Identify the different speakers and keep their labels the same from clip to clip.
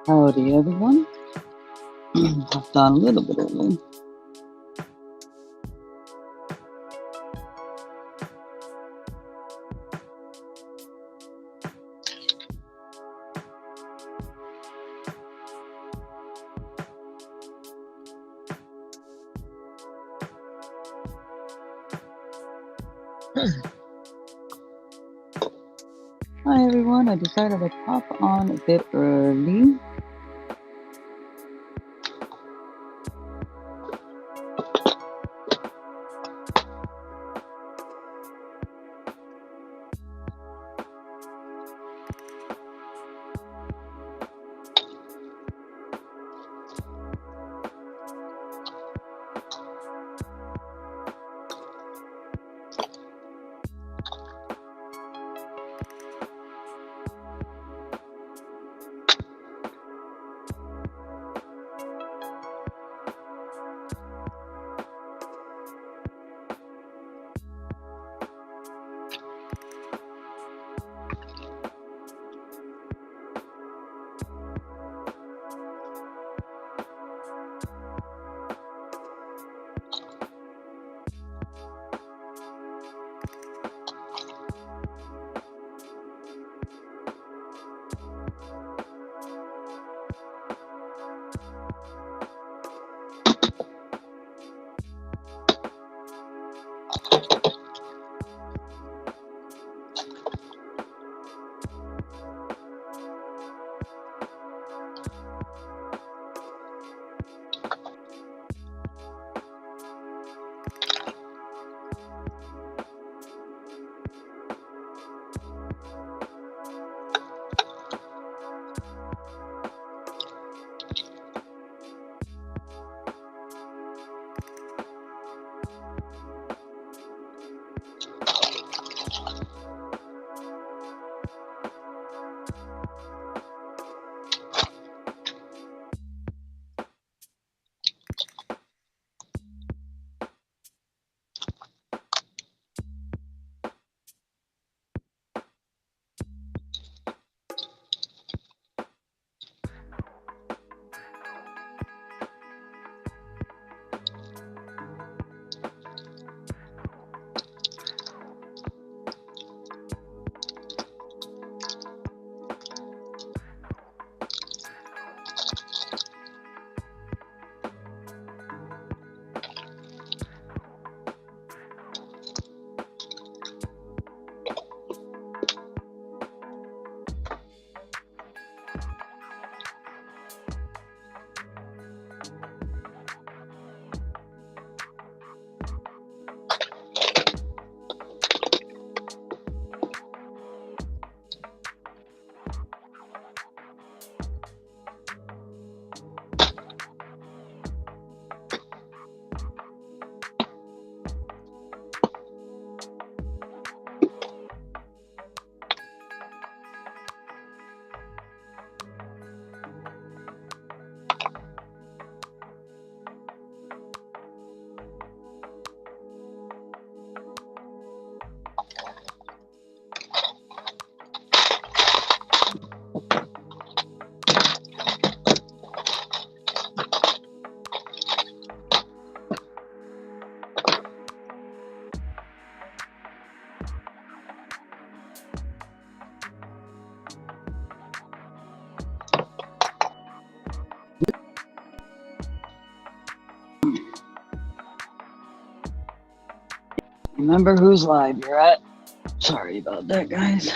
Speaker 1: Howdy, everyone. I've done a little bit early. Hi, everyone. I decided to pop on a bit early. Remember whose live you're at. Sorry about that, guys.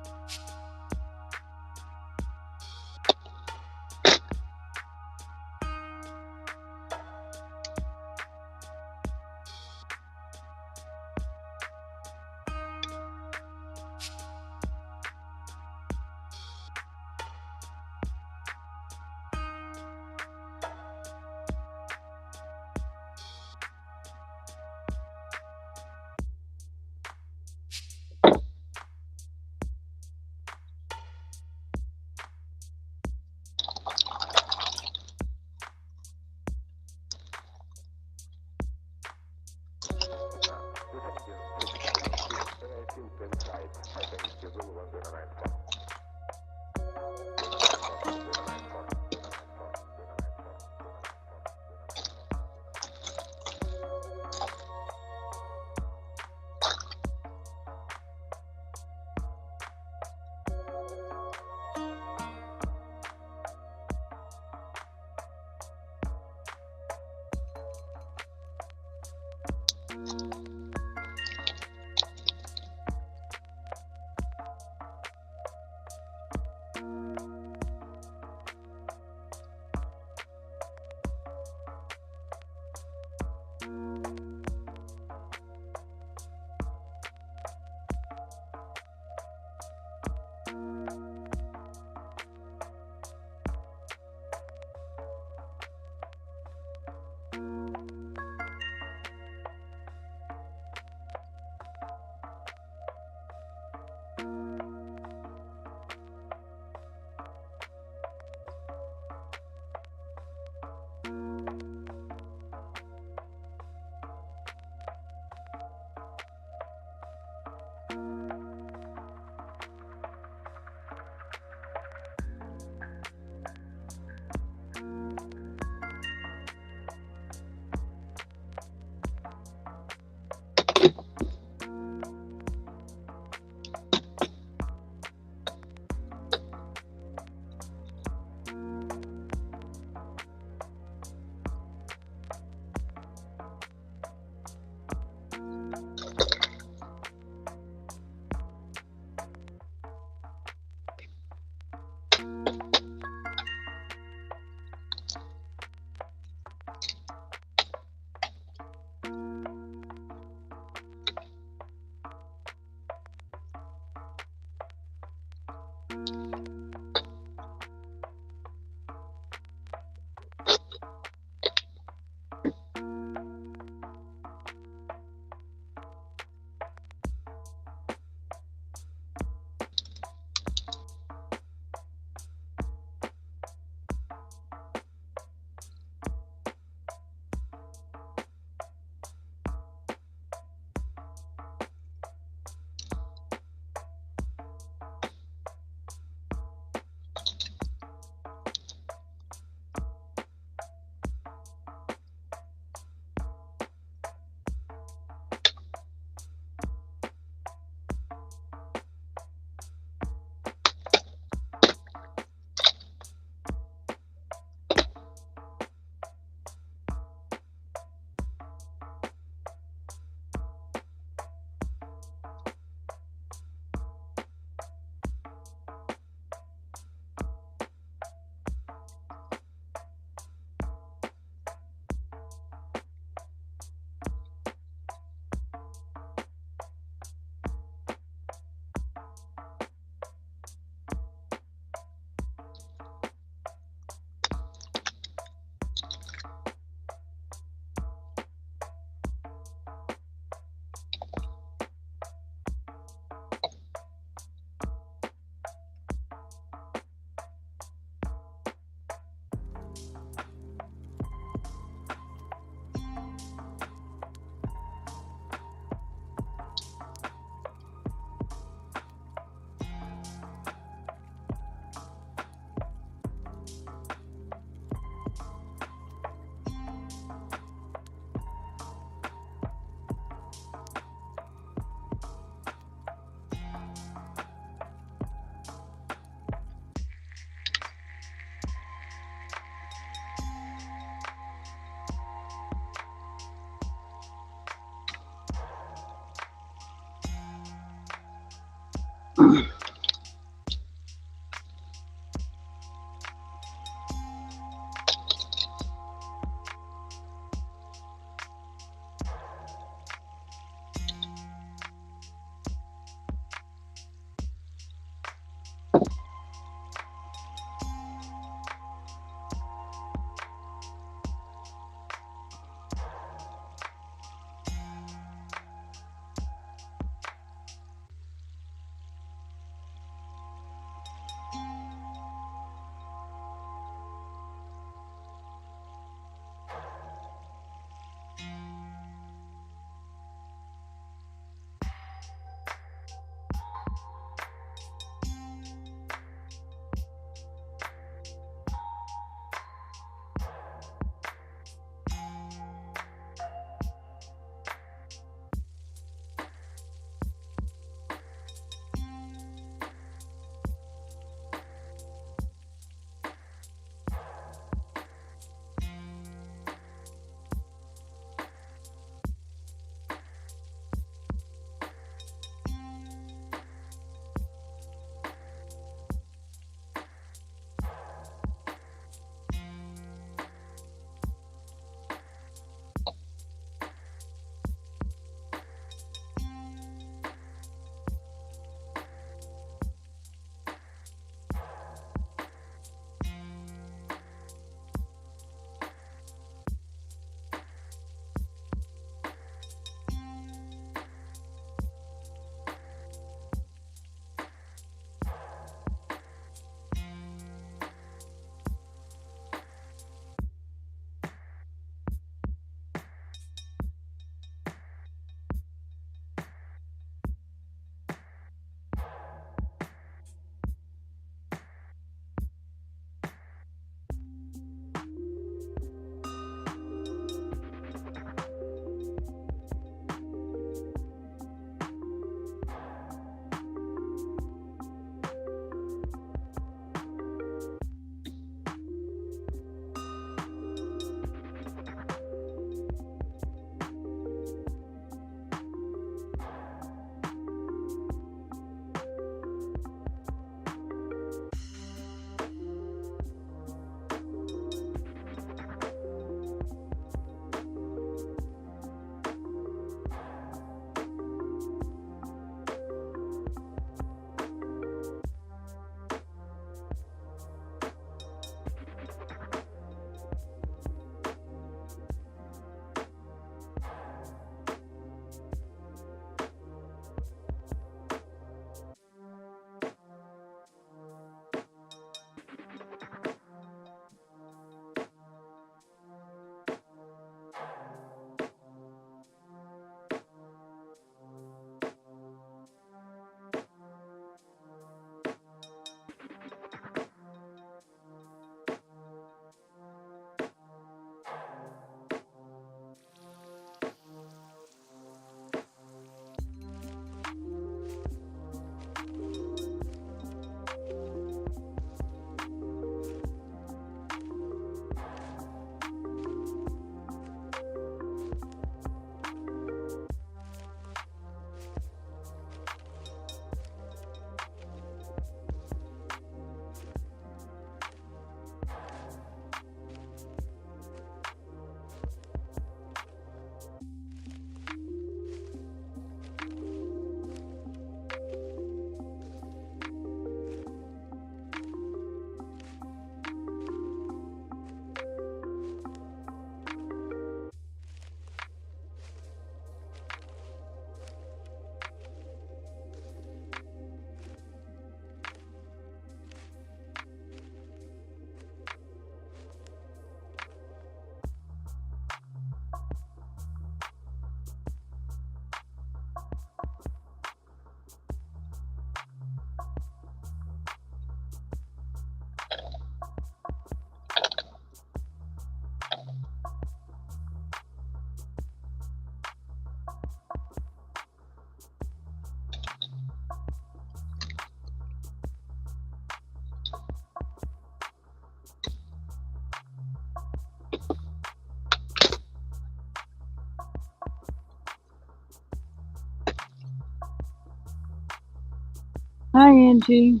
Speaker 1: Hi, Angie.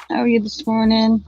Speaker 1: How are you this morning?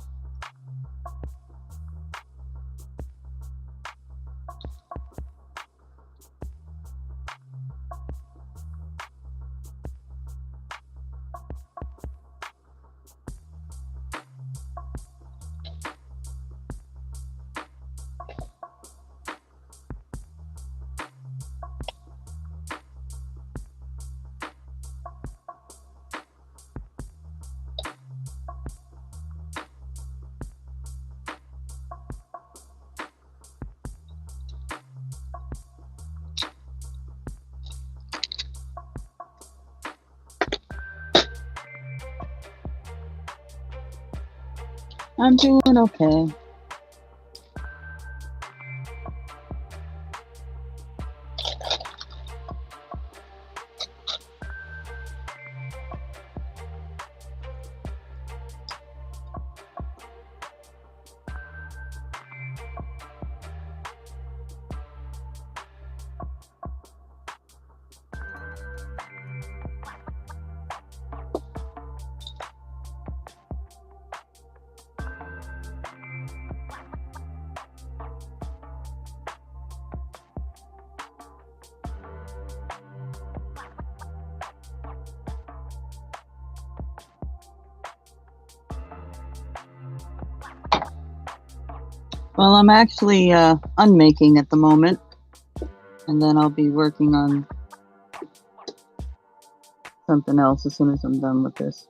Speaker 1: I'm doing okay. Well, I'm actually unmaking at the moment, and then I'll be working on something else as soon as I'm done with this.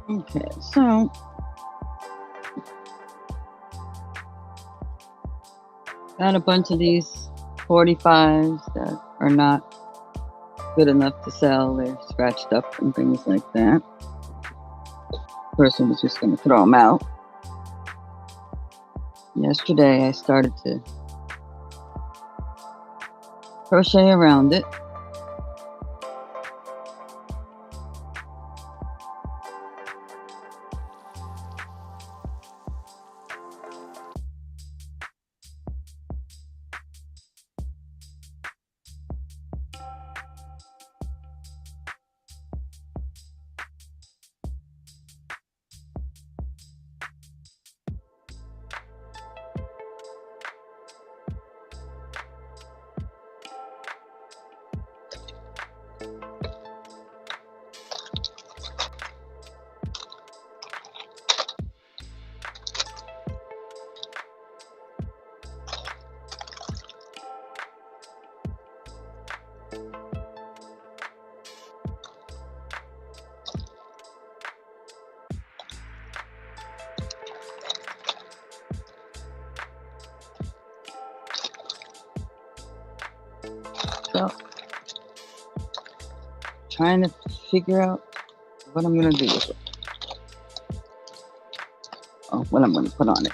Speaker 1: Okay, so got a bunch of these 45s that are not good enough to sell. They're scratched up and things like that. Person was just going to throw them out. Yesterday I started to crochet around it. So trying to figure out what I'm going to do with it. Oh, what I'm going to put on it.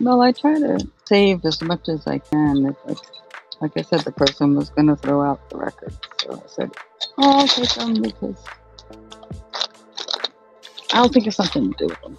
Speaker 1: Well, I try to save as much as I can. Like I said, the person was going to throw out the record. So I said, oh, I'll take them because I'll think of something to do with them.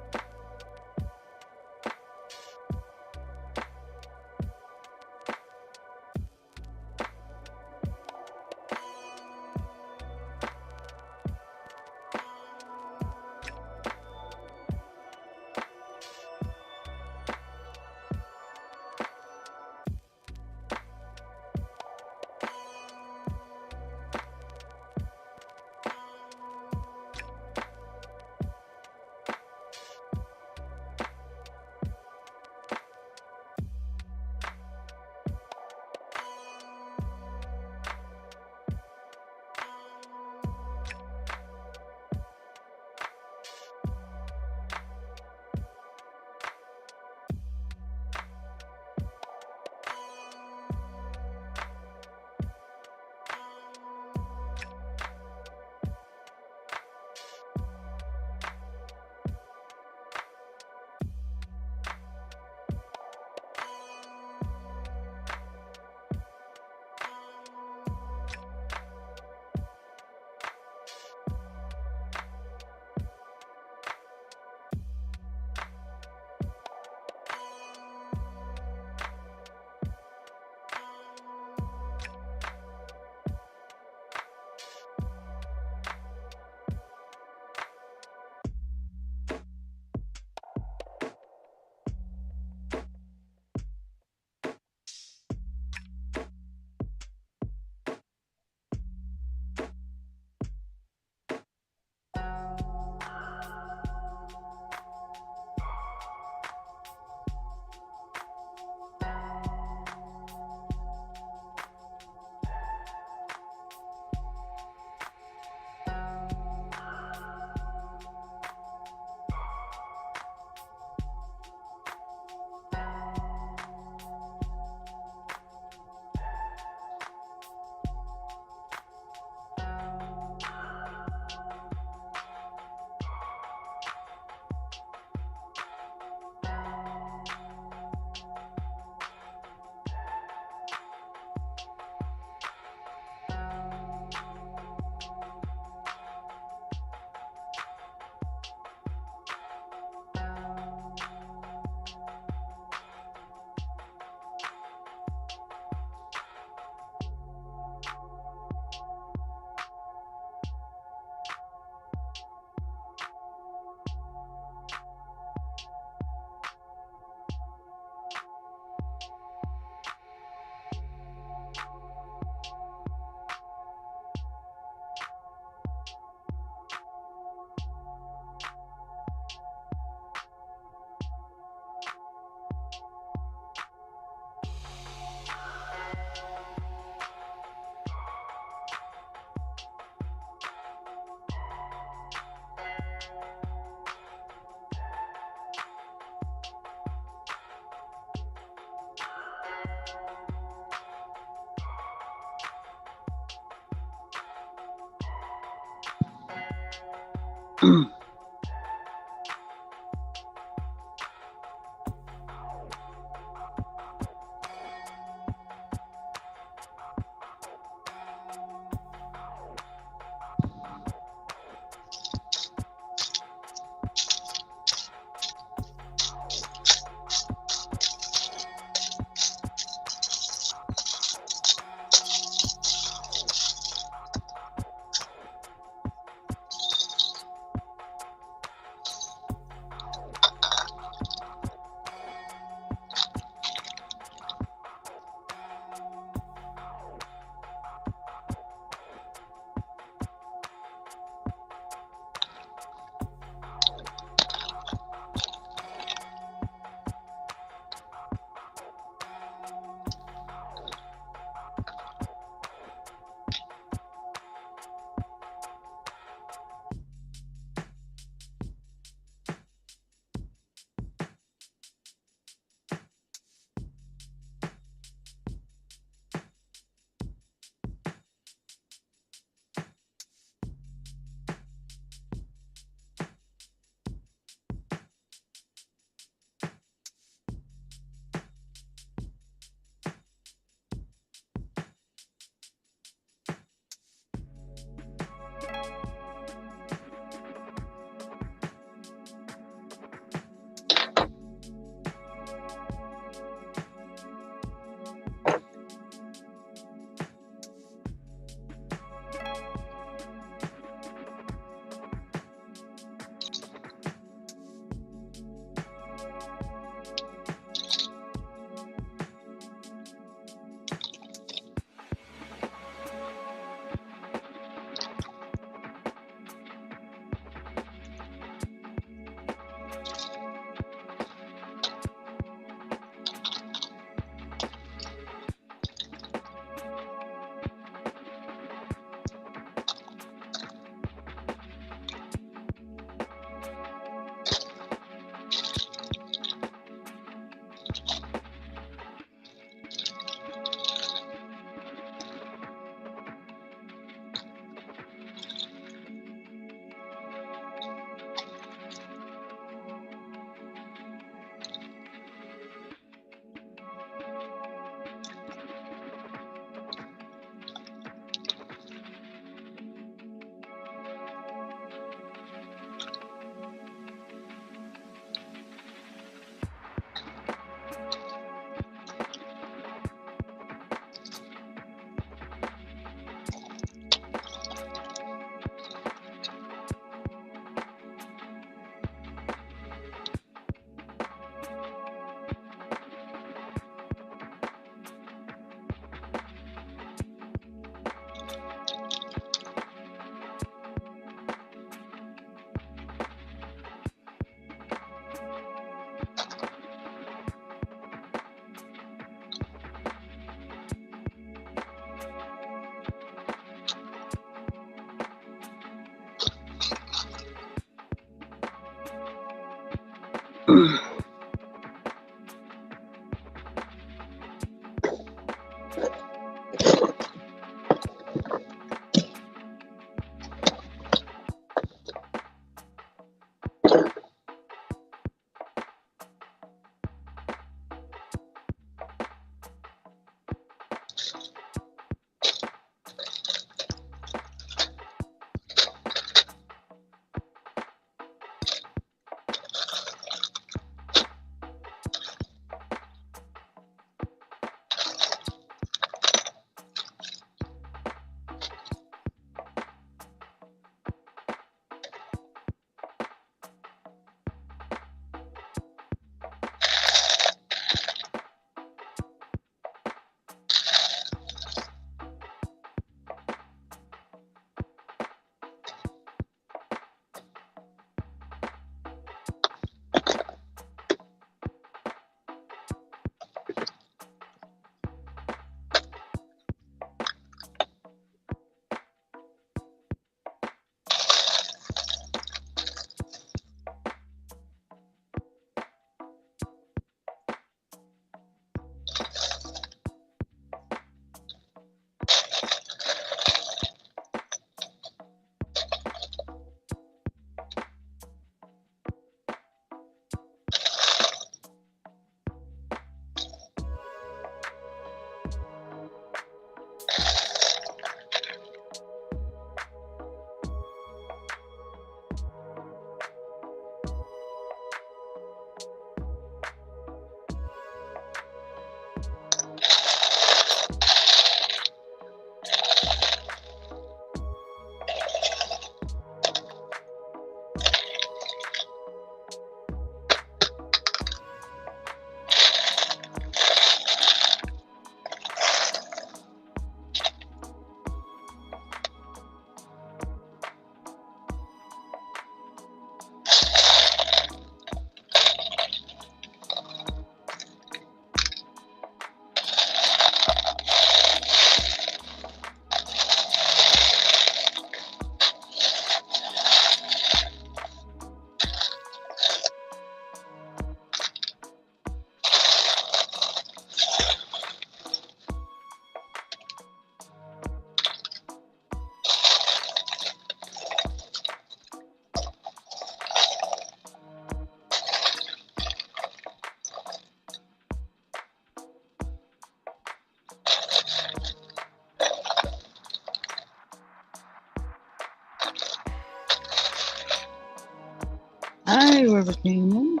Speaker 1: Hi, whoever came in.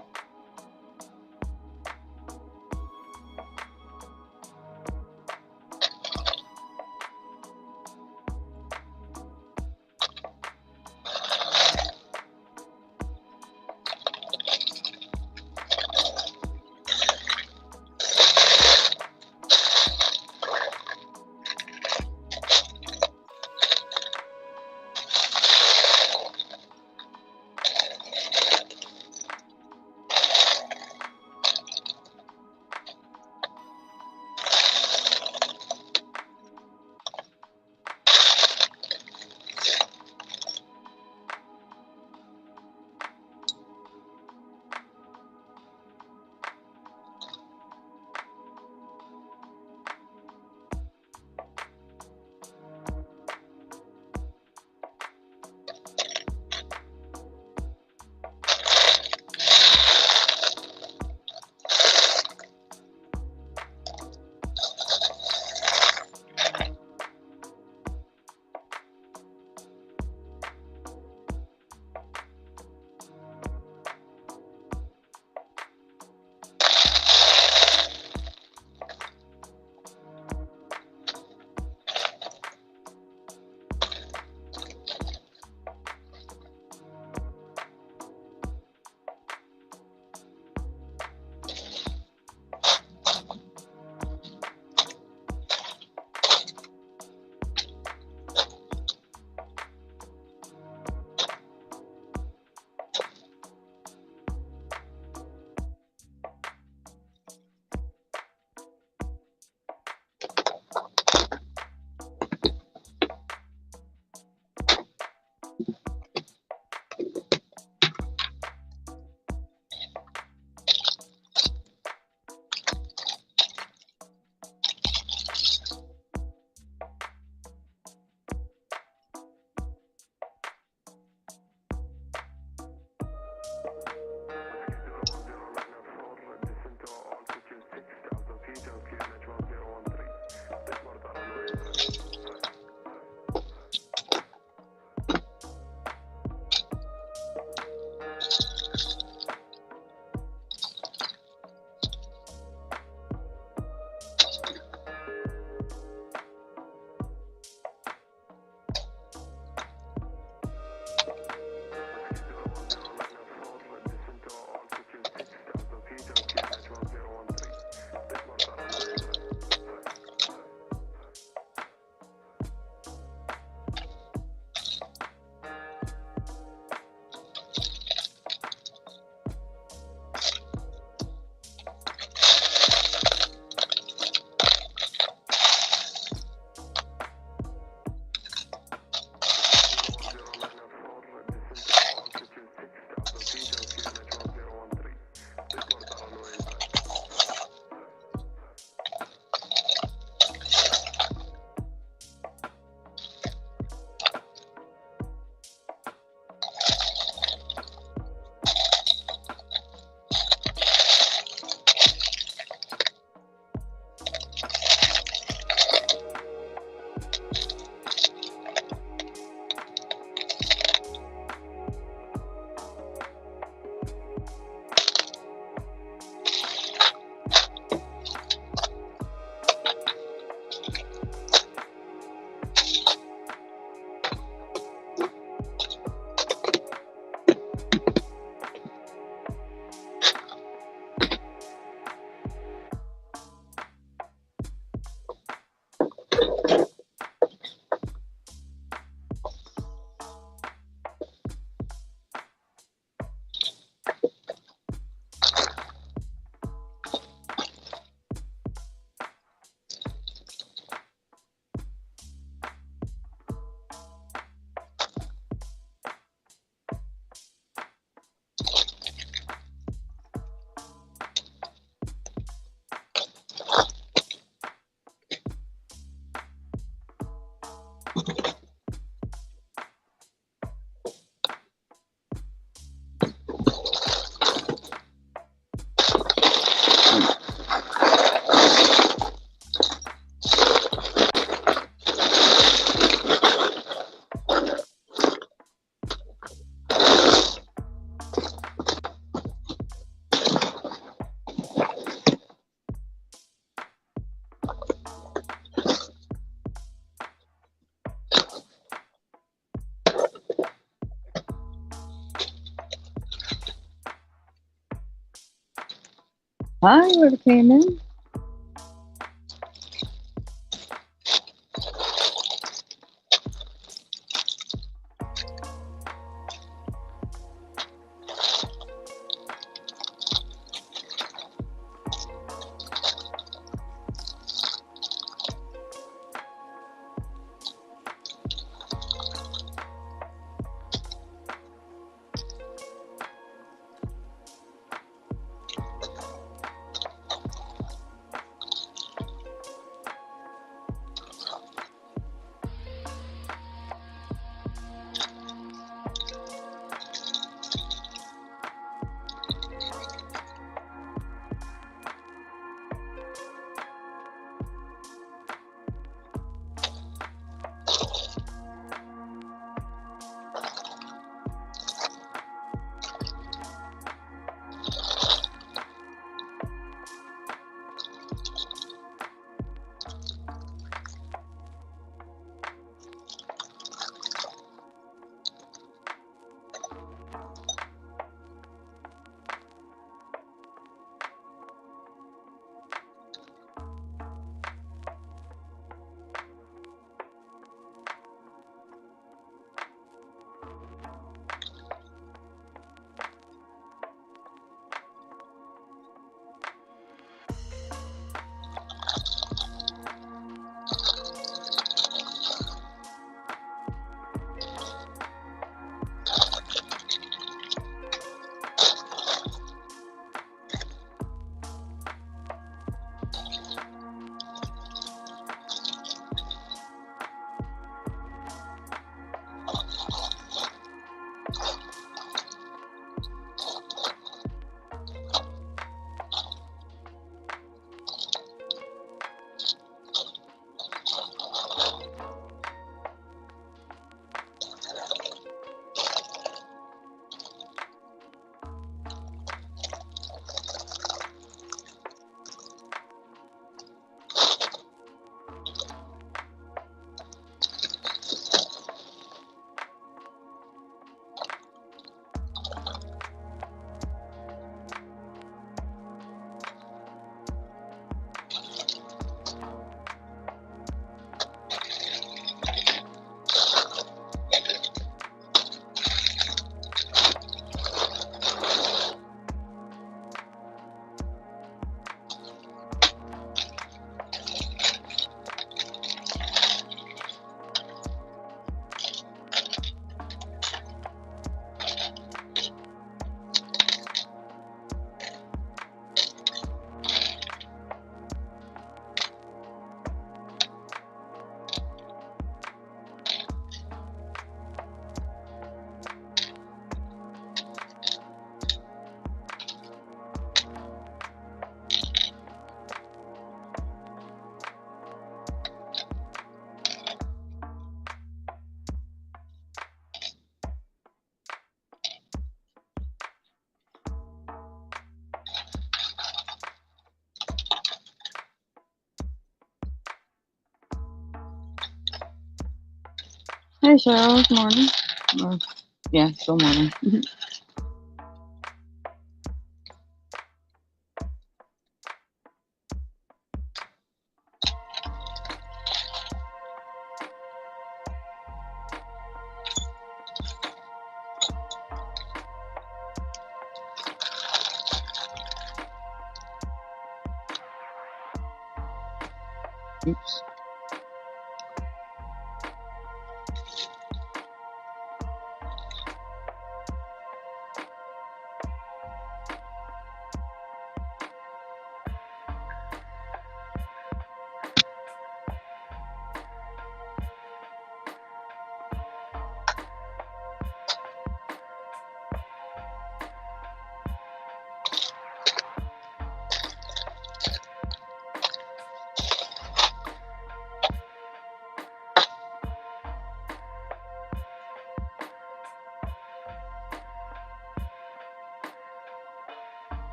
Speaker 1: I would have came in. Hey, Cheryl. Good morning. Or, yeah, still morning. Oops.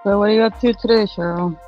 Speaker 1: So what are you up to today, Cheryl?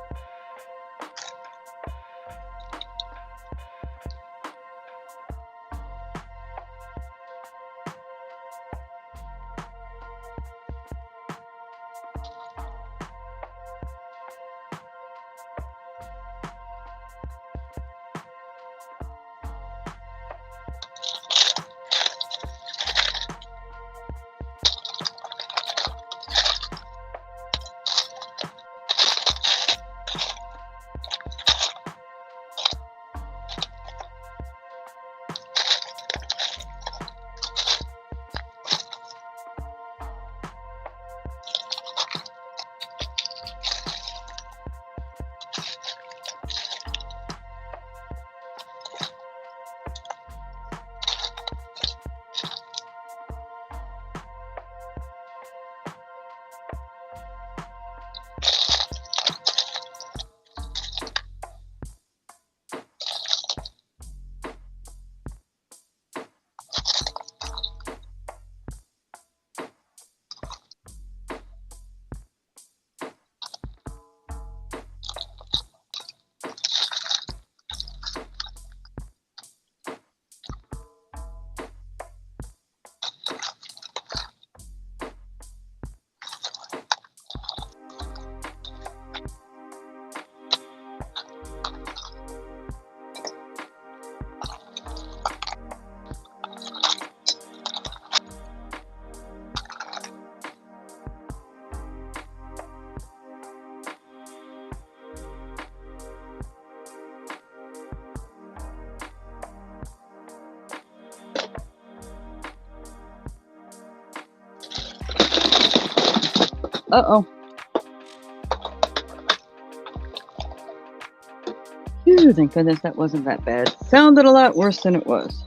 Speaker 1: Uh-oh. Phew, thank goodness that wasn't that bad. Sounded a lot worse than it was.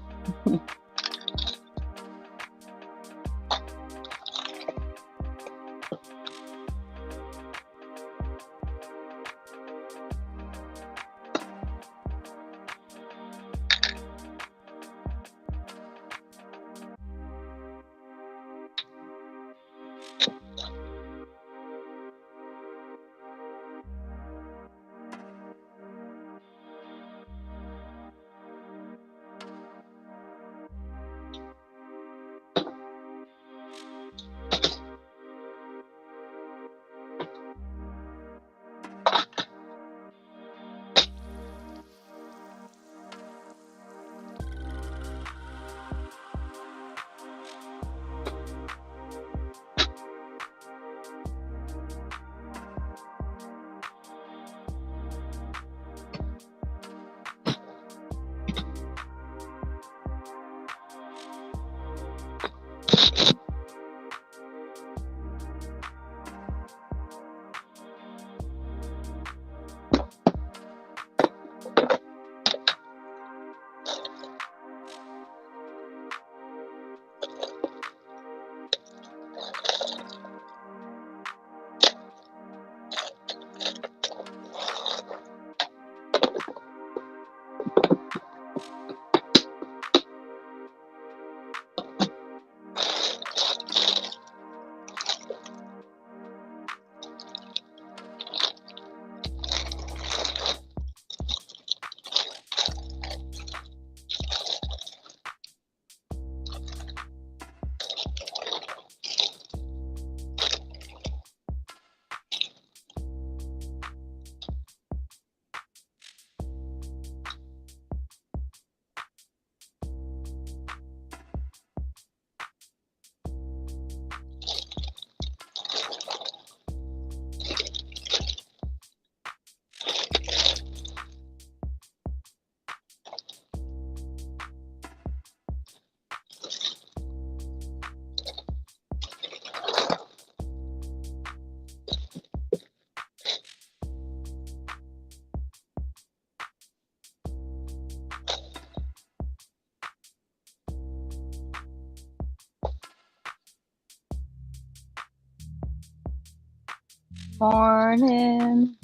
Speaker 1: Morning.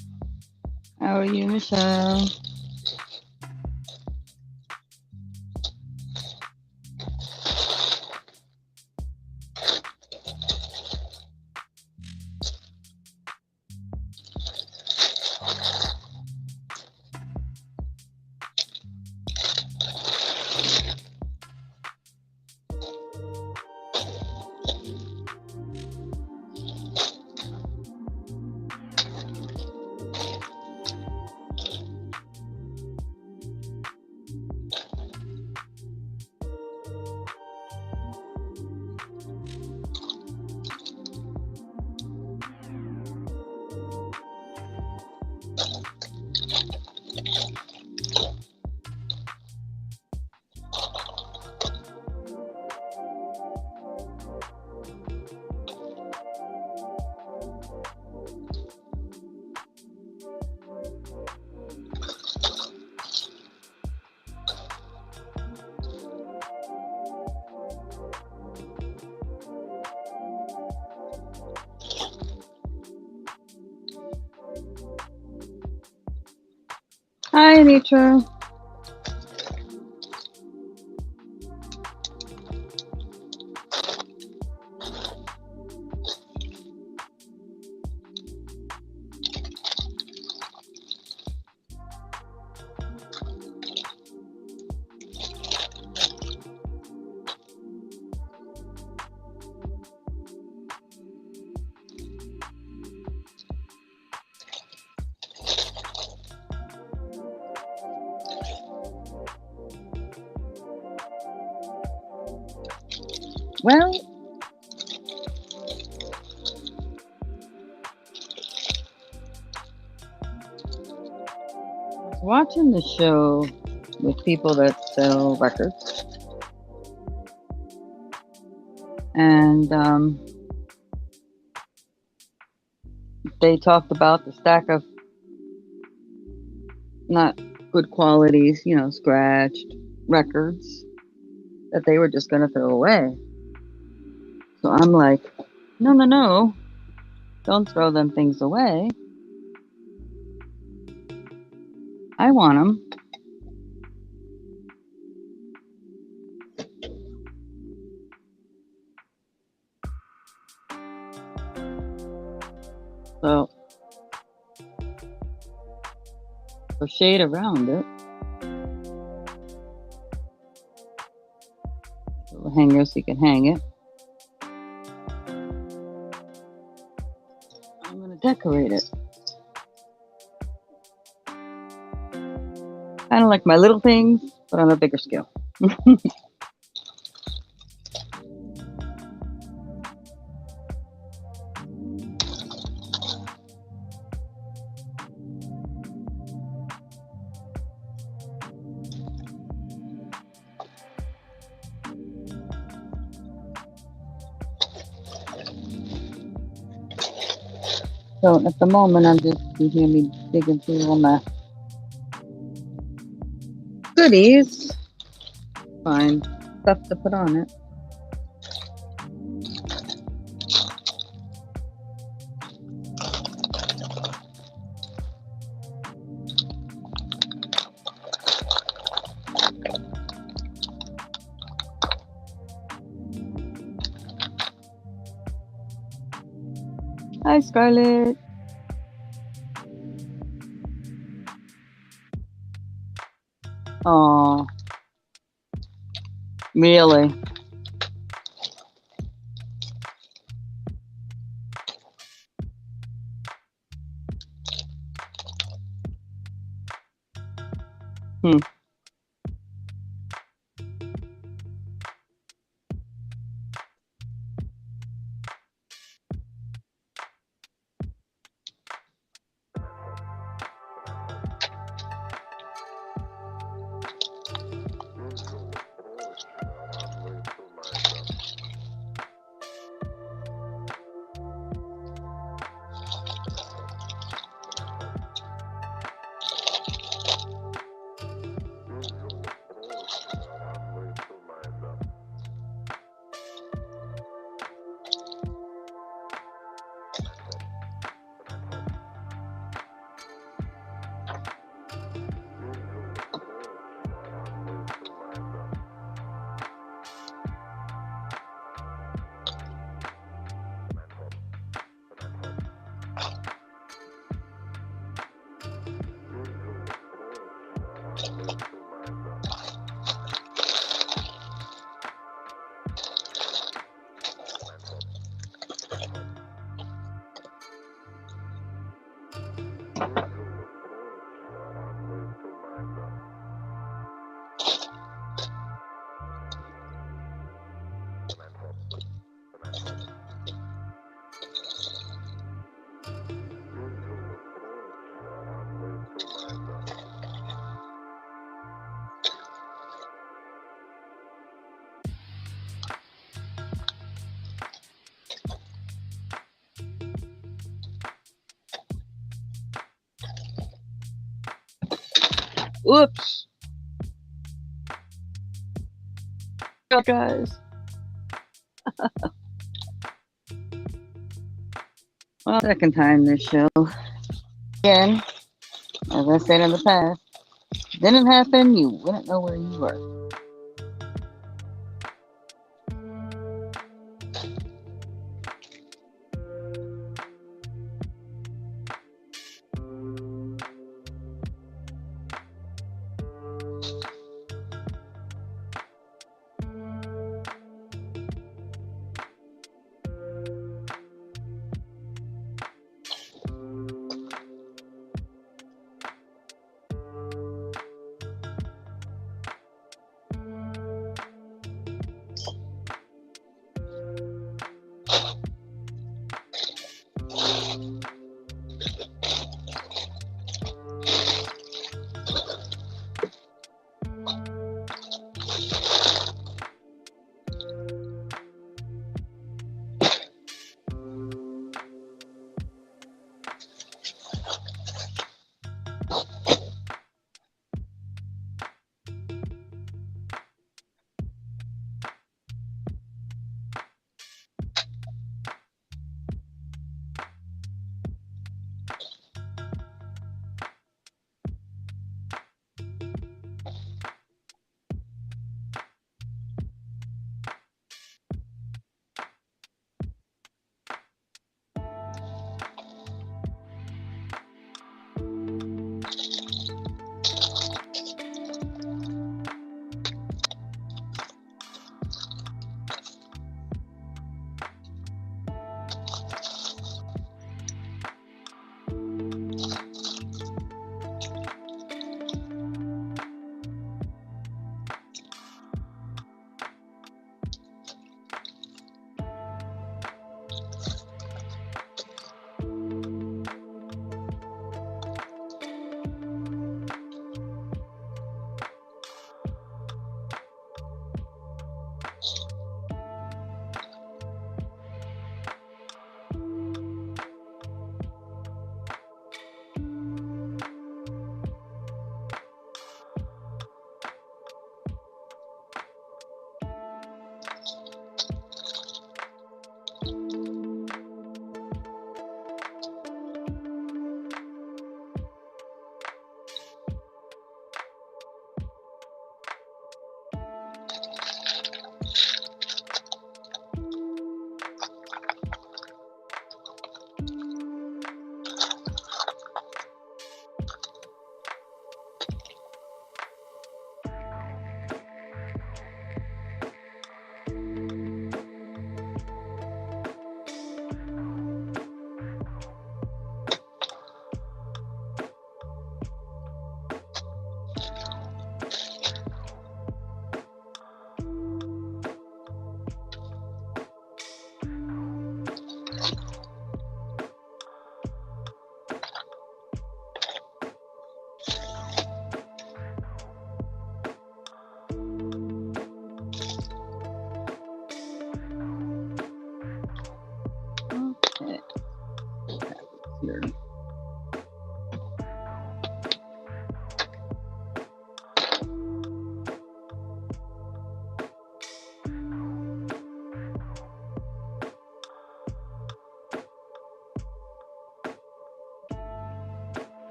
Speaker 1: How are you, Michelle? Hi, Anitra. Well, I was watching the show with people that sell records, and they talked about the stack of not good qualities, scratched records that they were just going to throw away. So I'm like, no, no, no, don't throw them things away. I want them. So crochet around it. Little hanger so you can hang it. I'm going to decorate it. Kind of like my little things, but on a bigger scale. So at the moment, I'm just, you hear me digging through all my goodies. Find stuff to put on it. Hi, Scarlett. Oh, really? Hmm. Oops. Oh, guys. Well, second time this show. Again, as I said in the past, Didn't happen, you wouldn't know where you were. Okay. Here.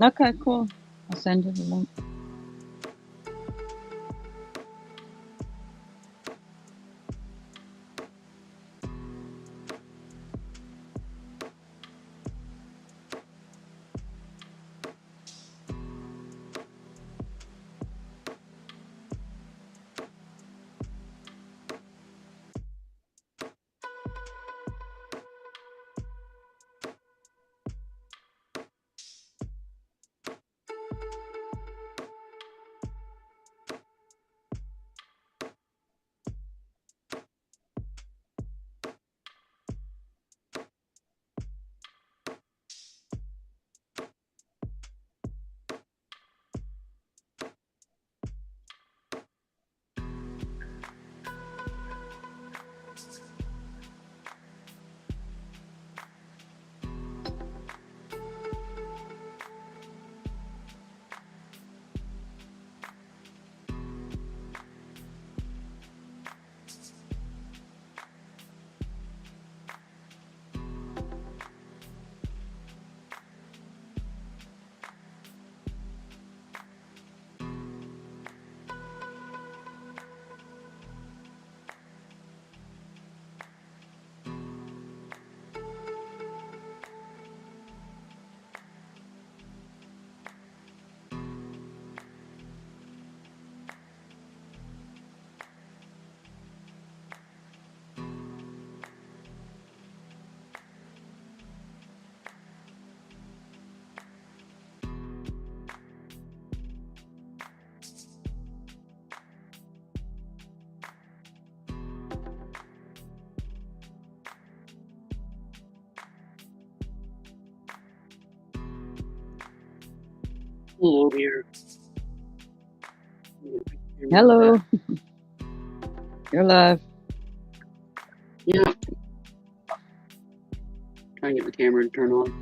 Speaker 1: Okay, cool. I'll send you the link.
Speaker 2: Hello, dear.
Speaker 1: Hello. You're live.
Speaker 2: Yeah. Trying to get the camera to turn on.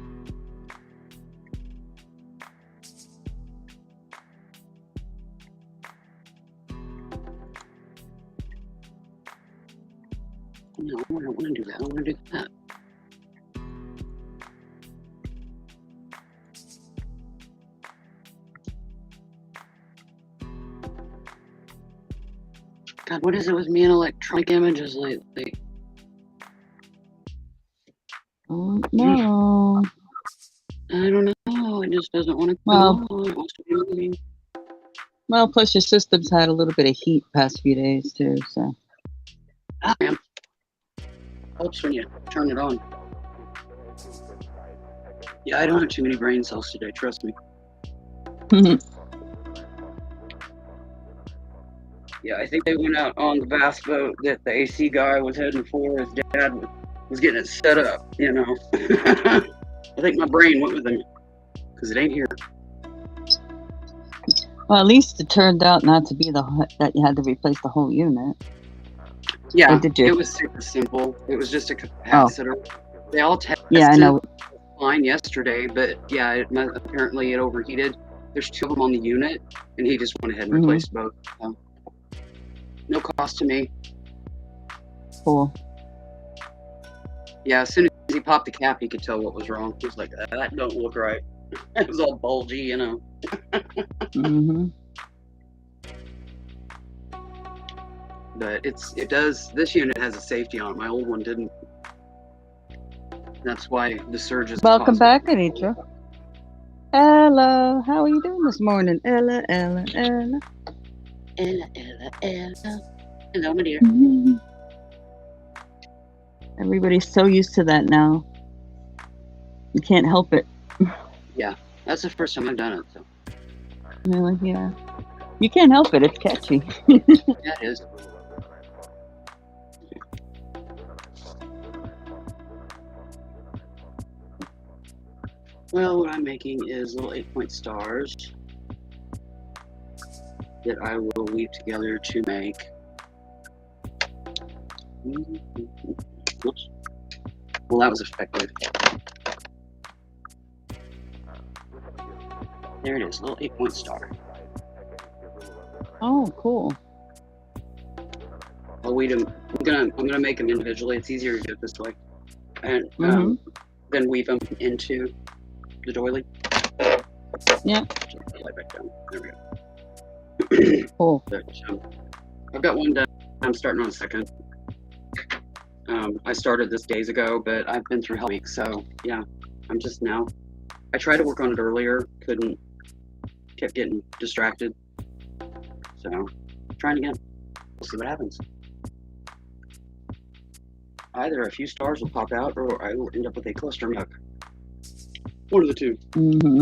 Speaker 2: No, I don't want to do that. I want to do that. God, what is it with me and electronic images lately?
Speaker 1: Oh, no.
Speaker 2: I don't know. It just doesn't want to come
Speaker 1: Well,
Speaker 2: on. It wants to be moving.
Speaker 1: well, plus your system's had a little bit of heat past few days too, so.
Speaker 2: Ah, man. Helps when you turn it on. Yeah, I don't have too many brain cells today. Trust me. Yeah, I think they went out on the bass boat that the AC guy was heading for. His dad was getting it set up, you know. I think my brain went with him because it ain't here.
Speaker 1: Well, at least it turned out not to be that you had to replace the whole unit.
Speaker 2: Yeah,
Speaker 1: Or did you?
Speaker 2: it was super simple. It was just a capacitor. They all tested
Speaker 1: Yeah, I know.
Speaker 2: fine yesterday, but yeah, apparently it overheated. There's 2 of them on the unit, and he just went ahead and replaced both. So, no cost to me.
Speaker 1: Cool.
Speaker 2: Yeah, as soon as he popped the cap, he could tell what was wrong. He was like, that don't look right. It was all bulgy, you know. But it does. This unit has a safety on it. My old one didn't. That's why the surge is
Speaker 1: Welcome
Speaker 2: possible.
Speaker 1: back, Anitra. Ella, how are you doing this morning? Ella.
Speaker 2: Ella. Hello, my dear.
Speaker 1: Everybody's so used to that now. You can't help it.
Speaker 2: Yeah, that's the first time I've done it. So.
Speaker 1: Really? Yeah. You can't help it. It's catchy.
Speaker 2: Yeah, it is. Well, what I'm making is little 8-point stars that I will weave together to make. Oops. Well, that was effective. There it is, little 8-point star.
Speaker 1: Oh, cool.
Speaker 2: I'll weave them. I'm gonna make them individually. It's easier to do it this way, and then weave them into the doily.
Speaker 1: Yeah.
Speaker 2: Light back down. There we go.
Speaker 1: Cool.
Speaker 2: But, I've got one done. I'm starting on a second. I started this days ago, but I've been through hell week, so yeah, I'm just now. I tried to work on it earlier, couldn't, kept getting distracted. So, trying again. We'll see what happens. Either a few stars will pop out, or I will end up with a cluster muck. One of the two.
Speaker 1: Mm-hmm.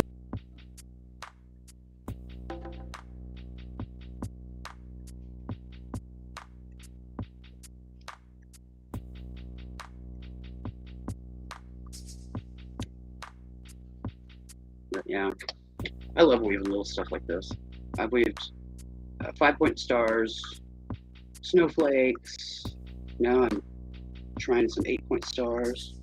Speaker 2: But yeah, I love weaving little stuff like this. I've weaved 5-point stars, snowflakes. Now I'm trying some 8-point stars.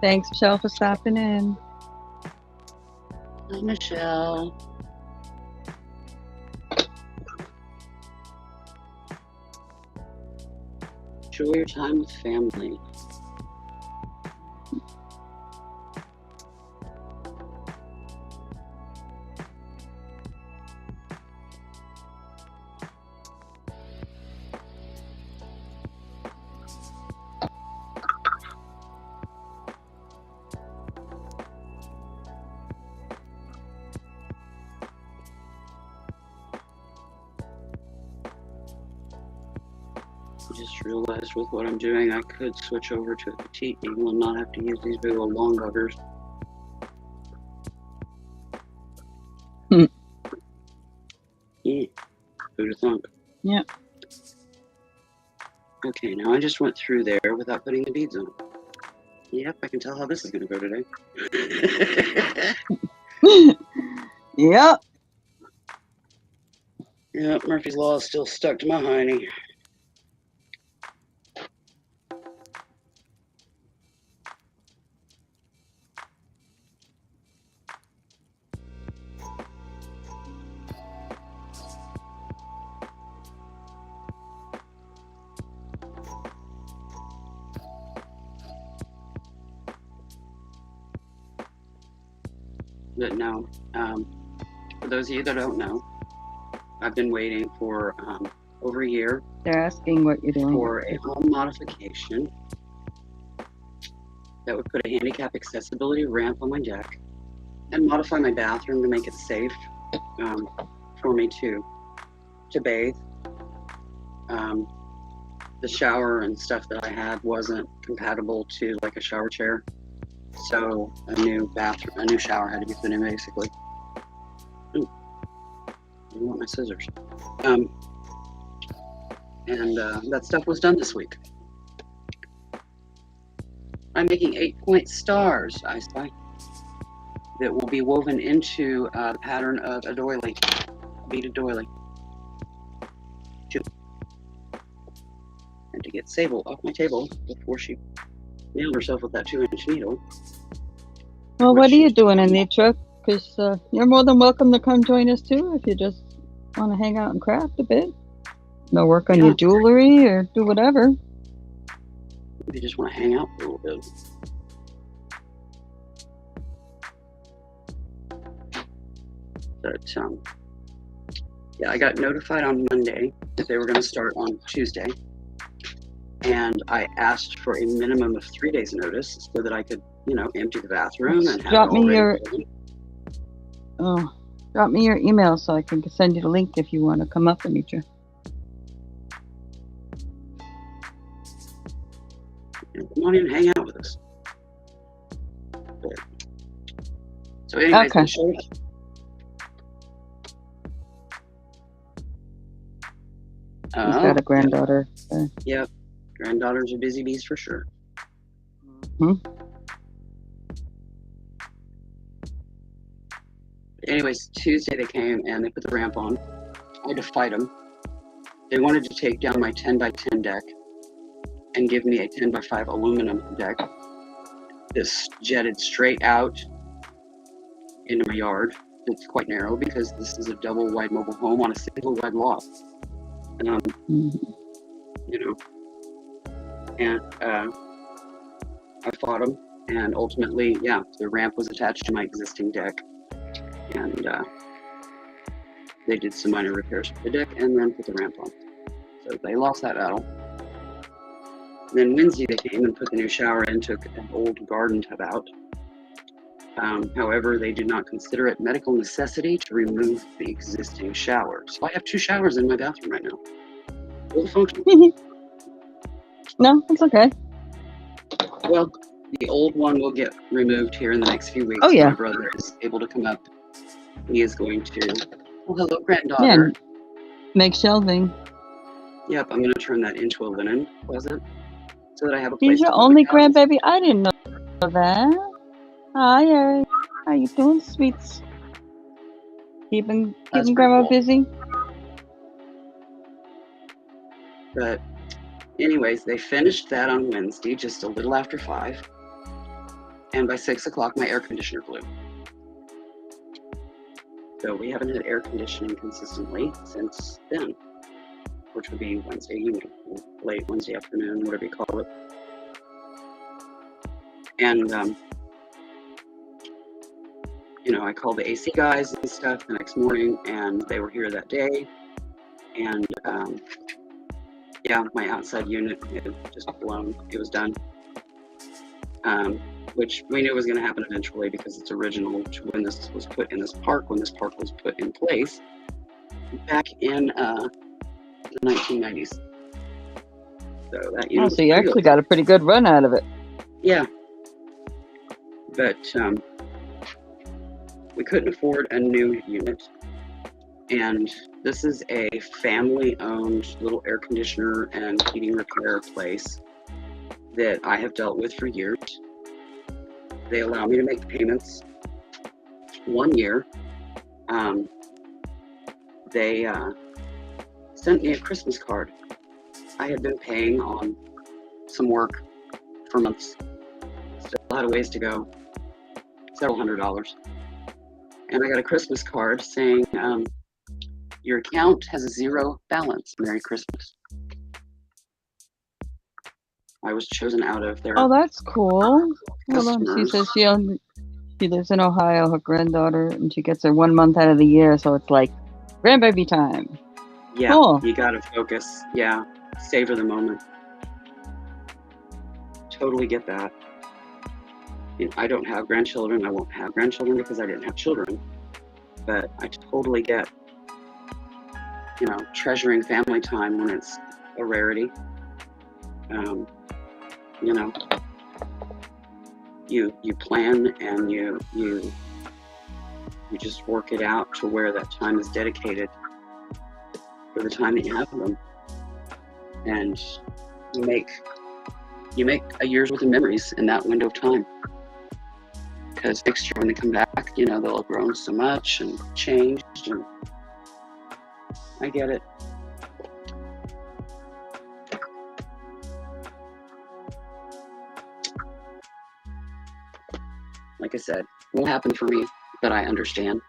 Speaker 1: Thanks, Michelle, for stopping in.
Speaker 2: Hi, Michelle. Enjoy your time with family. I just realized with what I'm doing, I could switch over to a petite needle and not have to use these big old long buggers. Yeah, who'd have thunk?
Speaker 1: Yeah.
Speaker 2: Okay, now I just went through there without putting the beads on. Yep, I can tell how this is going to go today.
Speaker 1: Yep.
Speaker 2: Yep, Murphy's Law is still stuck to my hiney. But no, for those of you that don't know, I've been waiting for over a year.
Speaker 1: They're asking what you're doing
Speaker 2: for a home modification that would put a handicap accessibility ramp on my deck and modify my bathroom to make it safe for me to bathe. The shower and stuff that I had wasn't compatible to like a shower chair, so a new shower had to be put in basically. Ooh, I want my scissors. And that stuff was done this week. I'm making 8-point stars, I spy, that will be woven into the pattern of a doily, beaded doily. And to get Sable off my table before she nailed herself with that 2-inch needle.
Speaker 1: Well, what are you doing, Anitra? Because you're more than welcome to come join us too if you just want to hang out and craft a bit. No work on your jewelry or do whatever.
Speaker 2: If you just want to hang out for a little bit. But yeah, I got notified on Monday that they were going to start on Tuesday, and I asked for a minimum of 3 days notice so that I could, empty the bathroom and have
Speaker 1: drop
Speaker 2: it all
Speaker 1: me
Speaker 2: ready.
Speaker 1: Drop me your email so I can send you the link if you want to come up, Anitra.
Speaker 2: Come on in and hang out with us. So anyways,
Speaker 1: Okay.
Speaker 2: She's
Speaker 1: got a granddaughter.
Speaker 2: Yep. Granddaughters are busy bees for sure. Anyways, Tuesday they came and they put the ramp on. I had to fight them. They wanted to take down my 10 by 10 deck and give me a 10 by 5 aluminum deck. This jetted straight out into my yard. It's quite narrow because this is a double wide mobile home on a single wide lot. You know, and I fought them, and ultimately, yeah, the ramp was attached to my existing deck, and they did some minor repairs to the deck and then put the ramp on. So they lost that battle. Then Wednesday they came and put the new shower in, took an old garden tub out. However, they did not consider it medical necessity to remove the existing shower. So I have 2 showers in my bathroom right now. Full function.
Speaker 1: No, it's okay.
Speaker 2: Well, the old one will get removed here in the next few weeks.
Speaker 1: Oh, yeah.
Speaker 2: My brother is able to come up. He is going to. Oh, hello, granddaughter.
Speaker 1: Yeah, make shelving.
Speaker 2: Yep, I'm going to turn that into a linen closet so that I have a place
Speaker 1: He's your
Speaker 2: to put
Speaker 1: only
Speaker 2: my towels.
Speaker 1: grandbaby? I didn't know that. Hi, Ari. How you doing, sweets? Keeping
Speaker 2: That's
Speaker 1: grandma
Speaker 2: pretty cool.
Speaker 1: busy?
Speaker 2: But anyways, they finished that on Wednesday, just a little after 5. And by 6 o'clock, my air conditioner blew. So we haven't had air conditioning consistently since then, which would be Wednesday evening, late Wednesday afternoon, whatever you call it. And, you know, I called the AC guys and stuff the next morning, and they were here that day. And, yeah, my outside unit had just blown. It was done. Which we knew was going to happen eventually because it's original to when this was put in this park, when this park was put in place back in the 1990s. So that unit
Speaker 1: So you actually got a pretty good run out of it.
Speaker 2: Yeah. But we couldn't afford a new unit. And this is a family-owned little air conditioner and heating repair place that I have dealt with for years. They allow me to make payments 1 year. They sent me a Christmas card. I had been paying on some work for months. Still had a ways to go, several $100s. And I got a Christmas card saying, your account has a 0 balance. Merry Christmas. I was chosen out of their
Speaker 1: Oh, that's cool. Hold on. She
Speaker 2: customers.
Speaker 1: says she lives in Ohio, her granddaughter, and she gets her 1 month out of the year, so it's like grandbaby time.
Speaker 2: Yeah,
Speaker 1: Cool.
Speaker 2: you gotta focus. Yeah, savor the moment. Totally get that. I don't have grandchildren. I won't have grandchildren because I didn't have children. But I totally get, you know, treasuring family time when it's a rarity. You know, you plan and you just work it out to where that time is dedicated for the time that you have them, and you make a year's worth of memories in that window of time. Because next year when they come back, you know, they'll have grown so much and changed, and I get it. Like I said, it won't happen for me, but I understand.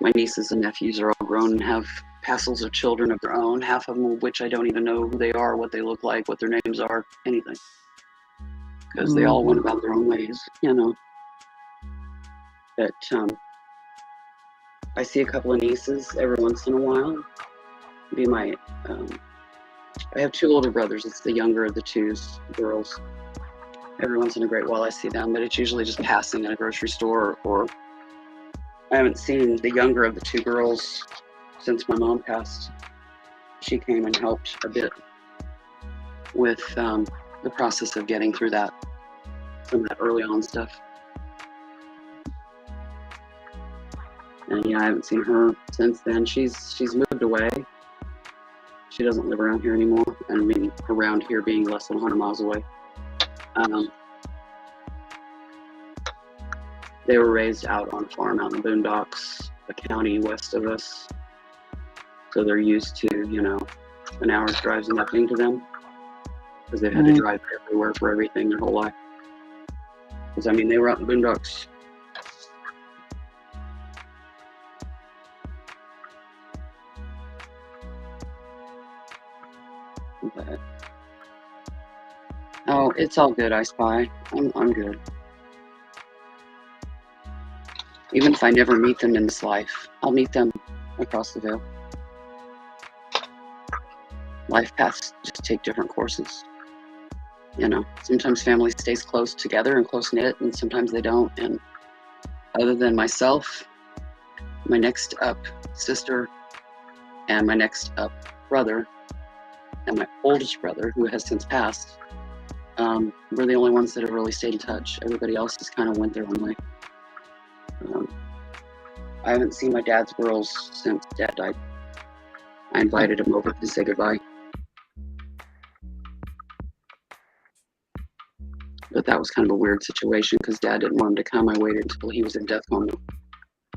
Speaker 2: My nieces and nephews are all grown and have passels of children of their own, half of them of which I don't even know who they are, what they look like, what their names are, anything. Because they all went about their own ways, you know. But I see a couple of nieces every once in a while. Be my, I have 2 older brothers. It's the younger of the 2 girls. Every once in a great while I see them, but it's usually just passing in a grocery store, or I haven't seen the younger of the 2 girls since my mom passed. She came and helped a bit with the process of getting through that, some of that early on stuff. And yeah, I haven't seen her since then. She's moved away. She doesn't live around here anymore. I mean, around here being less than 100 miles away. They were raised out on a farm out in the boondocks, a county west of us. So they're used to, an hour's drive's nothing to them, because they've had to drive everywhere for everything their whole life. Because, they were out in the boondocks. But, oh, it's all good, I Spy. I'm good. Even if I never meet them in this life, I'll meet them across the veil. Life paths just take different courses. Sometimes family stays close together and close knit, and sometimes they don't. And other than myself, my next up sister, and my next up brother, and my oldest brother, who has since passed, we're the only ones that have really stayed in touch. Everybody else just kind of went their own way. I haven't seen my dad's girls since Dad died. I invited him over to say goodbye. But that was kind of a weird situation because Dad didn't want him to come. I waited until he was in death coma.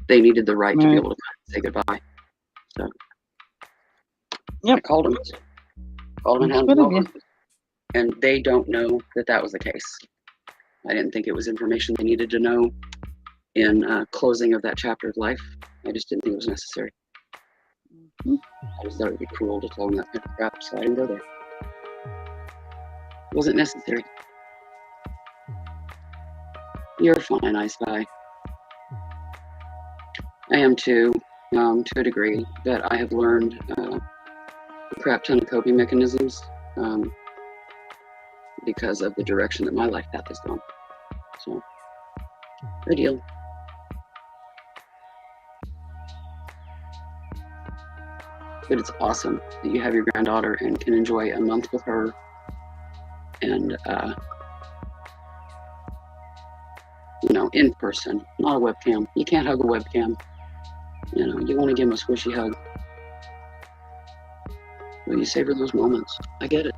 Speaker 2: They needed the right to be able to come and say goodbye. So I called him. And had him over. And they don't know that that was the case. I didn't think it was information they needed to know in closing of that chapter of life. I just didn't think it was necessary. I just thought it would be cruel to tell them that kind of crap, so I didn't go there. It wasn't necessary. You're fine, I Spy. I am too, to a degree, but I have learned a crap ton of coping mechanisms because of the direction that my life path has gone. So, good deal. But it's awesome that you have your granddaughter and can enjoy a month with her and in person, not a webcam. You can't hug a webcam. You want to give them a squishy hug. Well, you savor those moments. I get it.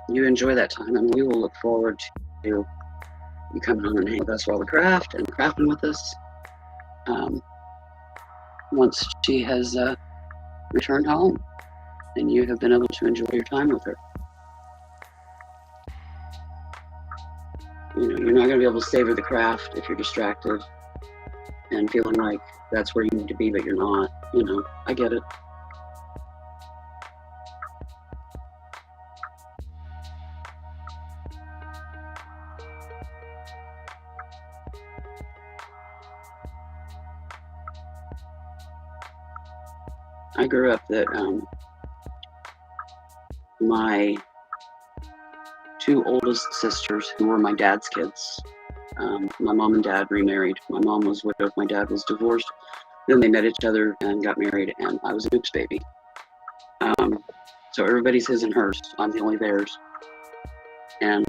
Speaker 2: You enjoy that time, and we will look forward to you coming on and hanging with us while we craft and crafting with us. Once she has returned home and you have been able to enjoy your time with her. You're not going to be able to savor the craft if you're distracted and feeling like that's where you need to be, but you're not. I get it. I grew up that my two oldest sisters, who were my dad's kids, my mom and dad remarried. My mom was widowed, my dad was divorced. Then they met each other and got married, and I was an oops baby. So everybody's his and hers. I'm the only theirs. And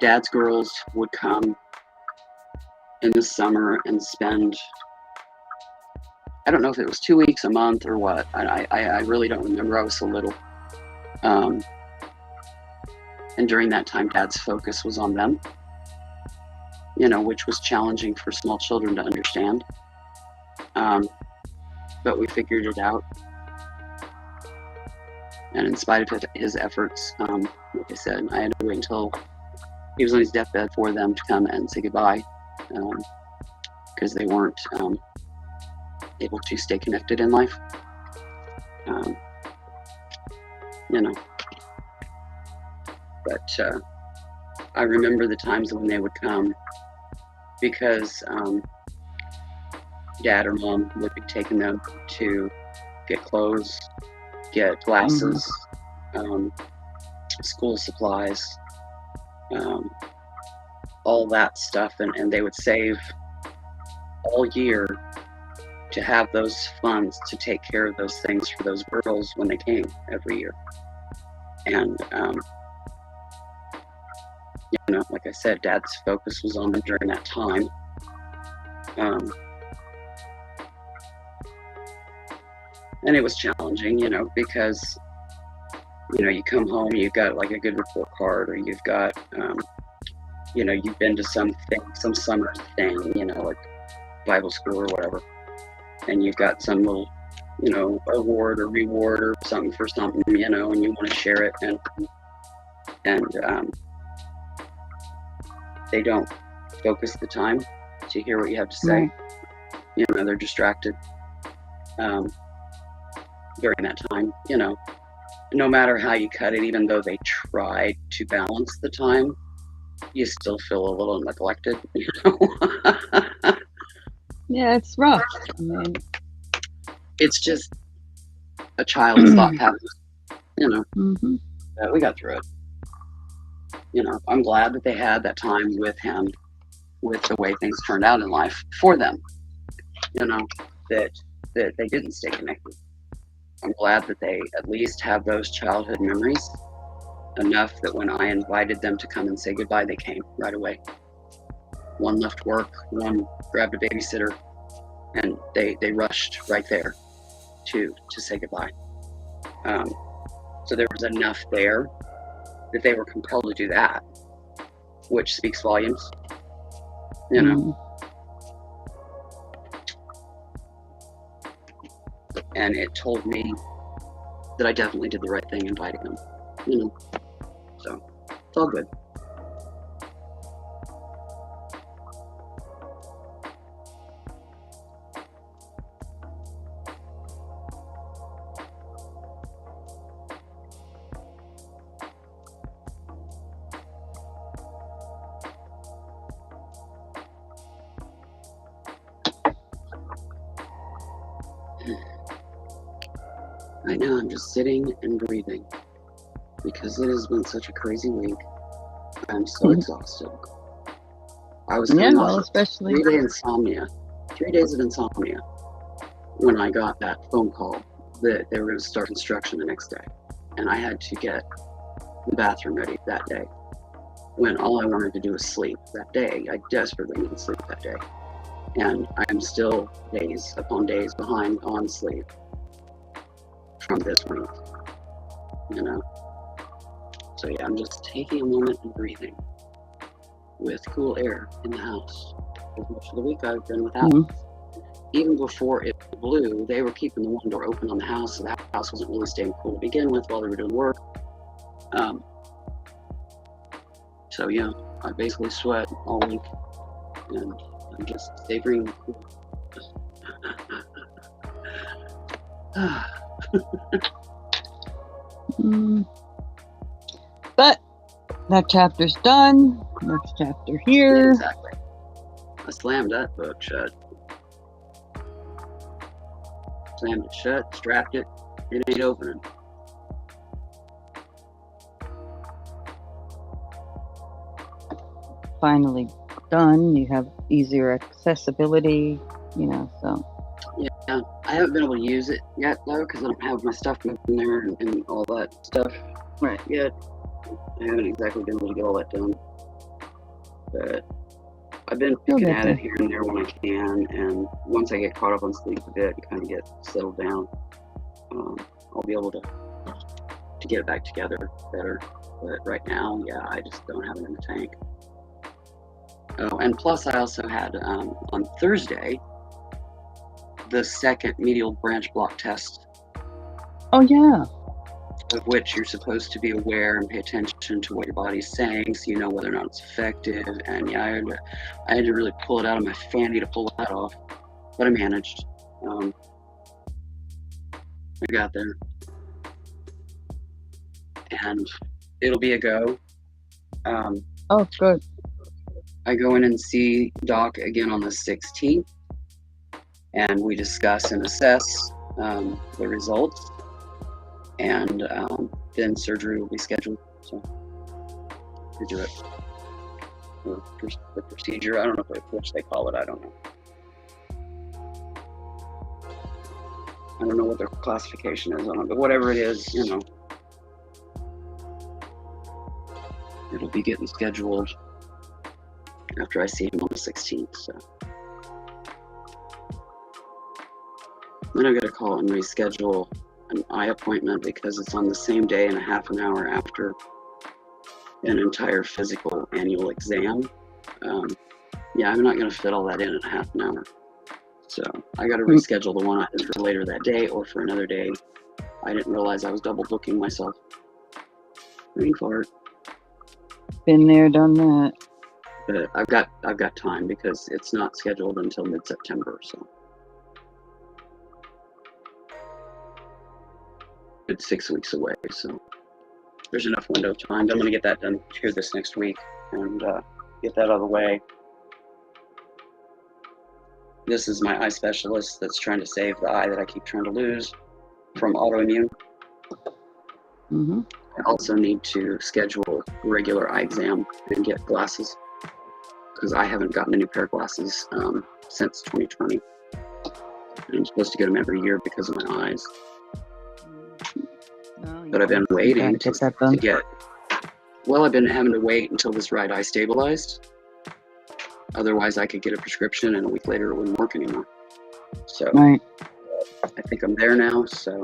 Speaker 2: dad's girls would come in the summer and spend, I don't know if it was 2 weeks, a month, or what. I really don't remember. I was so little. And during that time, Dad's focus was on them, which was challenging for small children to understand. But we figured it out. And in spite of his efforts, like I said, I had to wait until he was on his deathbed for them to come and say goodbye, because they weren't able to stay connected in life. But I remember the times when they would come, because Dad or Mom would be taking them to get clothes, get glasses, school supplies, all that stuff, and they would save all year to have those funds to take care of those things for those girls when they came every year. And like I said, Dad's focus was on them during that time. And it was challenging, because, you come home, you've got like a good report card, or you've got, you've been to some summer thing, like Bible school or whatever, and you've got some little, award or reward or something for something, and you want to share it, and they don't focus the time to hear what you have to say. Right. They're distracted during that time, no matter how you cut it, even though they try to balance the time, you still feel a little neglected,
Speaker 1: Yeah, it's rough. I mean,
Speaker 2: it's just a child's thought pattern,
Speaker 1: Mm-hmm.
Speaker 2: We got through it. I'm glad that they had that time with him, with the way things turned out in life for them, that they didn't stay connected. I'm glad that they at least have those childhood memories enough that when I invited them to come and say goodbye, they came right away. One left work, one grabbed a babysitter, and they rushed right there to say goodbye. So there was enough there that they were compelled to do that, which speaks volumes, And it told me that I definitely did the right thing inviting them, So it's all good. Right now, I'm just sitting and breathing because it has been such a crazy week. I'm so exhausted. I was
Speaker 1: especially
Speaker 2: 3 days of insomnia when I got that phone call that they were going to start construction the next day, and I had to get the bathroom ready that day when all I wanted to do was sleep that day. I desperately needed sleep that day, and I'm still days upon days behind on sleep from this week, So yeah, I'm just taking a moment and breathing with cool air in the house. For most of the week I've been without. Even before it blew, they were keeping the one door open on the house, so the house wasn't really staying cool to begin with while they were doing work. So yeah, I basically sweat all week, and I'm just savoring the cool.
Speaker 1: But that chapter's done. Next chapter here.
Speaker 2: Exactly. I slammed that book shut. Slammed it shut, strapped it. It ain't opening.
Speaker 1: Finally done. You have easier accessibility, so.
Speaker 2: Yeah, I haven't been able to use it yet, though, because I don't have my stuff in there and all that stuff yet. I haven't exactly been able to get all that done. But I've been picking at it here and there when I can, and once I get caught up on sleep a bit and kind of get settled down, I'll be able to get it back together better. But right now, yeah, I just don't have it in the tank. Oh, and plus I also had, on Thursday, the second medial branch block test.
Speaker 1: Oh, yeah.
Speaker 2: Of which you're supposed to be aware and pay attention to what your body's saying, so you know whether or not it's effective. And yeah, I had to really pull it out of my fanny to pull that off, but I managed. I got there, and it'll be a go.
Speaker 1: Oh, good.
Speaker 2: I go in and see Doc again on the 16th, and we discuss and assess the results. And then surgery will be scheduled, so to do it. The procedure, I don't know which they call it, I don't know. I don't know what their classification is on it, but whatever it is, it'll be getting scheduled after I see him on the 16th. So then I got to call and reschedule an eye appointment because it's on the same day and a half an hour after an entire physical annual exam. Yeah, I'm not going to fit all that in a half an hour. So I got to reschedule the one either for later that day or for another day. I didn't realize I was double booking myself. Brain fart.
Speaker 1: Been there, done that.
Speaker 2: But I've got time because it's not scheduled until mid-September, so it's 6 weeks away. So there's enough window of time. I'm going to get that done here this next week and get that out of the way. This is my eye specialist that's trying to save the eye that I keep trying to lose from autoimmune.
Speaker 1: Mm-hmm.
Speaker 2: I also need to schedule a regular eye exam and get glasses because I haven't gotten a new pair of glasses since 2020. I'm supposed to get them every year because of my eyes. But I've been waiting to get, well, I've been having to wait until this right eye stabilized. Otherwise, I could get a prescription and a week later it wouldn't work anymore. So
Speaker 1: right.
Speaker 2: I think I'm there now, so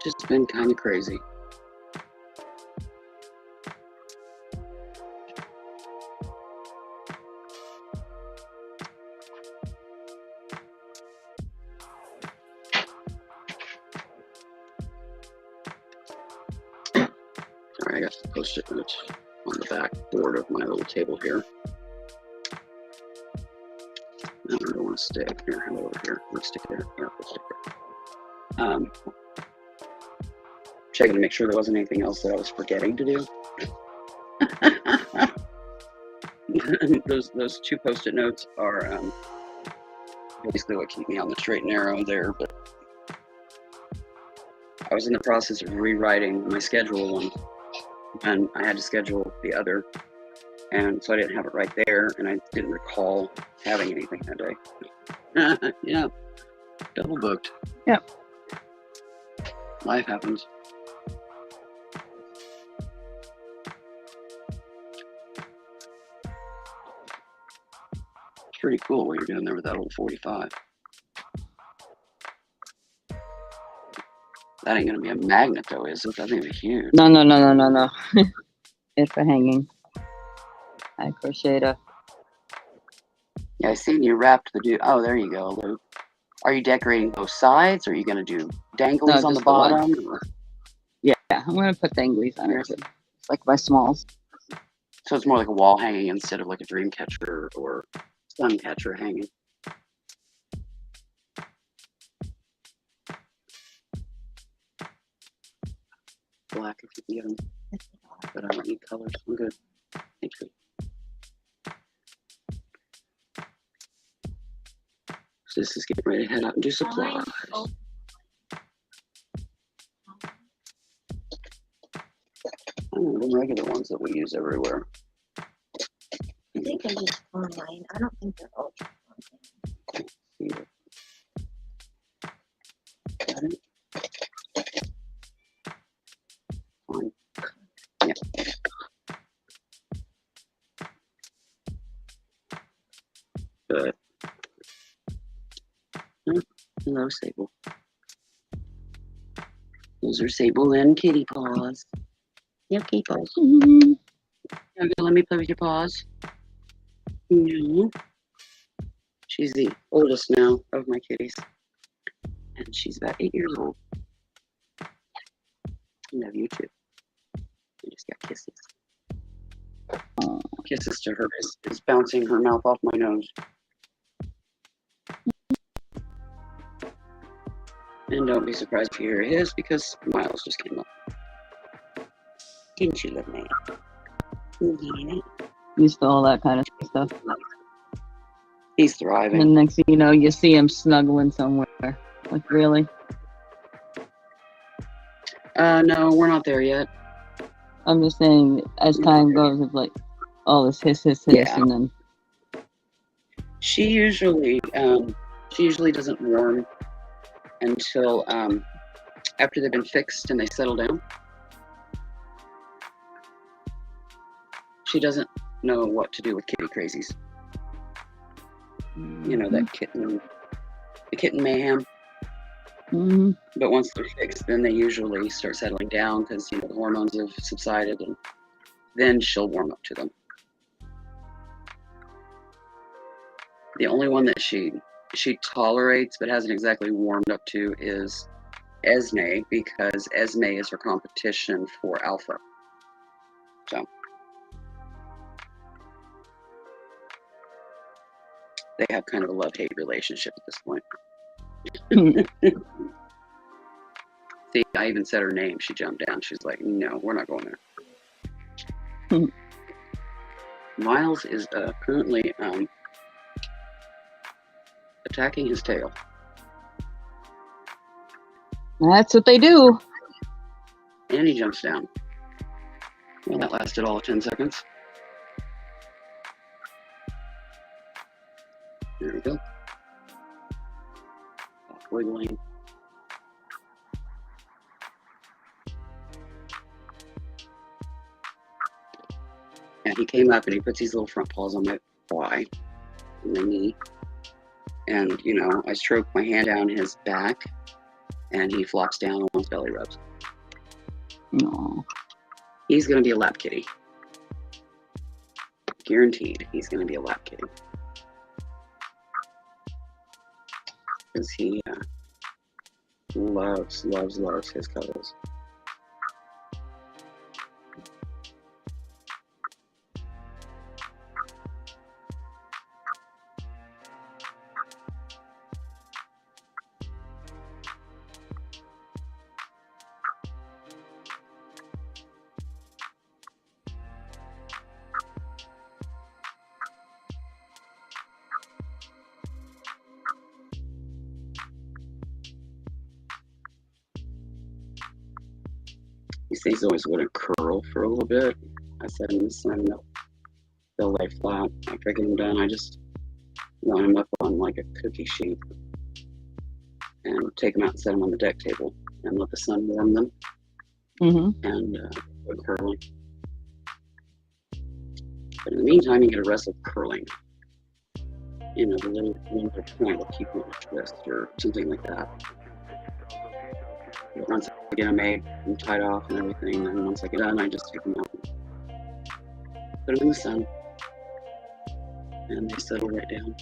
Speaker 2: just been kind of crazy. Sorry, I got the post-it notes on the back board of my little table here. I don't want to stick here. How about over here? Let's stick there. Yeah, let's stick there. Checking to make sure there wasn't anything else that I was forgetting to do. Those two post-it notes are basically what keep me on the straight and narrow there. But I was in the process of rewriting my schedule one, and I had to schedule the other, and so I didn't have it right there, and I didn't recall having anything that day. Yeah, double booked.
Speaker 1: Yep.
Speaker 2: Life happens. It's pretty cool what you're doing there with that old 45. That ain't gonna be a magnet though, is it? That thing's huge.
Speaker 1: No. It's for hanging. I crocheted a.
Speaker 2: Yeah, I seen you wrapped the dude. Oh, there you go, Luke. Are you decorating both sides, or are you gonna do danglies on the bottom?
Speaker 1: Yeah, I'm gonna put danglies on it too. It's like my smalls.
Speaker 2: So it's more like a wall hanging instead of like a dream catcher or sun catcher hanging. Black if you can get them, but I don't need colors. I'm good. Thank you. So this is getting ready to head out and do supplies. The regular ones that we use everywhere.
Speaker 3: I think I just found mine. I don't think they're ultra.
Speaker 2: Got it? Fine. Yeah. Good. Hello, Sable. Those are Sable and Kitty paws. Yeah, kitty paws.
Speaker 1: Mm-hmm.
Speaker 2: Okay, let me play with your paws. Mm-hmm. She's the oldest now of my kitties. And she's about 8 years old. I love you too. I just got kisses. Kisses to her is bouncing her mouth off my nose. And don't be surprised if you hear his because Miles just came up. Didn't you, little man? Yeah.
Speaker 1: Used to all that kind of stuff.
Speaker 2: He's thriving.
Speaker 1: And next thing you know, you see him snuggling somewhere. Like, really?
Speaker 2: No, we're not there yet.
Speaker 1: I'm just saying, as time goes, it's like, all this hiss,
Speaker 2: Yeah.
Speaker 1: and then...
Speaker 2: She usually doesn't warm until after they've been fixed and they settle down, she doesn't know what to do with kitty crazies. You know, that the kitten mayhem.
Speaker 1: Mm-hmm.
Speaker 2: But once they're fixed, then they usually start settling down because, you know, the hormones have subsided, and then she'll warm up to them. The only one that she tolerates but hasn't exactly warmed up to is Esme, because Esme is her competition for Alpha. So they have kind of a love-hate relationship at this point. See, I even said her name. She jumped down. She's like, no, we're not going there. Miles is currently attacking his tail.
Speaker 1: That's what they do.
Speaker 2: And he jumps down. Well, that lasted all 10 seconds. There we go. Wiggling. And he came up and he puts these little front paws on my thigh and my knee. And, you know, I stroke my hand down his back and he flops down on his belly rubs.
Speaker 1: No.
Speaker 2: He's going to be a lap kitty. Guaranteed he's going to be a lap kitty. Because he loves his cuddles. He says he's always going to curl for a little bit. I set him in the sun, they'll lay flat. After I get him done, I just line him up on like a cookie sheet and take them out and set them on the deck table and let the sun warm them.
Speaker 1: Mm-hmm.
Speaker 2: And go curling. But in the meantime, you get a rest of curling. You know, the little point will keep on a twist or something like that. But once I get them made and tied off and everything, and once I get done, I just take them out and put them in the sun. And they settle right down.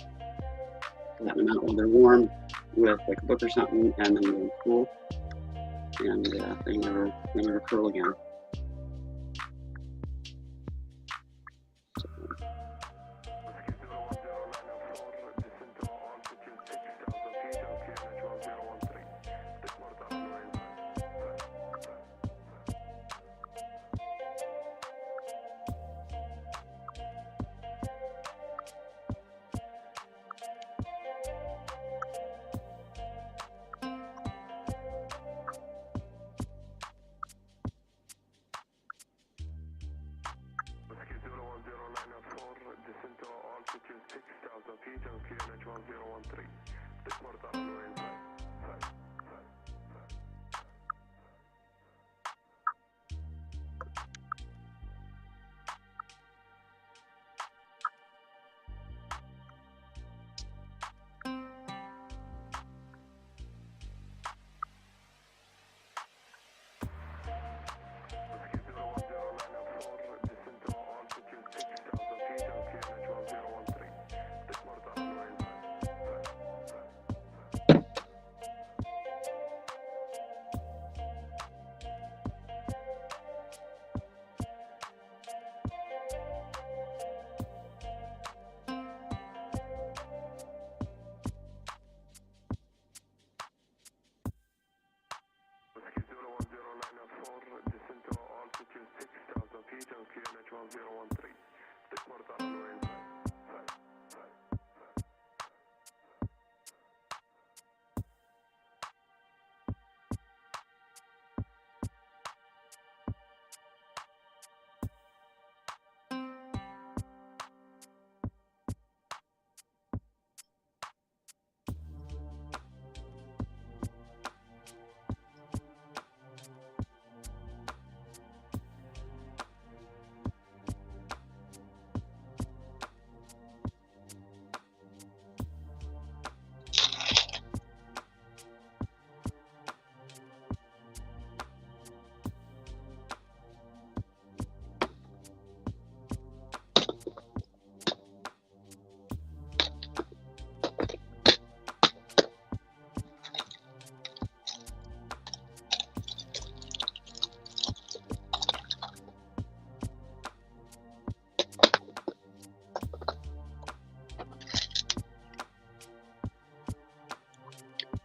Speaker 2: Let them out while they're warm with like a book or something, and then they're cool. And they never curl again.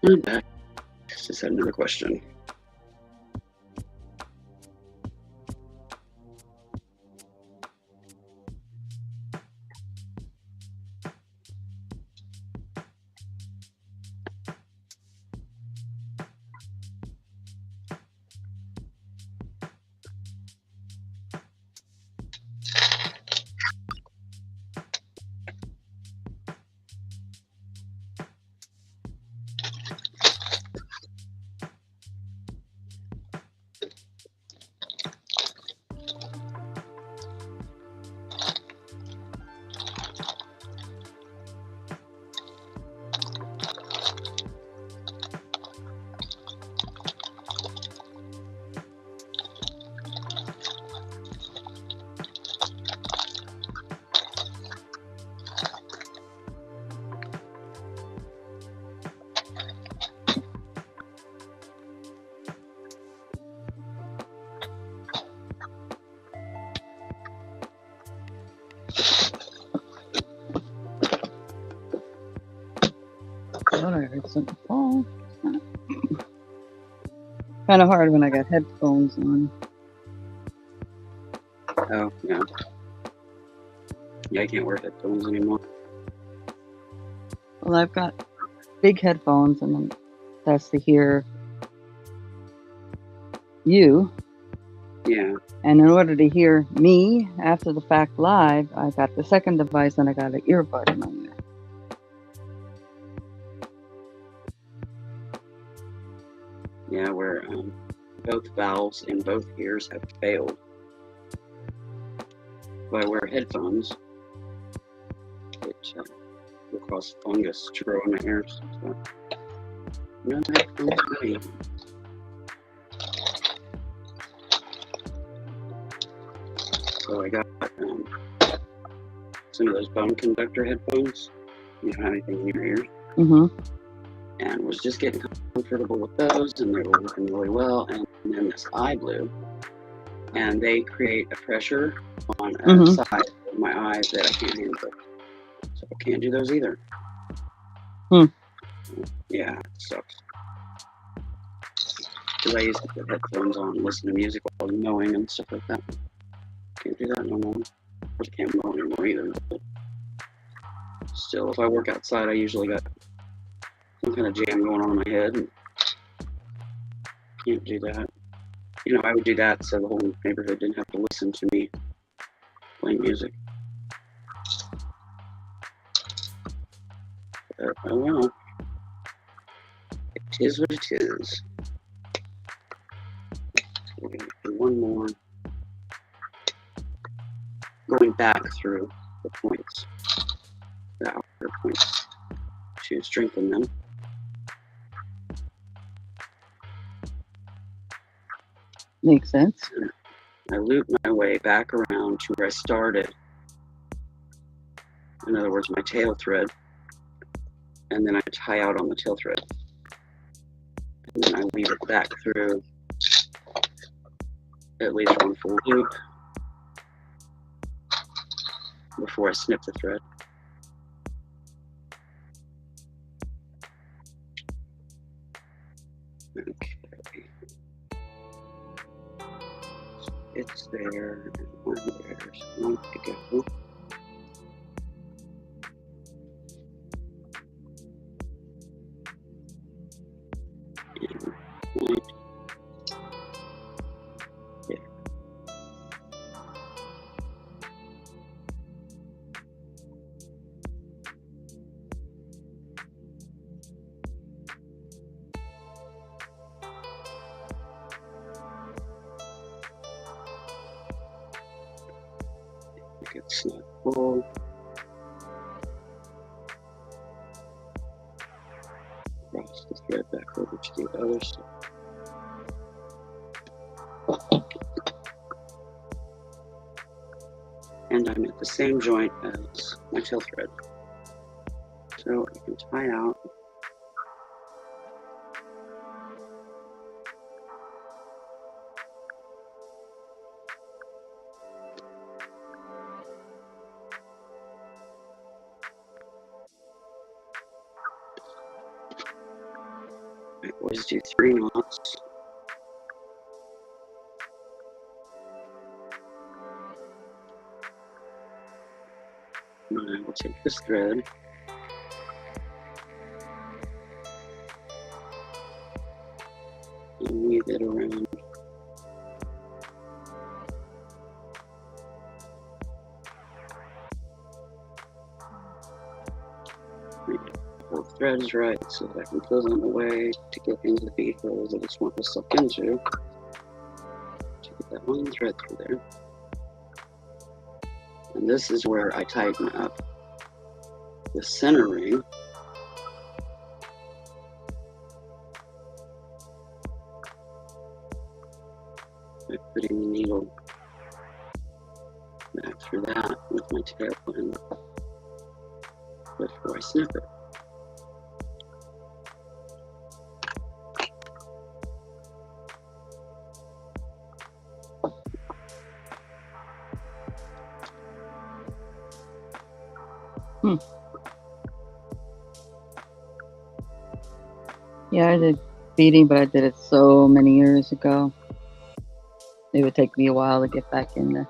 Speaker 2: I'm back. Just had another question.
Speaker 1: I thought I heard something fall. Kind of hard when I got headphones on.
Speaker 2: Oh, yeah. Yeah, I can't wear headphones anymore.
Speaker 1: Well, I've got big headphones, and then that's to hear you.
Speaker 2: Yeah.
Speaker 1: And in order to hear me after the fact live, I got the second device and I got an earbud in my ear.
Speaker 2: Yeah, where both valves in both ears have failed. If I wear headphones, it will cause fungus to grow in my ears. So, no headphones for me. So I got some of those bone conductor headphones. You don't have anything in your ears.
Speaker 1: Mm-hmm.
Speaker 2: And was just getting comfortable with those, and they were working really well. And then this eye blue, and they create a pressure on a side of my eyes that I can't handle. So I can't do those either. Yeah, it sucks. Because I used to put headphones on and listen to music while mowing and stuff like that. Can't do that no more. Of course, I can't mow anymore either. But still, if I work outside, I usually got some kind of jam going on in my head, and can't do that. You know, I would do that so the whole neighborhood didn't have to listen to me playing music. But, oh well. It is what it is. We're going to do one more. Going back through the points, the outer points, to strengthen them.
Speaker 1: Makes sense.
Speaker 2: I loop my way back around to where I started. In other words, my tail thread. And then I tie out on the tail thread. And then I weave it back through at least one full loop before I snip the thread. Okay. It's there, and one there's one to go. And one there. It's not full. Cross the thread back over to the other side. And I'm at the same joint as my tail thread. So I can tie out. I always do 3 knots. And I will take this thread and weave it around. The thread is right so that I can pull them away to get into the bead holes that I just want to suck into. To get that one thread through there. And this is where I tighten up the center ring. By putting the needle back through that with my tail end before I snip it.
Speaker 1: Yeah, I did beading, but I did it so many years ago. It would take me a while to get back into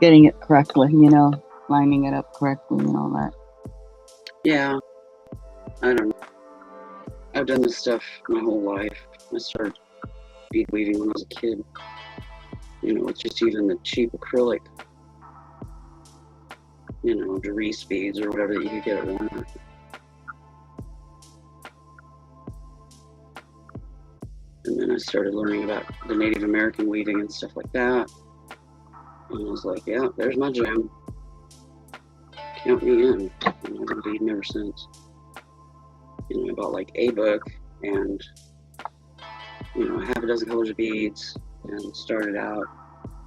Speaker 1: getting it correctly, you know, lining it up correctly and all that.
Speaker 2: Yeah, I don't know. I've done this stuff my whole life. I started bead weaving when I was a kid. You know, it's just even the cheap acrylic, you know, Dries beads or whatever that you could get at Walmart. And then I started learning about the Native American weaving and stuff like that. And I was like, yeah, there's my jam. Count me in. And I've been beading ever since. You know, I bought like a book and, you know, half a dozen colors of beads and started out.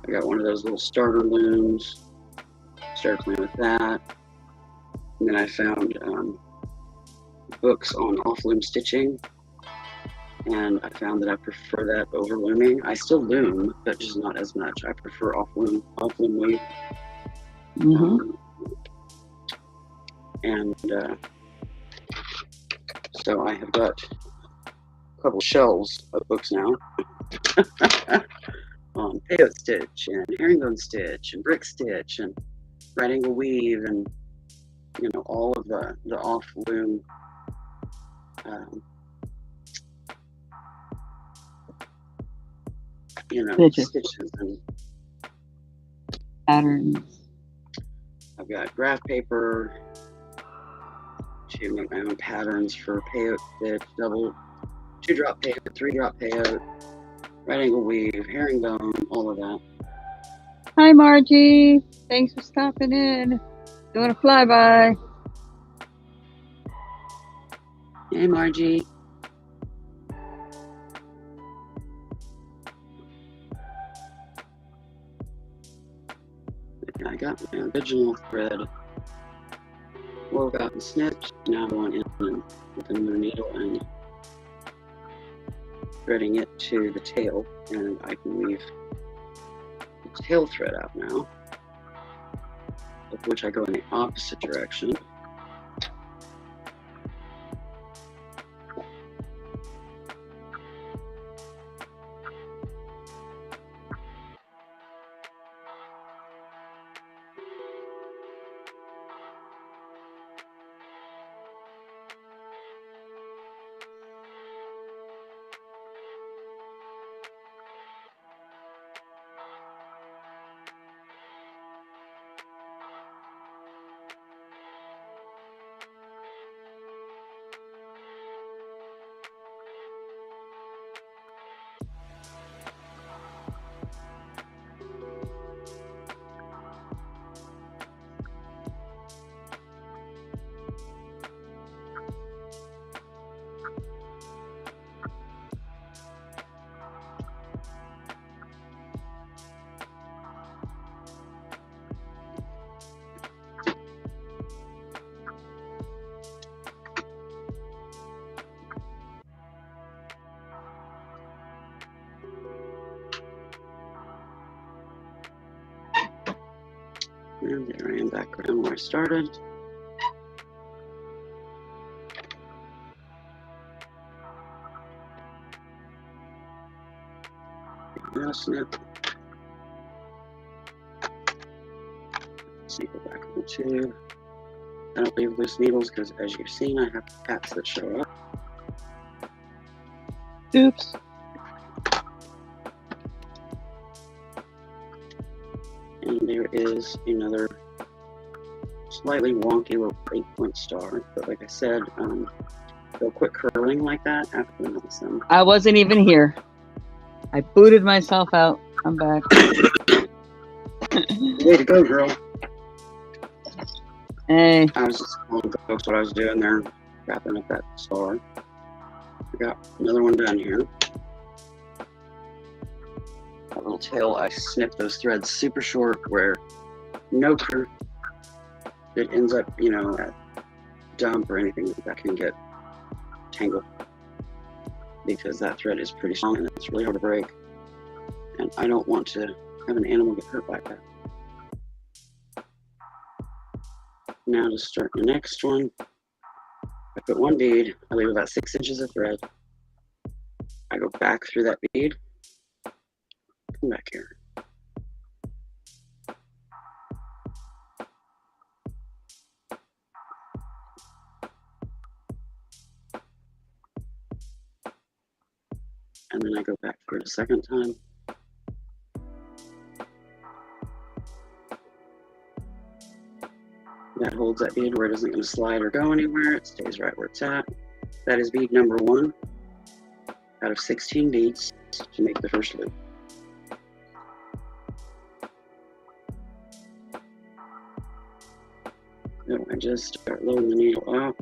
Speaker 2: I got one of those little starter looms, started playing with that. And then I found books on off-loom stitching. And I found that I prefer that over looming. I still loom, but just not as much. I prefer off-loom weave. And so I have got a couple shelves of books now on peyote stitch and herringbone stitch and brick stitch and right angle weave and, you know, all of the off-loom you know, stitches and
Speaker 1: patterns.
Speaker 2: I've got graph paper to make my own patterns for peyote stitch, 2-drop peyote, 3-drop peyote, right angle weave, herringbone, all of that.
Speaker 1: Hi, Margie. Thanks for stopping in. Doing a flyby.
Speaker 2: Hey, Margie. I got my original thread wove out and snipped. Now I'm going in with a new needle and threading it to the tail, and I can weave the tail thread out now, of which I go in the opposite direction. And there I am back around where I started. Now snip. See, go back on the tube. I don't leave loose needles because, as you've seen, I have caps that show up.
Speaker 1: Oops.
Speaker 2: And there is another slightly wonky little 8-point star. But like I said, they'll quit curling like that after the medicine.
Speaker 1: I wasn't even here. I booted myself out. I'm back.
Speaker 2: Way to go, girl.
Speaker 1: Hey.
Speaker 2: I was just telling folks what I was doing there, wrapping up that star. I got another one done here. That little tail, I snipped those threads super short where no curve that ends up, you know, at dump or anything that can get tangled, because that thread is pretty strong and it's really hard to break. And I don't want to have an animal get hurt by that. Now to start the next one, I put one bead, I leave about 6 inches of thread. I go back through that bead, come back here. And then I go back through it a second time. That holds that bead where it isn't going to slide or go anywhere. It stays right where it's at. That is bead number 1 out of 16 beads to make the first loop. So I just start loading the needle up.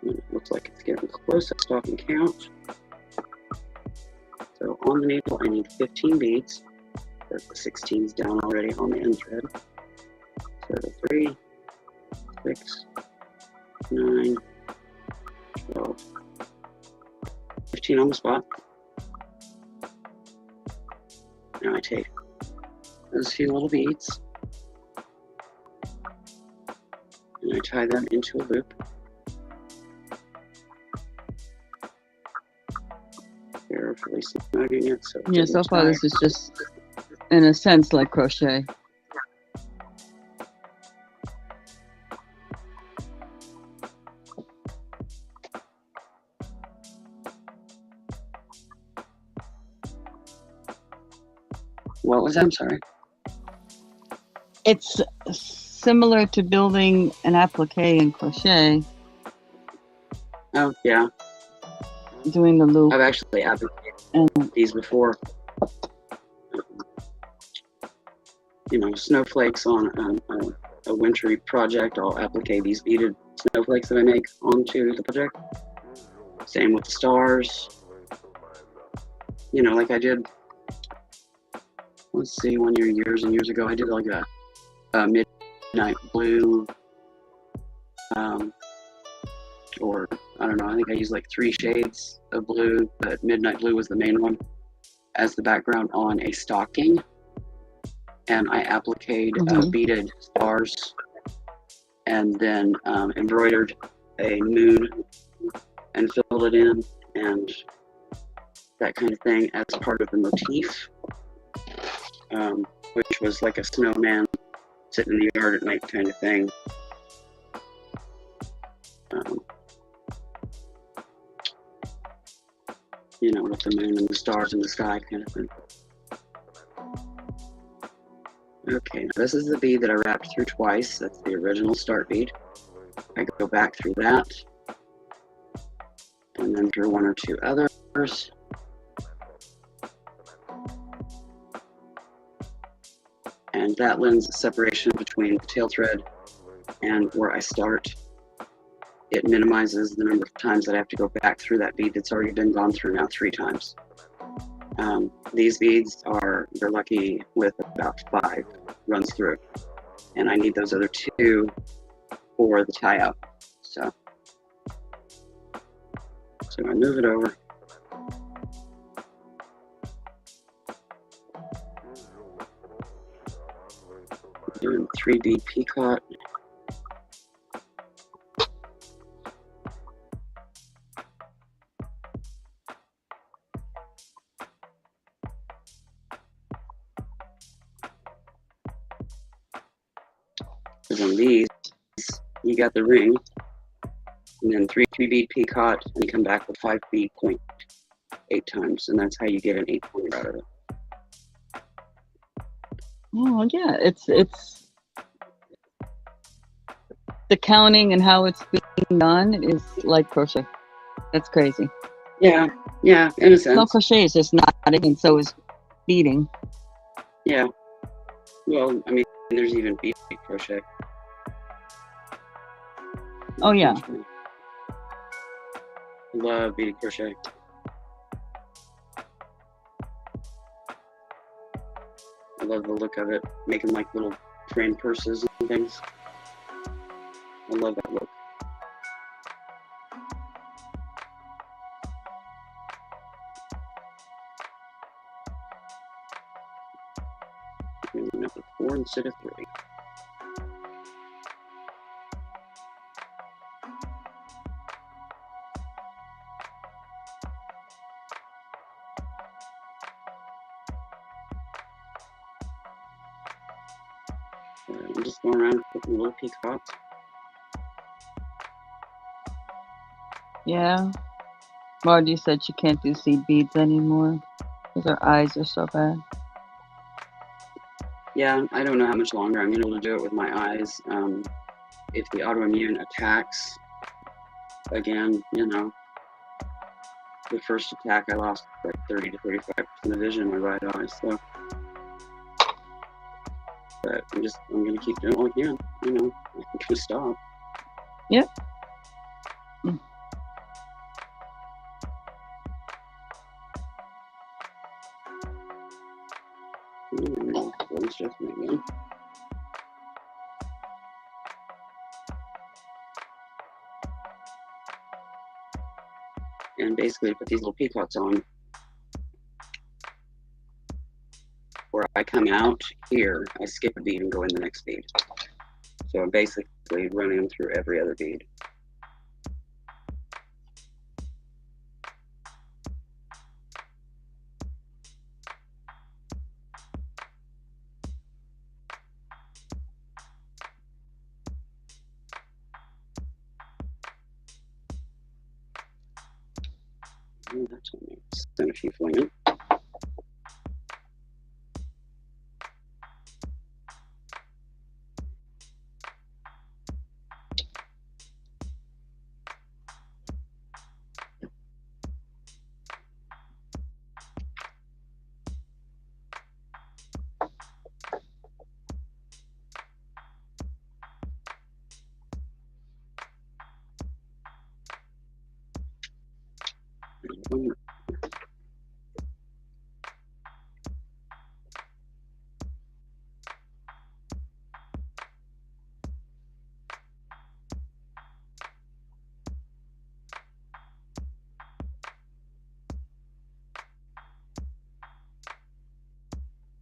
Speaker 2: And it looks like it's getting close. I stop and count. So on the needle, I need 15 beads. The 16's down already on the end thread. So 3, 6, 9, 12, 15 on the spot. Now I take those few little beads and I tie them into a loop. Carefully snugging it so
Speaker 1: Yeah, so far this is just, in a sense, like crochet.
Speaker 2: What was that? I'm sorry.
Speaker 1: It's similar to building an applique in crochet,
Speaker 2: Oh, yeah.
Speaker 1: doing the loop.
Speaker 2: I've actually advocated these before. You know, snowflakes on a wintry project, I'll applique these beaded snowflakes that I make onto the project. Same with the stars. You know, like I did, let's see, one year, years and years ago, I did like a midnight blue, or I don't know, I think I used like 3 shades of blue, but midnight blue was the main one, as the background on a stocking. And I appliqued beaded stars and then embroidered a moon and filled it in and that kind of thing as part of the motif, which was like a snowman sitting in the yard at night kind of thing. You know, with the moon and the stars in the sky kind of thing. Okay, now this is the bead that I wrapped through twice. That's the original start bead. I go back through that, and then through 1 or 2 others. And that lends a separation between the tail thread and where I start. It minimizes the number of times that I have to go back through that bead that's already been gone through now 3 times. These beads they're lucky with about 5 runs through, and I need those other 2 for the tie up. So I move it over. Doing 3 bead peacock. Because on these, you got the ring, and then 3 bead peacock, and you come back with 5 bead point 8 times, and that's how you get an 8 pointer out of it.
Speaker 1: Oh yeah, it's the counting and how it's being done is like crochet. That's crazy.
Speaker 2: Yeah, in a sense.
Speaker 1: No, crochet is just knotting, and so is beading.
Speaker 2: Yeah. Well, I mean, there's even bead crochet.
Speaker 1: Oh yeah.
Speaker 2: I love beaded crochet. I love the look of it, making like little frame purses and things. I love that look. Number 4 instead of 3. I'm just going around putting little peacocks.
Speaker 1: Yeah. Margie said she can't do seed beads anymore because her eyes are so bad.
Speaker 2: Yeah, I don't know how much longer I'm going to be able to do it with my eyes. If the autoimmune attacks again, you know, the first attack I lost like 30 to 35% of vision in my right eye. So, but I'm going to keep doing all I can. You know, I'm going to stop.
Speaker 1: Yep.
Speaker 2: And basically put these little peacocks on where I come out here, I skip a bead and go in the next bead. So I'm basically running them through every other bead. Oh, that's only send a few flinging.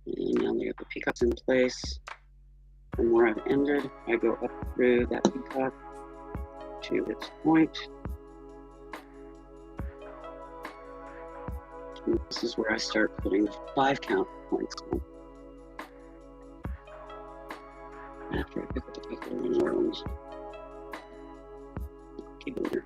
Speaker 2: And now they got the peacocks in place. From where I've ended, I go up through that peacock to its point. And this is where I start putting 5 count points on. After I pick up a couple of more ones. Keep it there.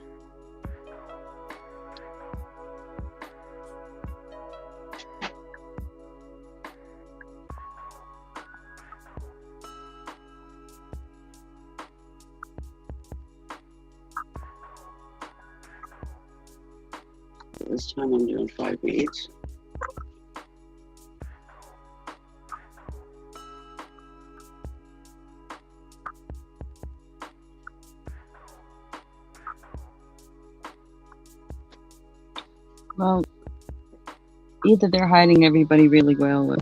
Speaker 2: This time I'm doing 5 beads.
Speaker 1: Well, either they're hiding everybody really well or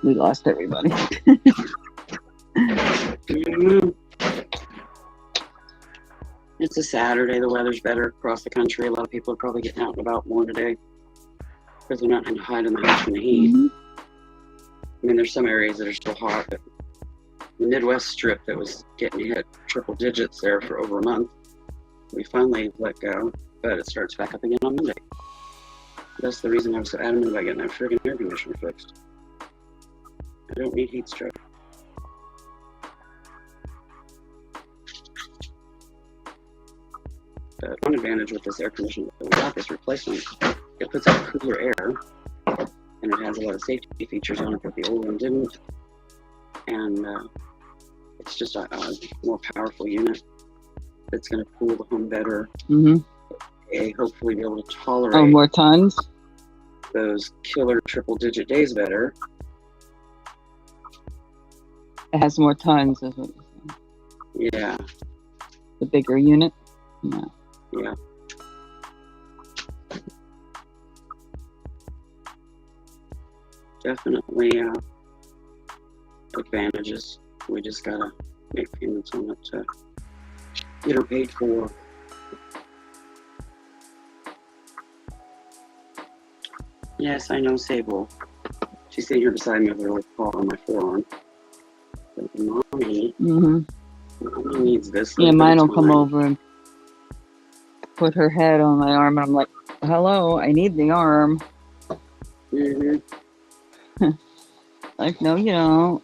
Speaker 1: we lost everybody.
Speaker 2: It's a Saturday, the weather's better across the country. A lot of people are probably getting out and about more today because they're not going to hide in the house in the heat.
Speaker 1: Mm-hmm.
Speaker 2: I mean, there's some areas that are still hot, but the Midwest strip that was getting hit triple digits there for over a month, we finally let go, but it starts back up again on Monday. That's the reason I was so adamant about getting that friggin' air conditioner fixed. I don't need heat stroke. But one advantage with this air conditioner that we got, this replacement, it puts out cooler air, and it has a lot of safety features on it that the old one didn't. And it's just a more powerful unit that's going to cool the home better. Hopefully be able to tolerate
Speaker 1: more tons.
Speaker 2: Those killer triple-digit days better.
Speaker 1: It has more tons, is what you're saying.
Speaker 2: Yeah.
Speaker 1: The bigger unit.
Speaker 2: Yeah. Definitely advantages. We just gotta make payments on it to get her paid for. Yes, I know, Sable. She's sitting here beside me with her little paw on my forearm. But Mommy, Mommy needs this.
Speaker 1: Yeah, mine will come over and put her head on my arm, and I'm like, hello, I need the arm. Like, no, you don't.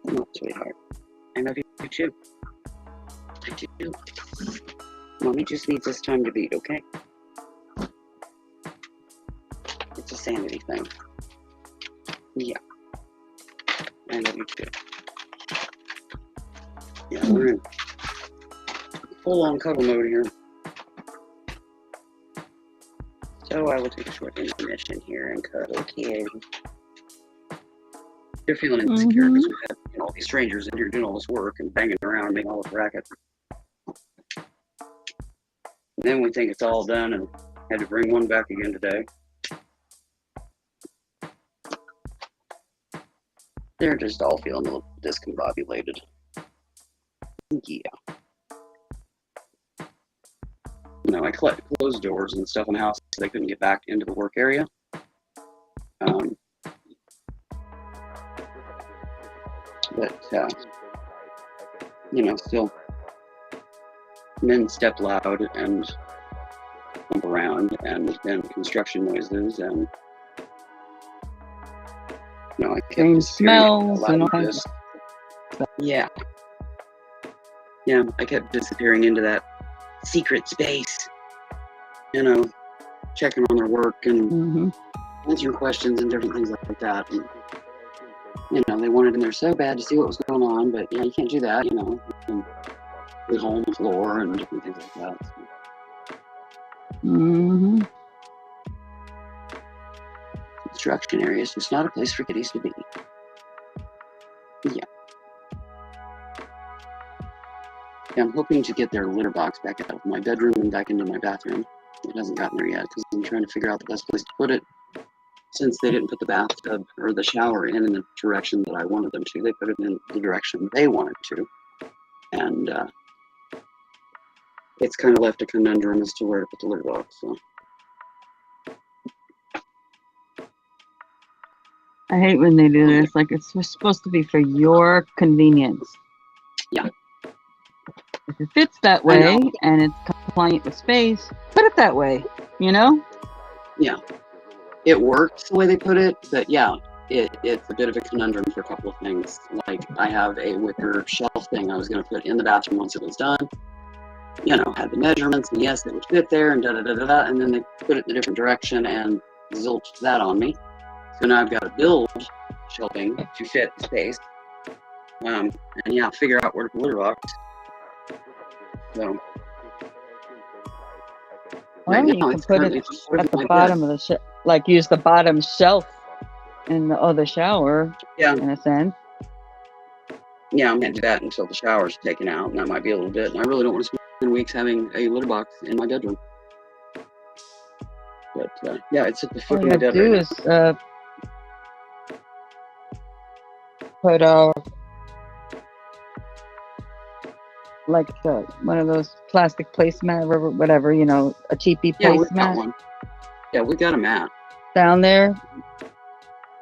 Speaker 2: No, sweetheart. I love you too. I do. Mommy just needs this time to beat, okay? It's a sanity thing. Yeah. I love you too. Yeah, we're in full-on cuddle mode here. So I will take a short intermission here and cuddle kid. You're feeling insecure because we've had all these strangers in here doing all this work and banging around and making all this racket. And then we think it's all done and had to bring one back again today. They're just all feeling a little discombobulated. Yeah. I closed doors and stuff in the house so they couldn't get back into the work area. But, still, men step loud and jump around, and then construction noises, and, I kept
Speaker 1: smells and all kinds of.
Speaker 2: Yeah. Yeah, I kept disappearing into that secret space, checking on their work and answering questions and different things like that. And, they wanted in there so bad to see what was going on, but you can't do that, and the hole on the floor and different things like that. So. Construction area is just not a place for kitties to be. Yeah. Yeah, I'm hoping to get their litter box back out of my bedroom and back into my bathroom. It hasn't gotten there yet because I'm trying to figure out the best place to put it. Since they didn't put the bathtub or the shower in the direction that I wanted them to, they put it in the direction they wanted to. And it's kind of left a conundrum as to where to put the litter box. So.
Speaker 1: I hate when they do this. Like, it's supposed to be for your convenience.
Speaker 2: Yeah.
Speaker 1: If it fits that way and it's compliant with space, put it that way,
Speaker 2: Yeah. It works the way they put it, but yeah, it's a bit of a conundrum for a couple of things. Like, I have a wicker shelf thing I was going to put in the bathroom once it was done. Had the measurements, and yes, it would fit there, and da-da-da-da-da, and then they put it in a different direction and zilched that on me. So now I've got to build shelving to fit the space. And figure out where to put the litter box. So.
Speaker 1: Well, you can put it at the bottom of the shelf, like use the bottom shelf in the other shower,
Speaker 2: Yeah.
Speaker 1: in a sense.
Speaker 2: Yeah, I'm gonna do that until the shower's taken out, and that might be a little bit. And I really don't want to spend weeks having a litter box in my bedroom. But yeah, it's at the
Speaker 1: All
Speaker 2: foot
Speaker 1: you
Speaker 2: of my
Speaker 1: have to
Speaker 2: bed
Speaker 1: do
Speaker 2: right
Speaker 1: is put like one of those plastic placemat or whatever, you know, a cheapy
Speaker 2: now. Yeah, we've got
Speaker 1: placemat
Speaker 2: one. Yeah, we got a mat.
Speaker 1: down there.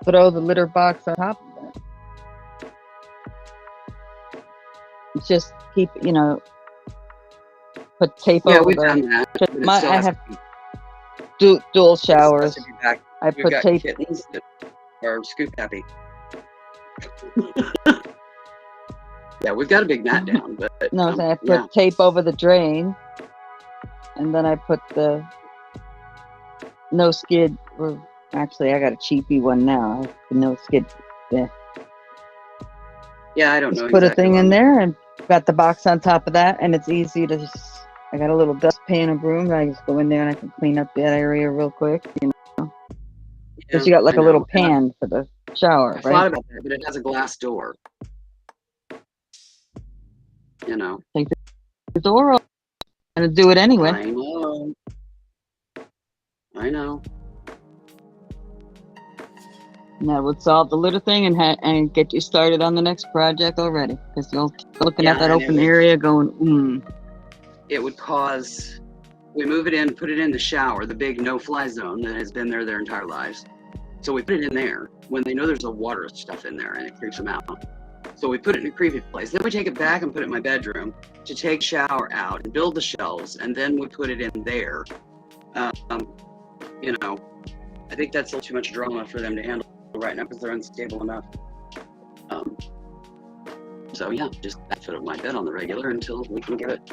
Speaker 1: Throw the litter box on top of it. It's just keep, you know, put tape
Speaker 2: Yeah,
Speaker 1: over
Speaker 2: we've
Speaker 1: the.
Speaker 2: done that. But it still
Speaker 1: I
Speaker 2: has
Speaker 1: have
Speaker 2: to
Speaker 1: dual
Speaker 2: it still has
Speaker 1: showers.
Speaker 2: to be back.
Speaker 1: I
Speaker 2: We've
Speaker 1: put
Speaker 2: got
Speaker 1: tape.
Speaker 2: kittens that are scoop happy. Yeah, we've got a big mat down, but
Speaker 1: No, I'm saying I put
Speaker 2: yeah.
Speaker 1: tape over the drain, and then I put the no skid. Or actually, I got a cheapy one now. The no skid. Yeah.
Speaker 2: Yeah, I don't
Speaker 1: Just
Speaker 2: know
Speaker 1: put
Speaker 2: exactly
Speaker 1: a thing
Speaker 2: what
Speaker 1: in
Speaker 2: I'm
Speaker 1: there and got the box on top of that, and it's easy to just. I got a little dustpan and broom. I just go in there and I can clean up that area real quick. You know, because you got like
Speaker 2: I
Speaker 1: a little
Speaker 2: know. And
Speaker 1: pan for the shower,
Speaker 2: I
Speaker 1: right?
Speaker 2: thought about that, but it has a glass door. You know.
Speaker 1: Take the door open and do it anyway.
Speaker 2: I know. I know.
Speaker 1: And that would solve the litter thing and get you started on the next project already. Because you'll be looking at that
Speaker 2: and
Speaker 1: open area going,
Speaker 2: it would cause. We move it in, put it in the shower, the big no-fly zone that has been there their entire lives. So we put it in there when they know there's a water stuff in there and it creeps them out. So we put it in a creepy place. Then we take it back and put it in my bedroom to take shower out and build the shelves, and then we put it in there. You know, I think that's a little too much drama for them to handle right now because they're unstable enough. So yeah, just that foot of my bed on the regular until we can get it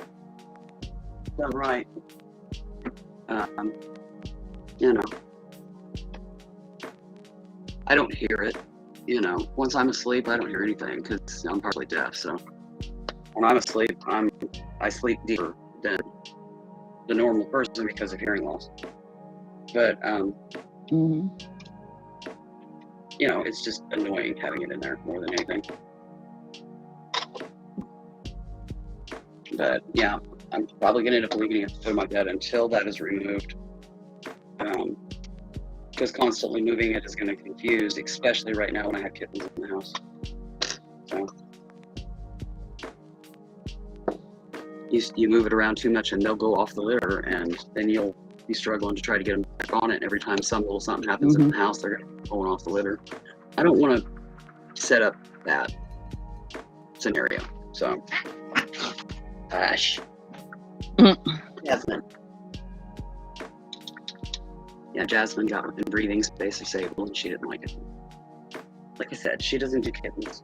Speaker 2: done right. You know, I don't hear it. You know, once I'm asleep, I don't hear anything because I'm partially deaf. So when I'm asleep, I sleep deeper than the normal person because of hearing loss. But
Speaker 1: mm-hmm.
Speaker 2: you know, it's just annoying having it in there more than anything. But yeah, I'm probably gonna end up leaving it at the foot of my bed until that is removed. Because constantly moving it is going to confuse, especially right now when I have kittens in the house. So you move it around too much and they'll go off the litter, and then you'll be struggling to try to get them back on it. And every time some little something happens in the house, they're going off the litter. I don't want to set up that scenario. So, gosh. Jasmine. Yeah, Jasmine got within breathing space disabled and she didn't like it. Like I said, she doesn't do kittens.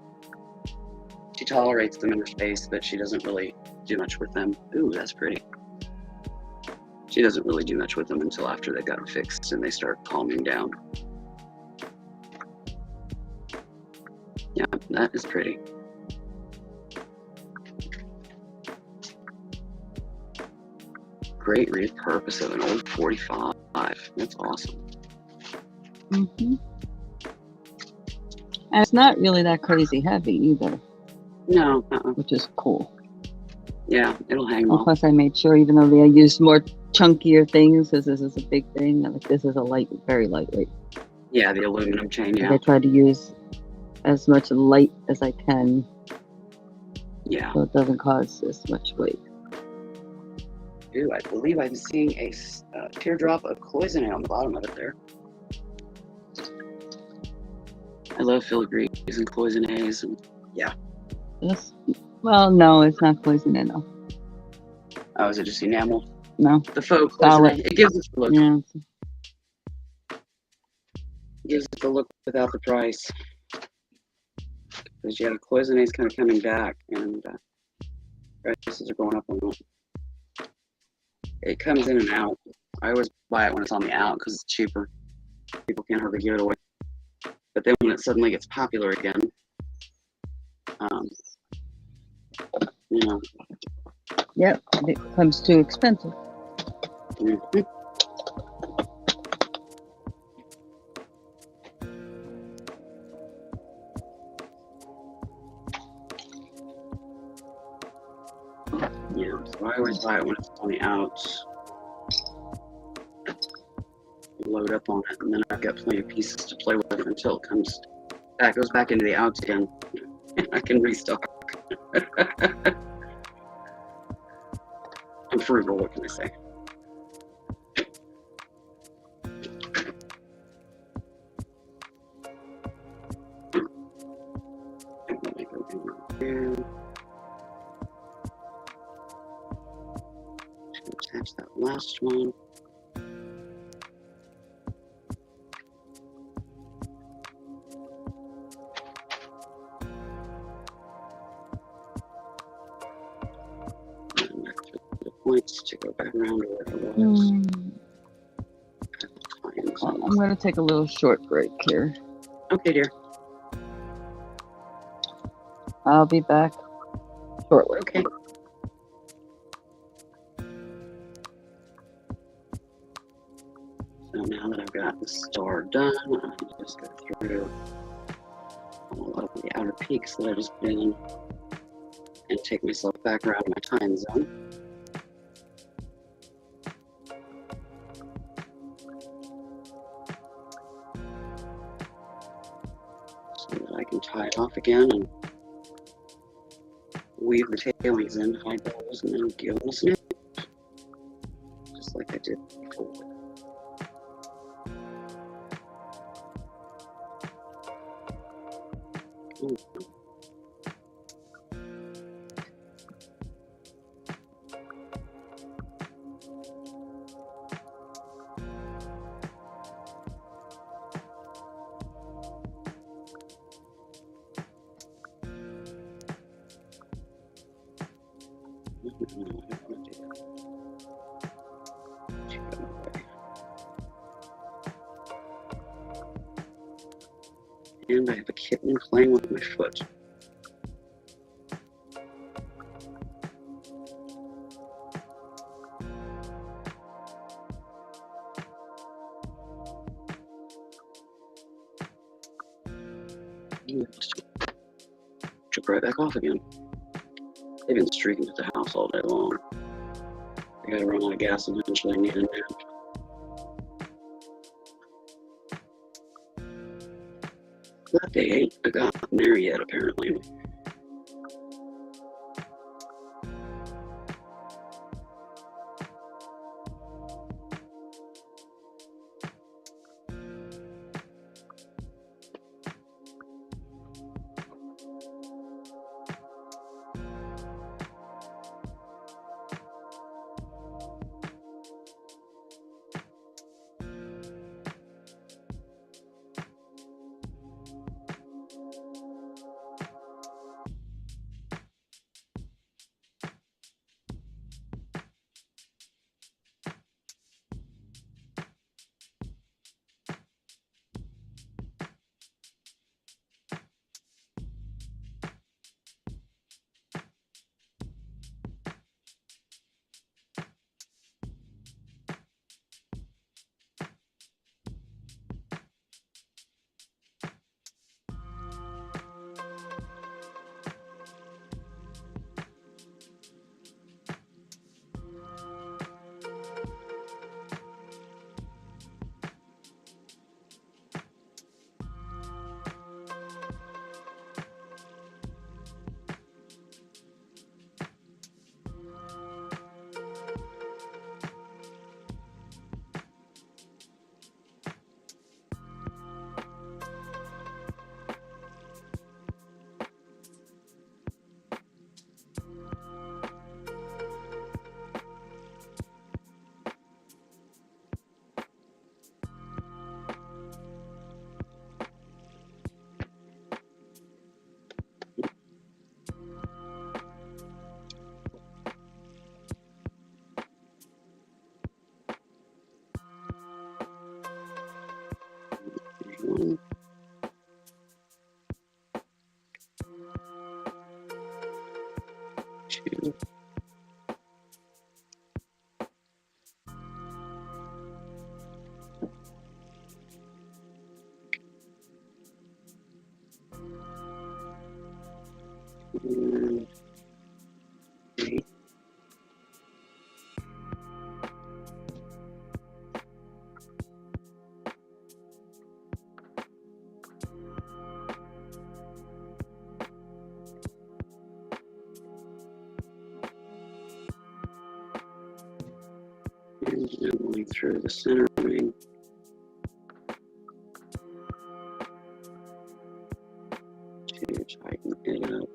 Speaker 2: She tolerates them in her space, but she doesn't really do much with them. Ooh, that's pretty. She doesn't really do much with them until after they've got them fixed and they start calming down. Yeah, that is pretty. Great repurpose of an old 45. That's awesome.
Speaker 1: Mm-hmm. And it's not really that crazy heavy either.
Speaker 2: No.
Speaker 1: Which is cool.
Speaker 2: Yeah, it'll hang well.
Speaker 1: Plus, I made sure, even though they used more chunkier things, because this is a big thing, like this is a very lightweight.
Speaker 2: Yeah, the aluminum chain, yeah.
Speaker 1: I try to use as much light as I can.
Speaker 2: Yeah.
Speaker 1: So it doesn't cause as much weight.
Speaker 2: Ooh, I believe I'm seeing a teardrop of cloisonne on the bottom of it there. I love filigrees and cloisonnes, and yeah.
Speaker 1: Yes. Well, no, it's not cloisonne, no.
Speaker 2: Oh, is it just enamel?
Speaker 1: No.
Speaker 2: The faux cloisonne. It gives it the look.
Speaker 1: Yeah.
Speaker 2: It gives it the look without the price. Because yeah, cloisonne is kind of coming back, and prices are going up on it. It comes in and out. I always buy it when it's on the out because it's cheaper. People can't hardly give it away. But then when it suddenly gets popular again, you know.
Speaker 1: Yep, it becomes too expensive.
Speaker 2: Mm-hmm. buy it when it's on the outs. Load up on it, and then I've got plenty of pieces to play with until it goes back into the outs again. I can restock. I'm frugal, what can I say? Let me go here. Attach that last one. Points to go back around to where I was.
Speaker 1: I'm going to take a little short break here.
Speaker 2: Okay, dear.
Speaker 1: I'll be back shortly.
Speaker 2: Okay. So now that I've got the star done, I just go through all of the outer peaks that I just put in and take myself back around my time zone. So that I can tie it off again and weave the tailings in, hide those, and then give them a snip. Just like I did before. Ooh. And I have a kitten playing with my foot. Took right back off again. They've been streaking at the house all day long. I gotta run out of gas eventually. I need a nap. But they ain't gotten there yet, apparently. One. Two. Three. through the center ring. To tighten it up.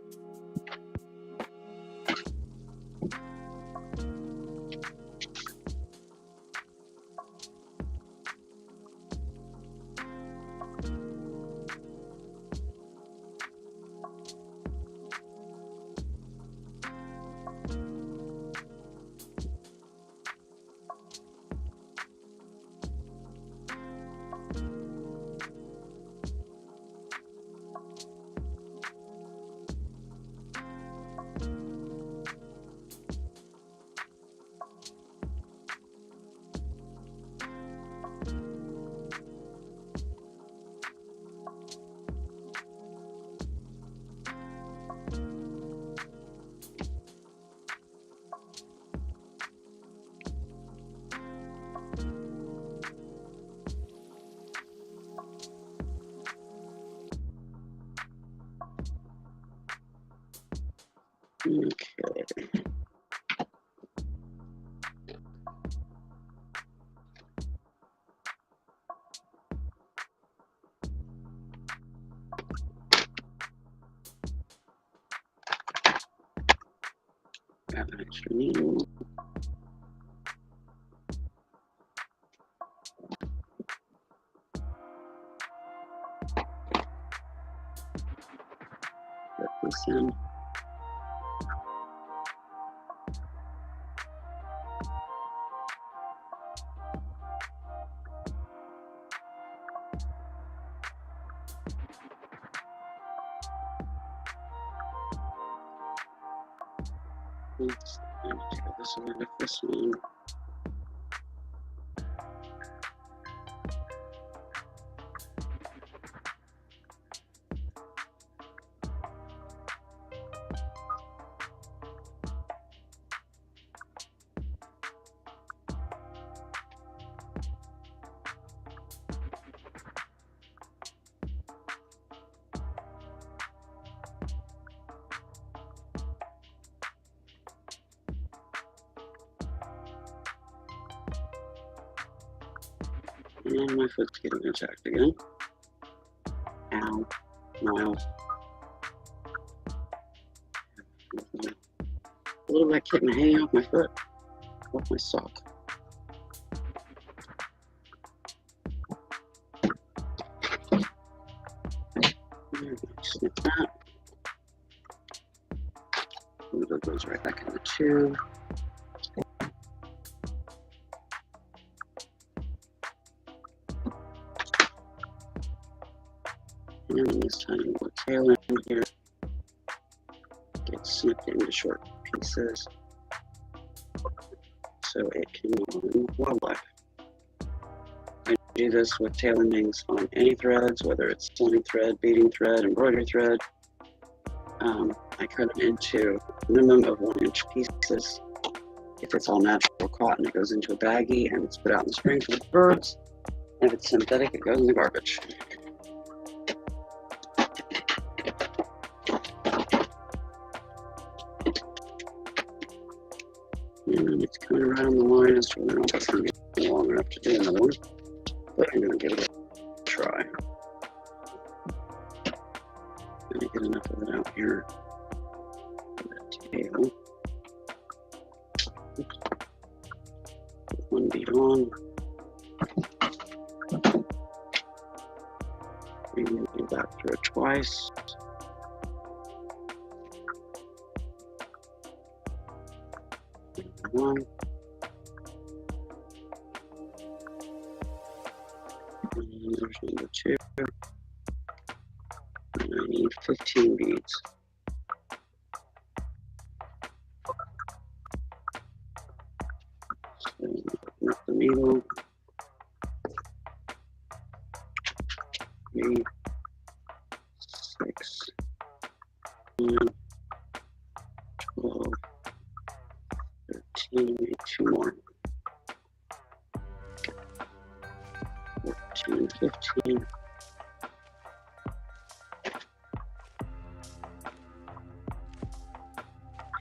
Speaker 2: Okay. Grab an extra needle. Put this in. Let's take this away with this one. And my foot's getting attacked again. Ow. Miles. A little bit kitten hanging off my foot. Off my sock. Snip that. Move it goes right back in the tube. And this time we'll tail in here. Get snipped into short pieces so it can go on wildlife. I do this with tail endings on any threads, whether it's sewing thread, beading thread, embroidery thread. I cut them into a minimum of 1-inch pieces. If it's all natural cotton, it goes into a baggie and it's put out in the spring for the birds. And if it's synthetic, it goes in the garbage. And it's kind of right on the line as to whether or not it's going to be long enough to do another one. But I'm going to give it a try. Let me get enough of it out here. That tail. Oops. Put one bead on. And go back through it twice. One. And there's number 2. And I need 15 beads. So open up the needle. 3, 6, 9, 12, 13, maybe 2 more. 14, 15.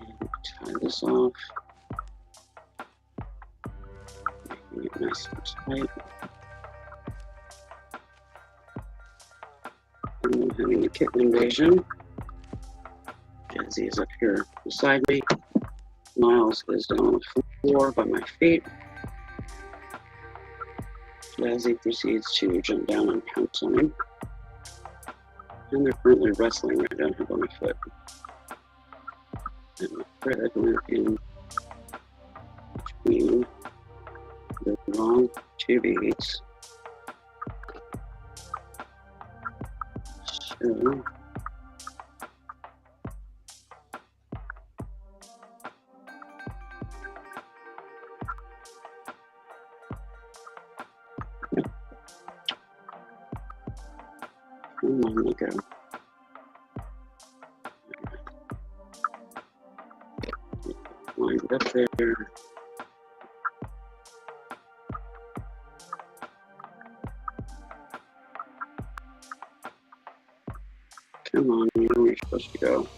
Speaker 2: And tie this off. Making it nice the kitten invasion. Jazzy is up here beside me. Miles is down on the floor by my feet. Jazzy proceeds to jump down and pounce on him. And they're currently wrestling right down here by my foot. And my thread went in between the wrong two beads. So come on, let go. Line it up there. Come on, you know where you're supposed to go.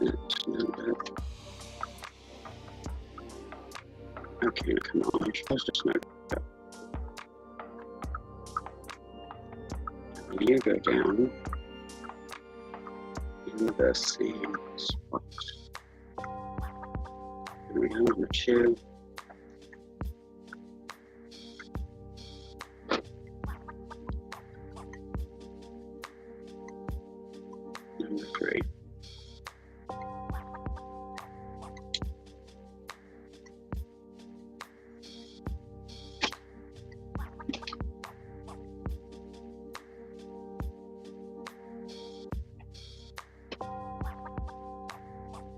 Speaker 2: That's not bad. Okay, come on, you're supposed to snug up. You go down in the same spot. There we go, number 2. Number 3.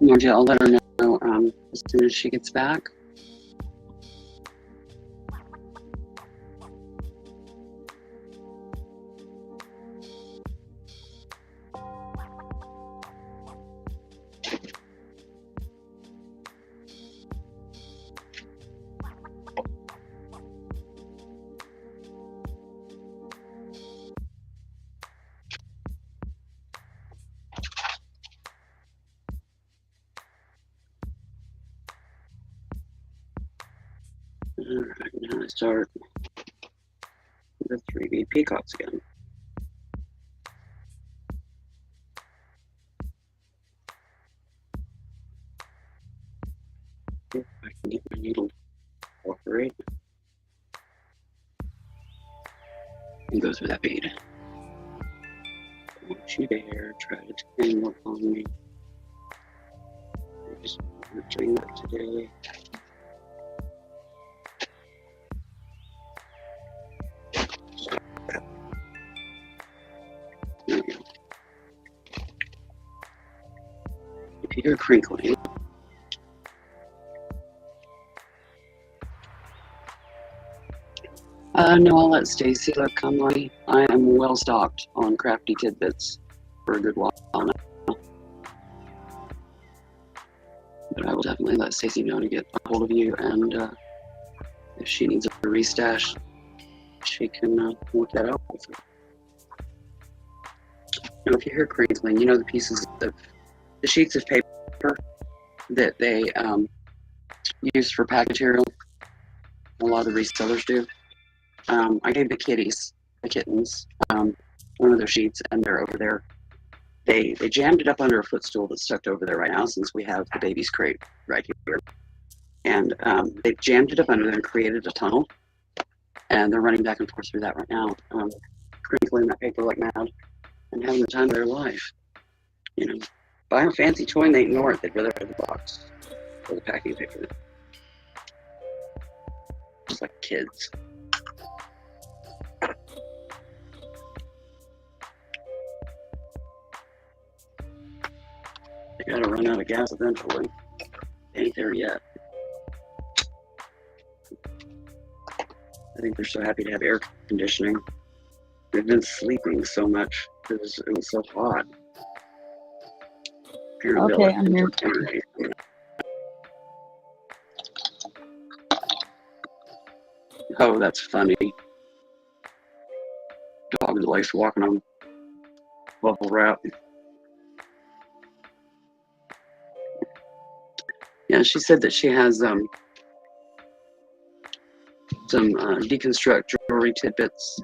Speaker 2: Margie, I'll let her know as soon as she gets back. Alright, now I start the 3B peacocks again. If I can get my needle to cooperate and go through that bead. Don't you dare try to tangle on me. I just want to doing that today. There we go. If you hear crinkling, no, I'll let Stacey look. Come on. I am well stocked on crafty tidbits for a good while now. But I will definitely let Stacey know to get a hold of you, and if she needs a restash, she can work that out with you. Now, if you hear crinkling, you know the pieces of the sheets of paper that they use for pack material. A lot of the resellers do. I gave the kittens, one of their sheets, and they're over there. They jammed it up under a footstool that's tucked over there right now, since we have the baby's crate right here. And they jammed it up under there and created a tunnel. And they're running back and forth through that right now, crinkling that paper like mad and having the time of their life. You know, buy a fancy toy and they ignore it. They'd rather have the box or the packing paper. Just like kids. They gotta run out of gas eventually. Ain't there yet. I think they're so happy to have air conditioning. They've been sleeping so much because it was so hot.
Speaker 1: Okay, I'm here.
Speaker 2: Oh, that's funny. Dog likes walking on bubble wrap. Yeah, she said that she has some deconstruct jewelry tidbits,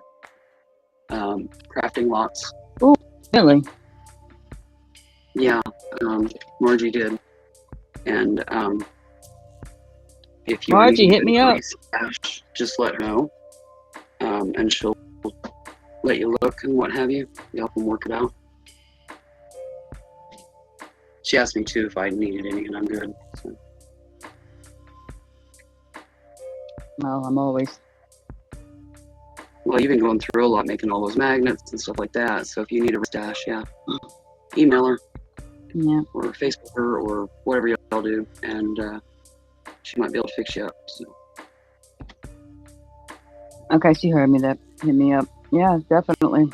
Speaker 2: crafting lots.
Speaker 1: Really?
Speaker 2: Yeah, Margie did. And if you
Speaker 1: Margie,
Speaker 2: need
Speaker 1: hit me up.
Speaker 2: stash, just let her know, and she'll let you look and what have you. You help them work it out. She asked me too if I needed any, and I'm good. So.
Speaker 1: Well, I'm always.
Speaker 2: Well, you've been going through a lot, making all those magnets and stuff like that. So if you need a stash, yeah, email her.
Speaker 1: Yeah.
Speaker 2: Or Facebook her or whatever y'all do, and she might be able to fix you up. So.
Speaker 1: Okay, she heard me. That hit me up. Yeah, definitely.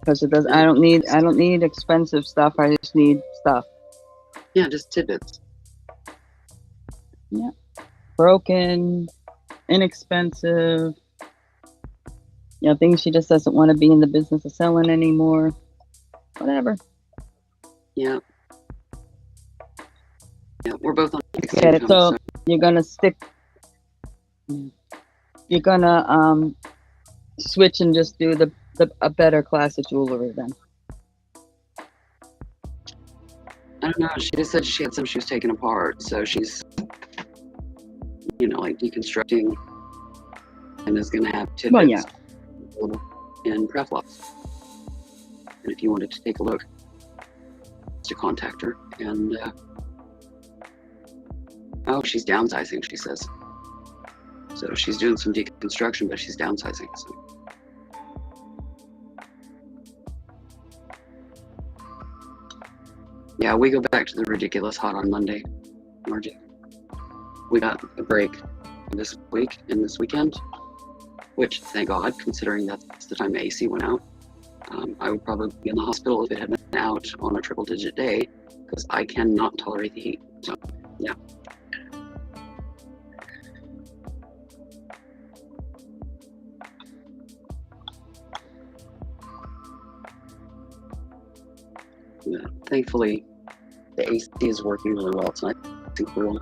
Speaker 1: Because it does. I don't need expensive stuff. I just need stuff.
Speaker 2: Yeah, just tidbits.
Speaker 1: Yeah. Broken, inexpensive. You know, things she just doesn't want to be in the business of selling anymore. Whatever.
Speaker 2: Yeah. Yeah, we're both on fixed
Speaker 1: Get it.
Speaker 2: income,
Speaker 1: So you're gonna stick. You're gonna switch and just do a better class of jewelry then.
Speaker 2: I don't know. She just said she had some she was taking apart, so she's, like deconstructing, and is gonna have tidbits in craft lots. And if you wanted to take a look, to contact her. And she's downsizing, she says. So she's doing some deconstruction, but she's downsizing. So. Yeah, we go back to the ridiculous hot on Monday, Margie. We got a break this week and this weekend, which, thank God, considering that's the time the AC went out. I would probably be in the hospital if it had been out on a triple-digit day, because I cannot tolerate the heat. So, yeah. Yeah, thankfully, the AC is working really well tonight. I think we'll.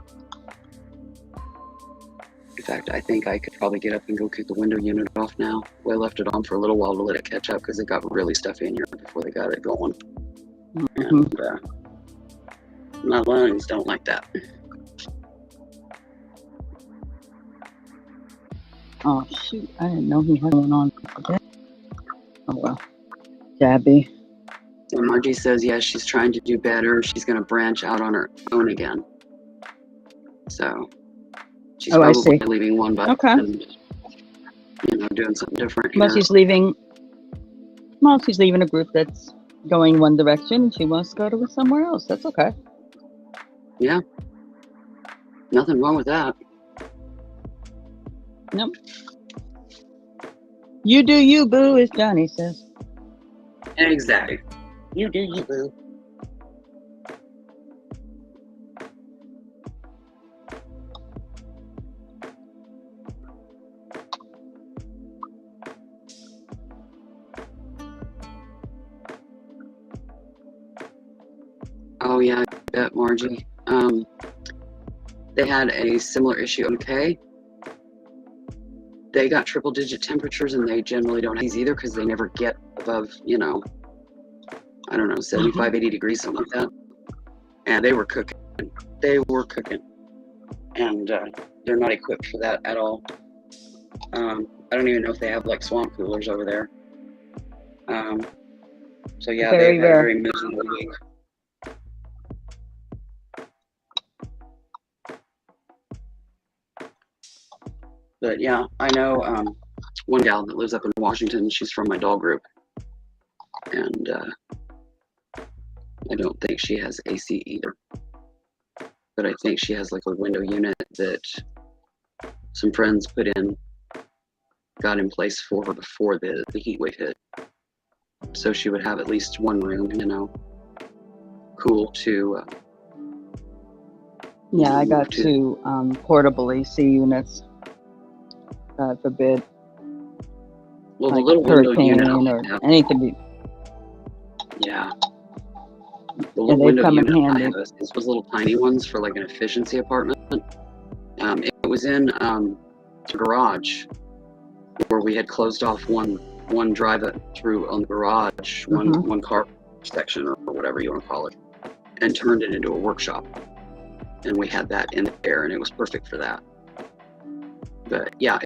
Speaker 2: In fact, I think I could probably get up and go kick the window unit off now. Well, I left it on for a little while to let it catch up because it got really stuffy in here before they got it going. And my lungs don't like that.
Speaker 1: Oh shoot! I didn't know he had one on today. Oh well, Gabby.
Speaker 2: And Margie says, yes, she's trying to do better. She's going to branch out on her own again. So she's probably leaving one button and doing something different.
Speaker 1: Well, she's leaving. Well, she's leaving a group that's going one direction, and she wants to go to somewhere else. That's okay.
Speaker 2: Yeah. Nothing wrong with that.
Speaker 1: Nope. You do you, boo, as Johnny says.
Speaker 2: Exactly. You do you, boo. Oh yeah, I bet, Margie. They had a similar issue. Okay. They got triple-digit temperatures, and they generally don't have these either because they never get above, I don't know, 75, 80 degrees, something like that. And they were cooking. And they're not equipped for that at all. I don't even know if they have like swamp coolers over there. So yeah, they had a very miserable week. But yeah, I know one gal that lives up in Washington. She's from my doll group. And I don't think she has AC either. But I think she has like a window unit that some friends got in place for her before the heat wave hit. So she would have at least one room, cool to.
Speaker 1: Yeah, I got two portable AC units. God forbid.
Speaker 2: Well,
Speaker 1: like
Speaker 2: the little window unit
Speaker 1: or anything.
Speaker 2: Yeah. The
Speaker 1: And
Speaker 2: little
Speaker 1: they
Speaker 2: window
Speaker 1: come in
Speaker 2: unit I
Speaker 1: handy.
Speaker 2: have is those little tiny ones for like an efficiency apartment. It was in a garage where we had closed off one drive through on the garage, one car section or whatever you want to call it, and turned it into a workshop. And we had that in there, and it was perfect for that. But yeah,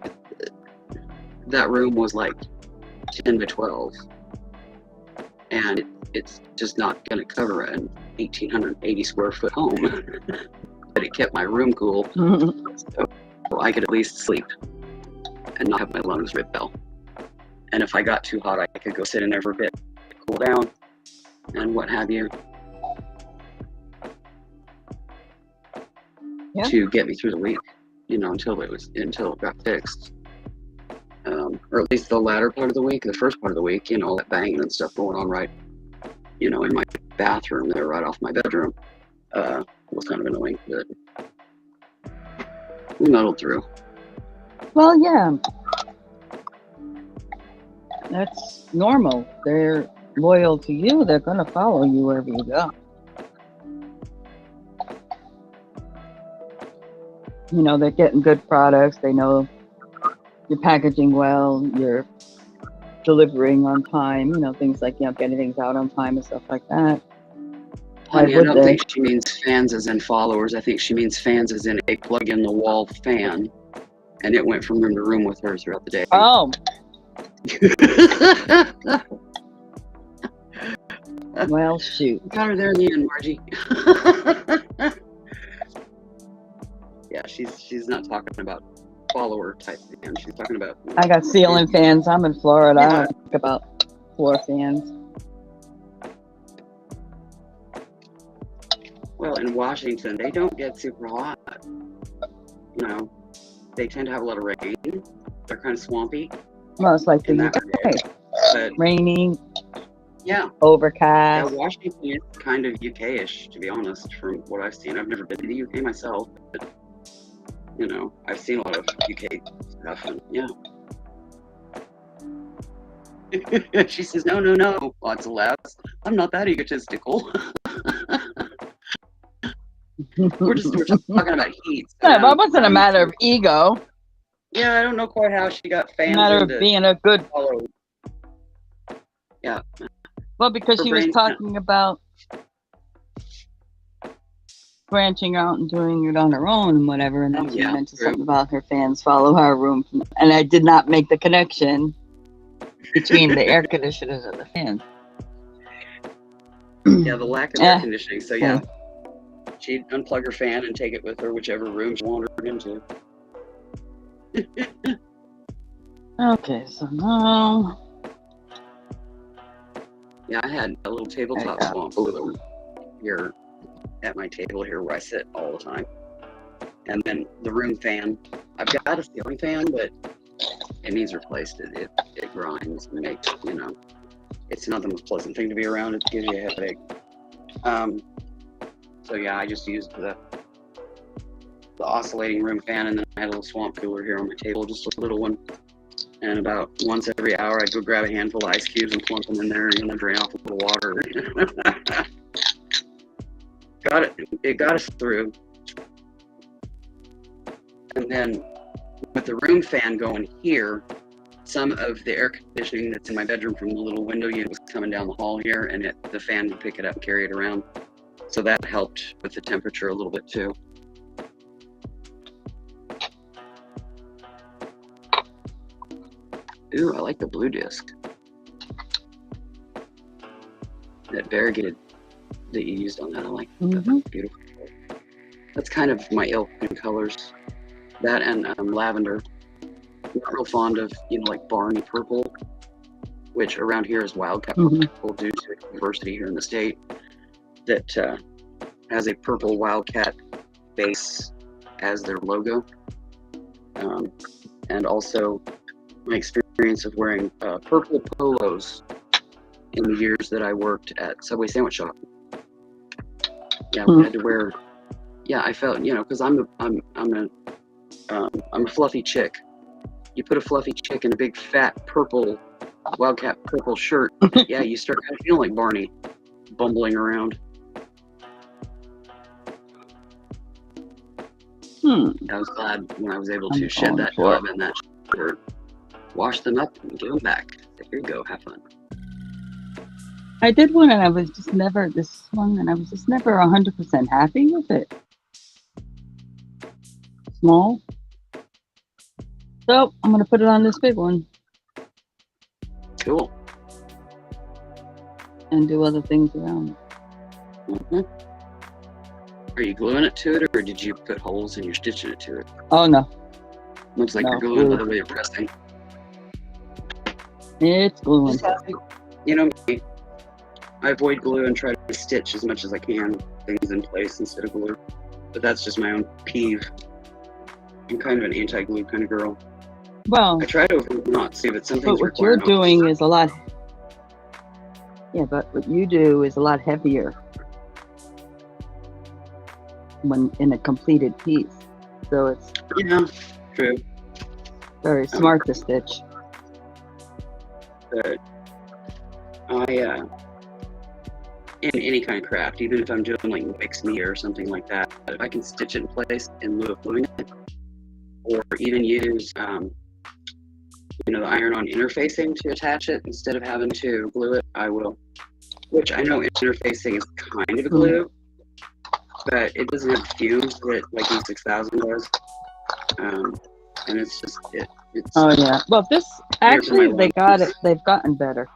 Speaker 2: that room was like 10 by 12, and it's just not going to cover an 1,880 square foot home. But it kept my room cool, so I could at least sleep and not have my lungs ripped out. And if I got too hot, I could go sit in there for a bit, cool down, and what have you, to get me through the week, until it got fixed. Or at least the latter part of the week. The first part of the week, that banging and stuff going on right, in my bathroom there, right off my bedroom, was kind of annoying, but we muddled through.
Speaker 1: Well, yeah. That's normal. They're loyal to you. They're going to follow you wherever you go. They're getting good products. They know you're packaging well. You're delivering on time. Things like, getting things out on time and stuff like that.
Speaker 2: Honey, I don't think she means fans as in followers. I think she means fans as in a plug-in-the-wall fan. And it went from room to room with her throughout the day.
Speaker 1: Oh. Well, shoot.
Speaker 2: Got her there in the end, Margie. Yeah, she's not talking about follower type fan. She's talking about...
Speaker 1: I got ceiling fans. I'm in Florida. I don't think about floor fans.
Speaker 2: Well, in Washington, they don't get super hot. They tend to have a lot of rain. They're kind of swampy.
Speaker 1: Well, it's like the UK.
Speaker 2: But
Speaker 1: raining.
Speaker 2: Yeah.
Speaker 1: Overcast.
Speaker 2: Yeah, Washington is kind of UK-ish, to be honest, from what I've seen. I've never been to the UK myself, but, I've seen a lot of UK stuff, and yeah. She says, no, lots of laughs. I'm not that egotistical. we're just talking about heat.
Speaker 1: So that wasn't a matter of ego.
Speaker 2: Yeah, I don't know quite how she got fans.
Speaker 1: A matter of being a good
Speaker 2: follower. Yeah.
Speaker 1: Well, because she was talking about branching out and doing it on her own and whatever, and then she mentioned something about her fans follow her room, and I did not make the connection between the air conditioners and the fans.
Speaker 2: Yeah, the lack of air conditioning. So yeah, she'd unplug her fan and take it with her whichever room she wandered into.
Speaker 1: Okay, so now.
Speaker 2: Yeah, I had a little tabletop swamp cooler here at my table here where I sit all the time. And then the room fan. I've got a ceiling fan, but it needs replaced. It grinds and makes, it's not the most pleasant thing to be around. It gives you a headache. So yeah, I just used the oscillating room fan, and then I had a little swamp cooler here on my table, just a little one. And about once every hour, I'd go grab a handful of ice cubes and plunk them in there and drain off a little water. It got us through. And then with the room fan going here, some of the air conditioning that's in my bedroom from the little window unit was coming down the hall here, and the fan would pick it up and carry it around. So that helped with the temperature a little bit too. Ooh, I like the blue disc. That variegated that you used on that, I like that. That's beautiful. That's kind of my ilk in colors. That and lavender. I'm not real fond of, like Barney purple, which around here is wildcat purple due to the university here in the state that has a purple wildcat base as their logo. And also my experience of wearing purple polos in the years that I worked at Subway Sandwich Shop. Yeah, we had to wear. Yeah, I felt, because I'm a fluffy chick. You put a fluffy chick in a big fat purple wildcat purple shirt. Yeah, you start kind of feeling like Barney, bumbling around. I was glad when I was able
Speaker 1: I'm
Speaker 2: to shed
Speaker 1: falling
Speaker 2: that
Speaker 1: for
Speaker 2: job and that shirt, wash them up, and give them back. So here you go, have fun.
Speaker 1: I did one, and I was just never 100% happy with it. Small. So I'm gonna put it on this big one
Speaker 2: Cool.
Speaker 1: and do other things around it.
Speaker 2: hmm Are you gluing it to it, or did you put holes and you're stitching it to it?
Speaker 1: Oh no,
Speaker 2: Looks like
Speaker 1: No,
Speaker 2: you're gluing
Speaker 1: glue.
Speaker 2: by the way you're pressing.
Speaker 1: it's gluing.
Speaker 2: Just have to, you know me. I avoid glue and try to stitch as much as I can, things in place instead of glue. But that's just my own peeve. I'm kind of an anti-glue kind of girl.
Speaker 1: Well,
Speaker 2: I try to avoid not to, but some
Speaker 1: but
Speaker 2: things
Speaker 1: what
Speaker 2: require
Speaker 1: you're
Speaker 2: no.
Speaker 1: doing is a lot. Yeah, but what you do is a lot heavier when in a completed piece. So it's
Speaker 2: Yeah, true.
Speaker 1: very smart to stitch.
Speaker 2: But in any kind of craft, even if I'm doing like mixed meat or something like that, if I can stitch it in place in lieu of gluing it, or even use the iron-on interfacing to attach it instead of having to glue it, I will. Which I know interfacing is kind of glue, but it doesn't have fumes that like E6000 does, and it's just it's.
Speaker 1: Oh yeah. Well, this actually they got it. They've gotten better,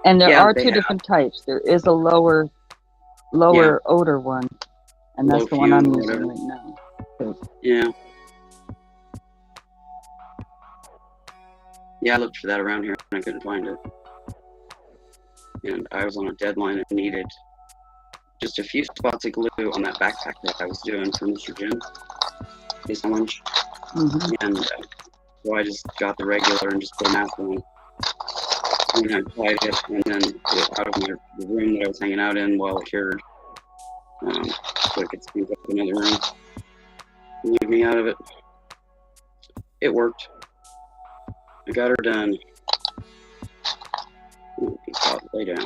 Speaker 1: and there are two different types. There is a lower odor one, and that's
Speaker 2: Low
Speaker 1: the one I'm
Speaker 2: fume or
Speaker 1: using
Speaker 2: whatever.
Speaker 1: right now.
Speaker 2: Yeah. Yeah, I looked for that around here and I couldn't find it. And I was on a deadline and needed just a few spots of glue on that backpack that I was doing for Mr. Jim, his lunch. And so I just got the regular and just put a mask on. And I applied it and then put it out of the room that I was hanging out in while it cured. So I could sneak up another room and leave me out of it. It worked. I got her done. Lay down.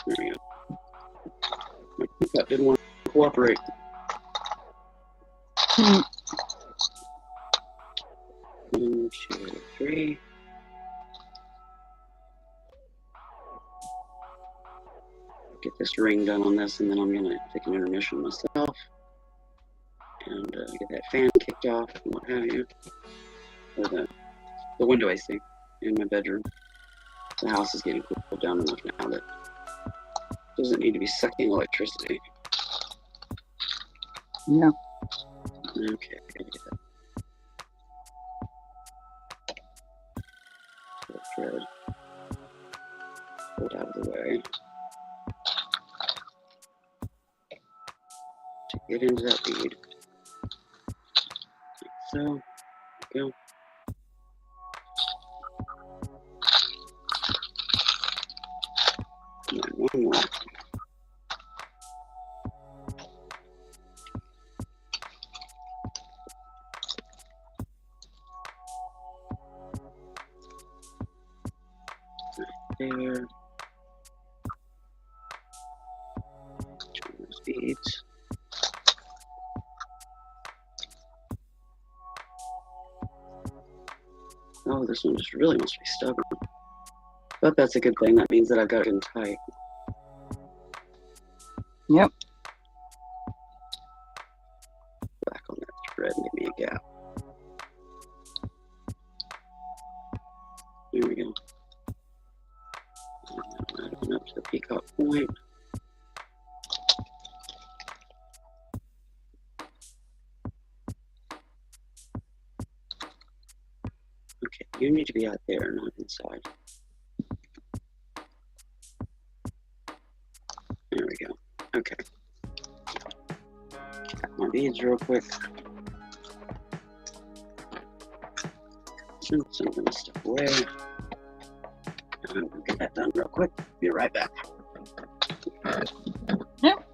Speaker 2: There we go. My teacup didn't want to cooperate. 1, 2, 3. Get this ring done on this, and then I'm gonna take an intermission myself and get that fan kicked off and what have you. Or the window AC in my bedroom. The house is getting cooled down enough now that it doesn't need to be sucking electricity.
Speaker 1: Yeah.
Speaker 2: Okay, gotta get that. Thread pulled out of the way. To get into that bead. Like so. Go. And then one more. There. Join those beads. Oh, this one just really must be stubborn. But that's a good thing. That means that I've got it in tight.
Speaker 1: Yep.
Speaker 2: Back on that thread and give me a gap. There we go. And then up to the peacock point. Okay, you need to be out there, not inside. There we go. Okay. Got my beads real quick. Some of this stuff away. And we'll get that done real quick. Be right back.
Speaker 1: Yep.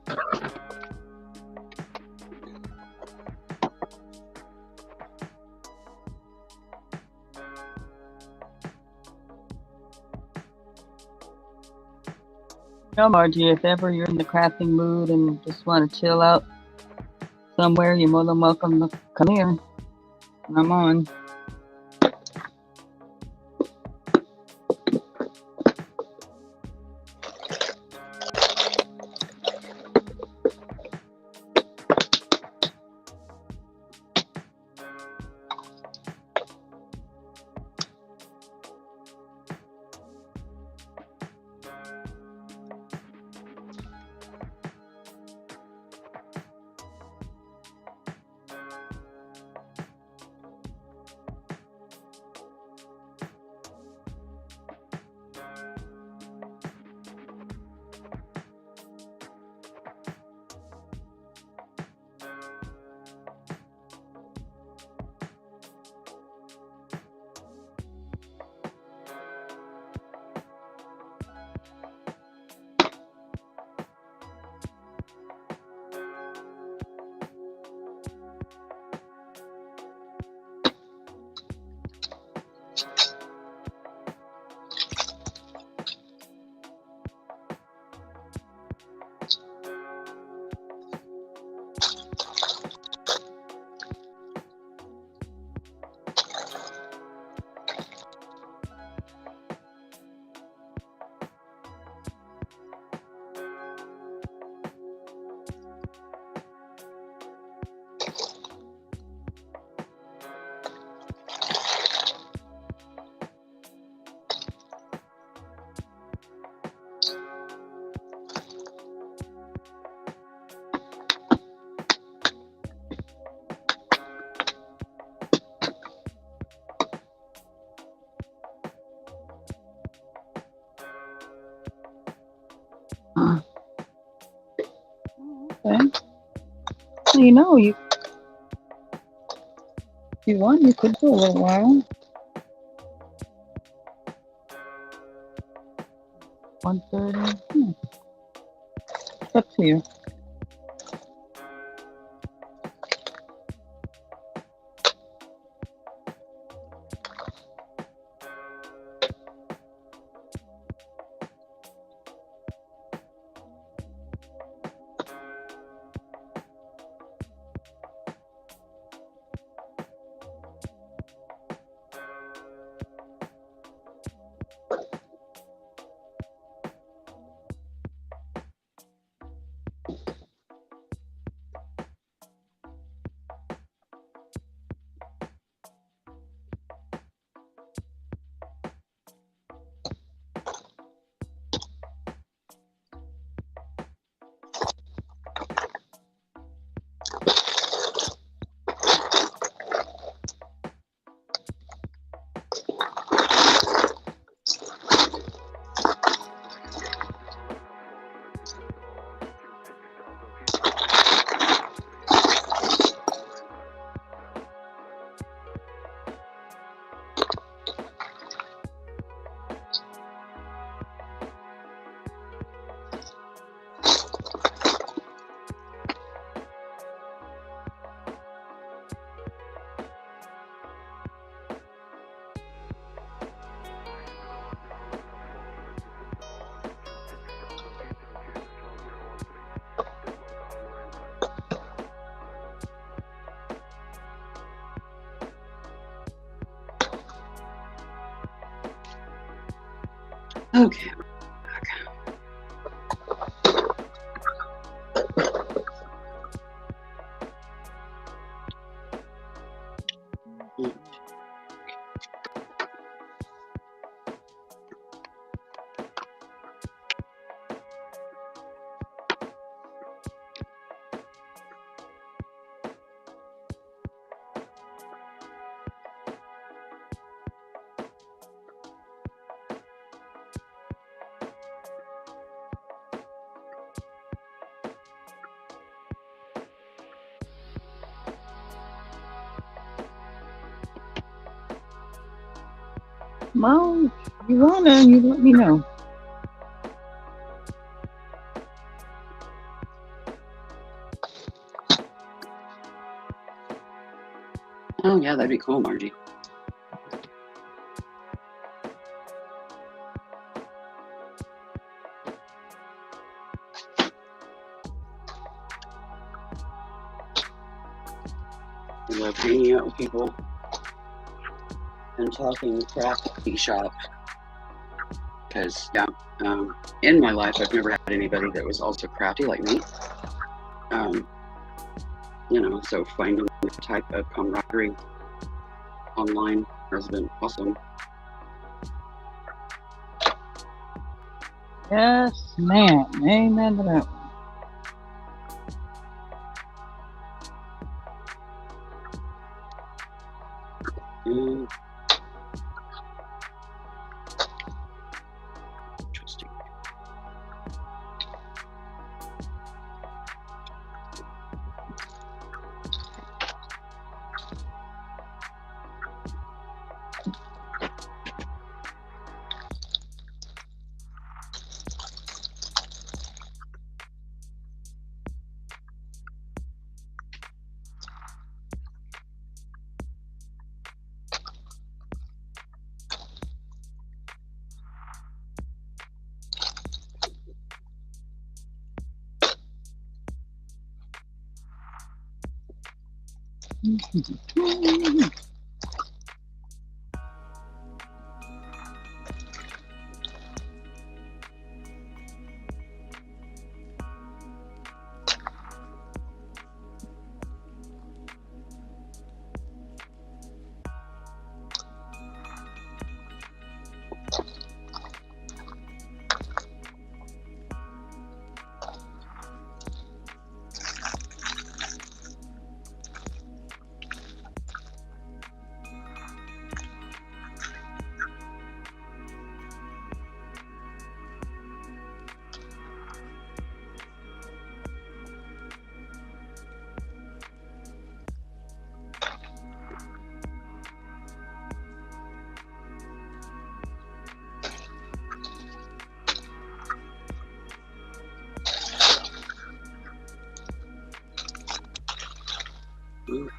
Speaker 1: No, Margie, if ever you're in the crafting mood and just want to chill out, somewhere, you're more than welcome to come here. I'm on. Okay. You know, if you want, you could do a little while. 1:30. It's up to you.
Speaker 2: Okay.
Speaker 1: Well, if you wanna, you let me know.
Speaker 2: Oh yeah, that'd be cool, Margie. I love hanging out with people and talking crafty shop. Because, yeah, in my life, I've never had anybody that was also crafty like me. You know, so finding the type of camaraderie online has been awesome.
Speaker 1: Yes, ma'am. Amen to that.
Speaker 2: Mm. Interesting.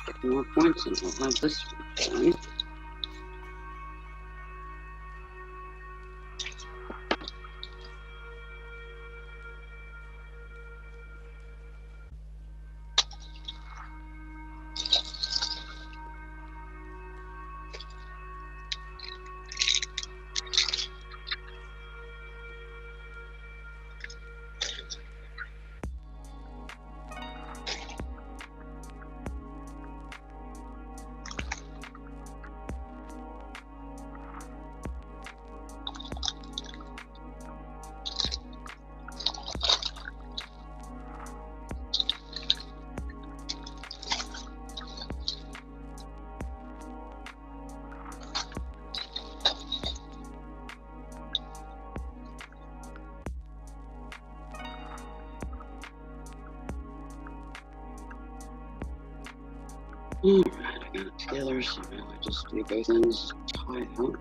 Speaker 2: Get more points and I'll have this one. Alright, I got it together, so now I just do both ends, tie it up.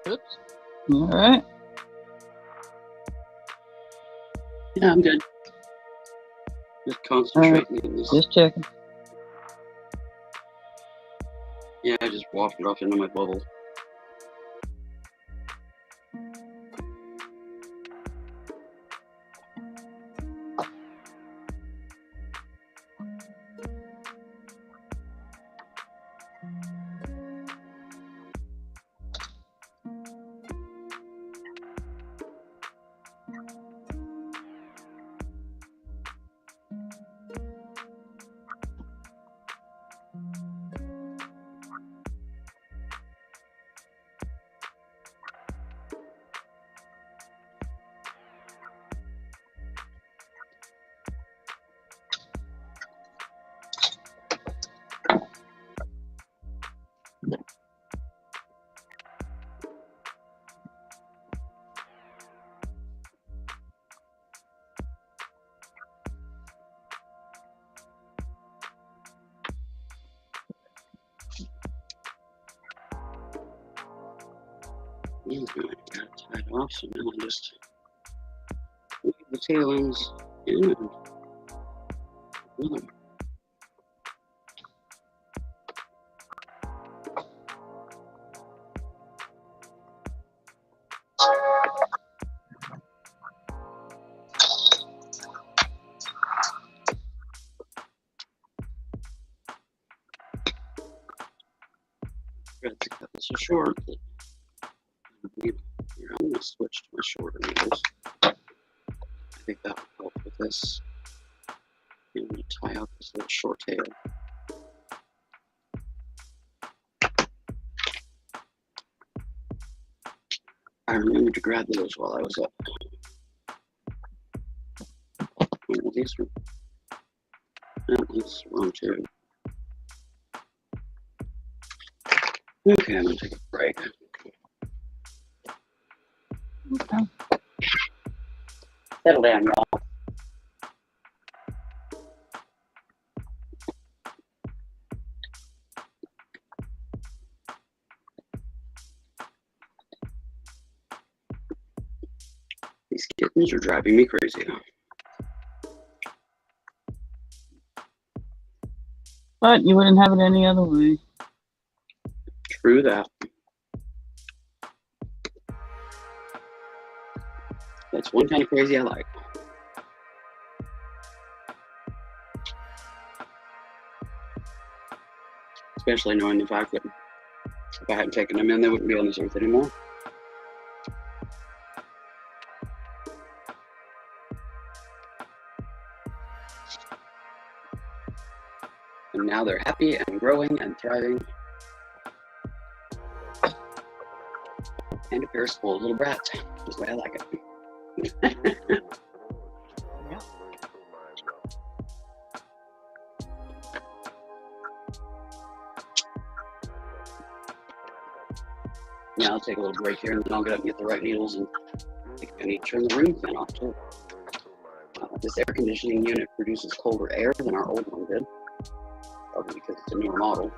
Speaker 1: Oops. All right.
Speaker 2: Yeah, I'm good. Just concentrating on this.
Speaker 1: Just checking.
Speaker 2: Yeah, I just wafted off into my bubble. Yeah, I got it tied off, so now I just leave the tail ends in and boom. Got to cut this so short. I'm going to switch to my shorter needles. I think that will help with this. I'm going to tie out this little short tail. I remembered to grab those while I was up. Oh, these were. Oh, these are wrong too. Okay, I'm going to take a break.
Speaker 1: Okay.
Speaker 2: Settle down, y'all. These kittens are driving me crazy.
Speaker 1: But you wouldn't have it any other way.
Speaker 2: True that. That's one kind of crazy I like. Especially knowing the fact that if I hadn't taken them in, they wouldn't be on this earth anymore. And now they're happy and growing and thriving. And a pair of spoiled little brats. That's the way I like it. Now I'll take a little break here and then I'll get up and get the right needles, and I need to turn the room fan off too. This air conditioning unit produces colder air than our old one did, probably because it's a newer model.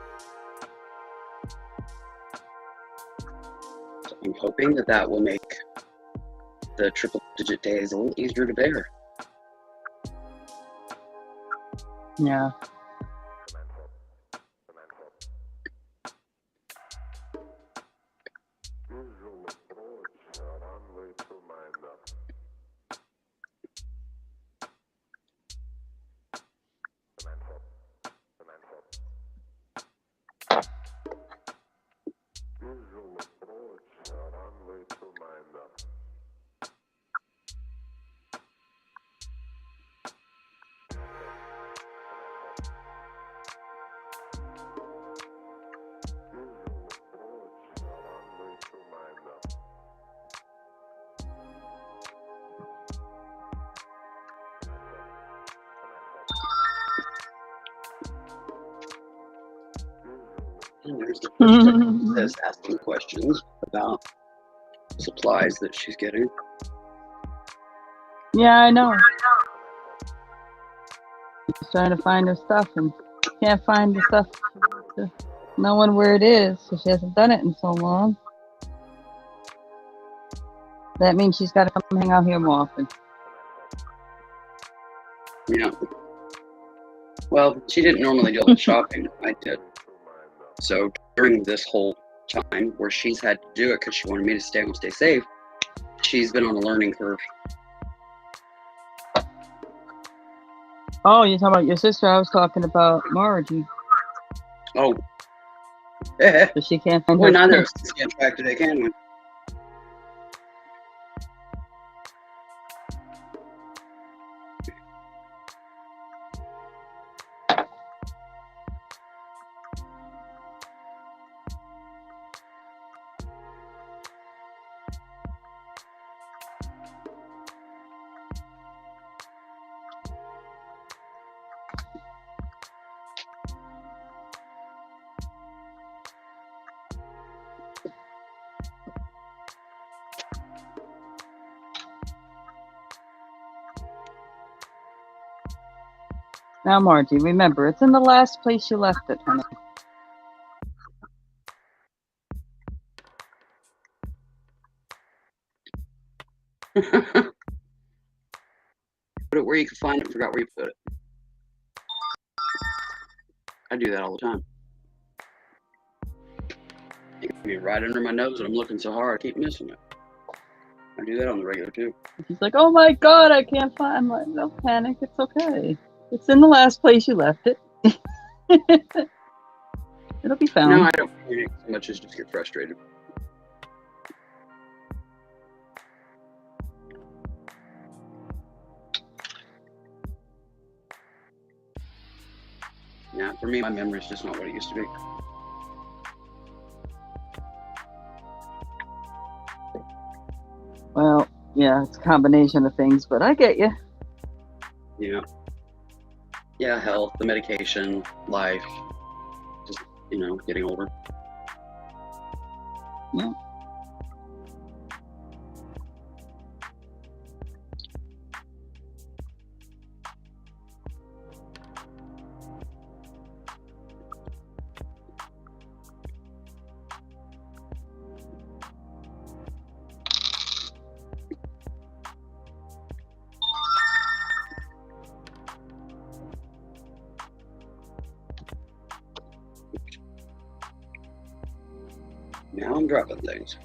Speaker 2: So I'm hoping that that will make the triple digit days a little easier to bear.
Speaker 1: Yeah.
Speaker 2: And there's the first text that's asking questions about supplies that she's getting.
Speaker 1: Yeah, I know. She's trying to find her stuff and can't find the stuff. Knowing where it is, so she hasn't done it in so long. That means she's got to come hang out here more often.
Speaker 2: Yeah. Well, she didn't normally do all the shopping. I did. So during this whole time where she's had to do it because she wanted me to stay home and stay safe, she's been on a learning curve.
Speaker 1: Oh, you're talking about your sister. I was talking about Margie.
Speaker 2: Oh.
Speaker 1: So she can't find
Speaker 2: Boy,
Speaker 1: her.
Speaker 2: neither of us get track today, can we?
Speaker 1: Now, Margie, remember, it's in the last place you left it, honey.
Speaker 2: Put it where you can find it. Forgot where you put it. I do that all the time. It can be right under my nose and I'm looking so hard I keep missing it. I do that on the regular too.
Speaker 1: She's like, oh my God, I can't find. I'm like, no panic, it's okay. It's in the last place you left it. It'll be found.
Speaker 2: No, I don't panic so much as just get frustrated. Yeah, for me, my memory's just not what it used to be.
Speaker 1: Well, yeah, it's a combination of things, but I get you.
Speaker 2: Yeah. Yeah, health, the medication, life, just, getting older.
Speaker 1: Yeah.
Speaker 2: Now I'm dropping things.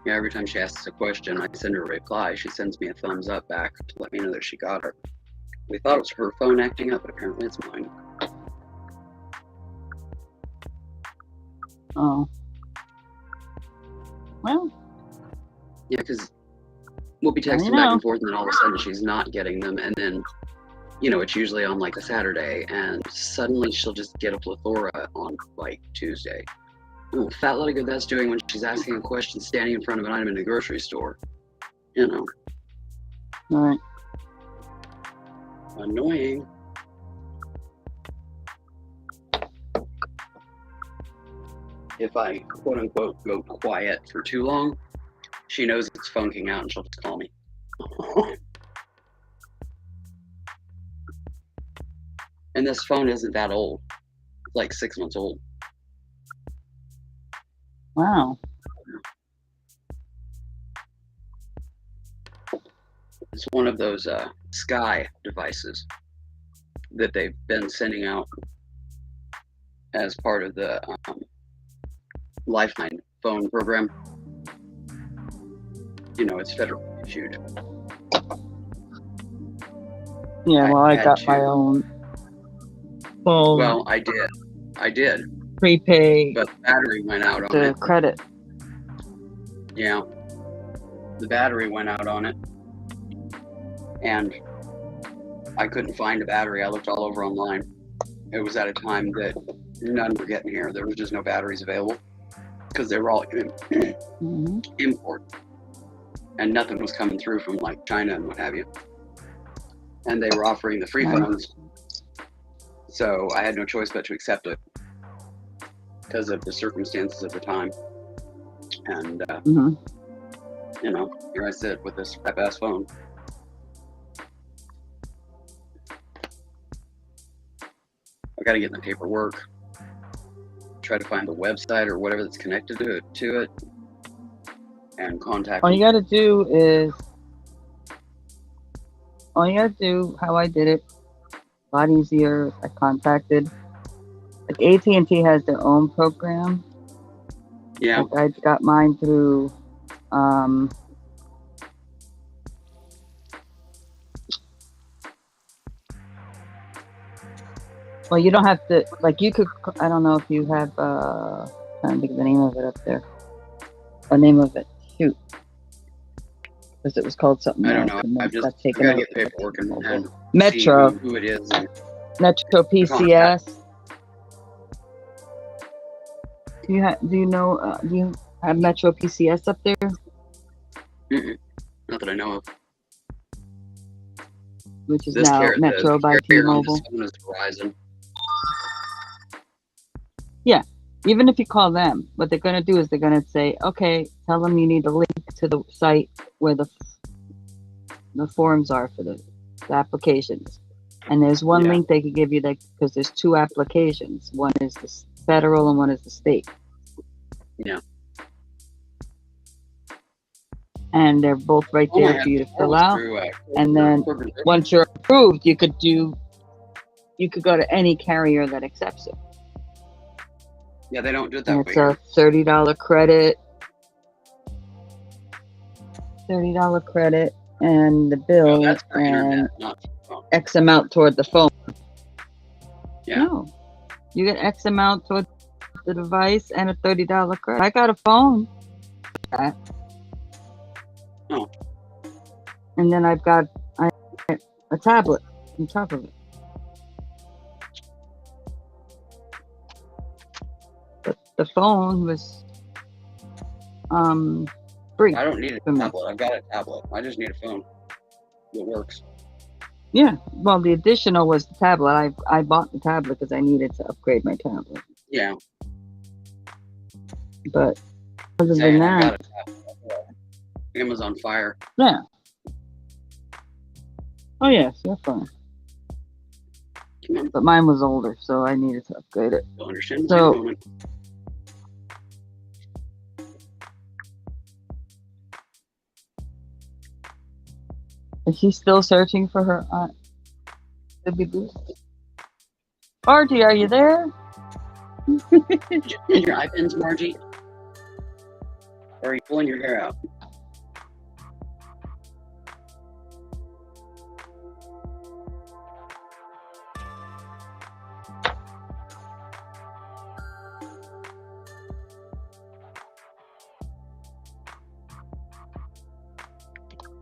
Speaker 2: Yeah, every time she asks a question, I send her a reply. She sends me a thumbs up back to let me know that she got it. We thought it was her phone acting up, but apparently it's mine.
Speaker 1: Oh. Well.
Speaker 2: Yeah, because we'll be texting back and forth, and then all of a sudden she's not getting them, and then, it's usually on like a Saturday, and suddenly she'll just get a plethora on like Tuesday. Oh, fat lot of good that's doing when she's asking a question standing in front of an item in the grocery store.
Speaker 1: All right.
Speaker 2: Annoying. If I quote unquote go quiet for too long, she knows it's funking out and she'll just call me. And this phone isn't that old. It's like 6 months old.
Speaker 1: Wow.
Speaker 2: It's one of those Sky devices that they've been sending out as part of the Lifeline phone program. It's federal issued.
Speaker 1: Yeah, well, I got my own phone.
Speaker 2: Well, I did.
Speaker 1: Prepay.
Speaker 2: But the battery went out on
Speaker 1: the
Speaker 2: it.
Speaker 1: Credit.
Speaker 2: Yeah. The battery went out on it. And I couldn't find a battery. I looked all over online. it was at a time that none were getting here. There was just no batteries available because they were all import, and nothing was coming through from like China and what have you. And they were offering the free phones, so I had no choice but to accept it because of the circumstances of the time. And you know, here I sit with this crap-ass phone. I got to get in the paperwork, try to find the website or whatever that's connected to it, and contact
Speaker 1: All
Speaker 2: them.
Speaker 1: you got to do is, how I did it, a lot easier. I contacted, like AT&T has their own program.
Speaker 2: Yeah.
Speaker 1: Like I got mine through, well, you don't have to, like you could, I don't know if you have, trying to think of the name of it up there. The name of it, shoot. Because it was called something
Speaker 2: I don't
Speaker 1: else.
Speaker 2: know. I've
Speaker 1: got
Speaker 2: got
Speaker 1: taken
Speaker 2: to
Speaker 1: over.
Speaker 2: get paperwork and
Speaker 1: Metro.
Speaker 2: see who it is. And
Speaker 1: Metro PCS. Do you have Metro PCS up there?
Speaker 2: Not that I know of.
Speaker 1: Which is now Metro by T-Mobile.
Speaker 2: Is Verizon.
Speaker 1: Yeah. Even if you call them, what they're going to do is they're going to say, okay, tell them you need a link to the site where the forms are for the applications. And there's one link they could give you because there's two applications. One is the federal and one is the state.
Speaker 2: Yeah.
Speaker 1: And they're both right there for you to fill out. And then once you're approved, you could go to any carrier that accepts it.
Speaker 2: Yeah, they don't do it that way.
Speaker 1: It's a $30 credit. $30 credit and the bill and X amount toward the phone.
Speaker 2: Yeah.
Speaker 1: No. You get X amount toward the device and a $30 credit. I got a phone.
Speaker 2: Oh.
Speaker 1: And then I've got a tablet on top of it. But the phone was free.
Speaker 2: I don't need a tablet. I've got a tablet. I just need a phone that works.
Speaker 1: Yeah. Well, the additional was the tablet. I bought the tablet because I needed to upgrade my tablet.
Speaker 2: Yeah.
Speaker 1: But other than that,
Speaker 2: Amazon Fire.
Speaker 1: Yeah. Oh yes, you're fine. But mine was older, so I needed to upgrade it.
Speaker 2: You'll understand.
Speaker 1: So, is she still searching for her aunt to be boosted? Margie, are you there?
Speaker 2: Your eye pins, Margie? Or are you pulling your hair out?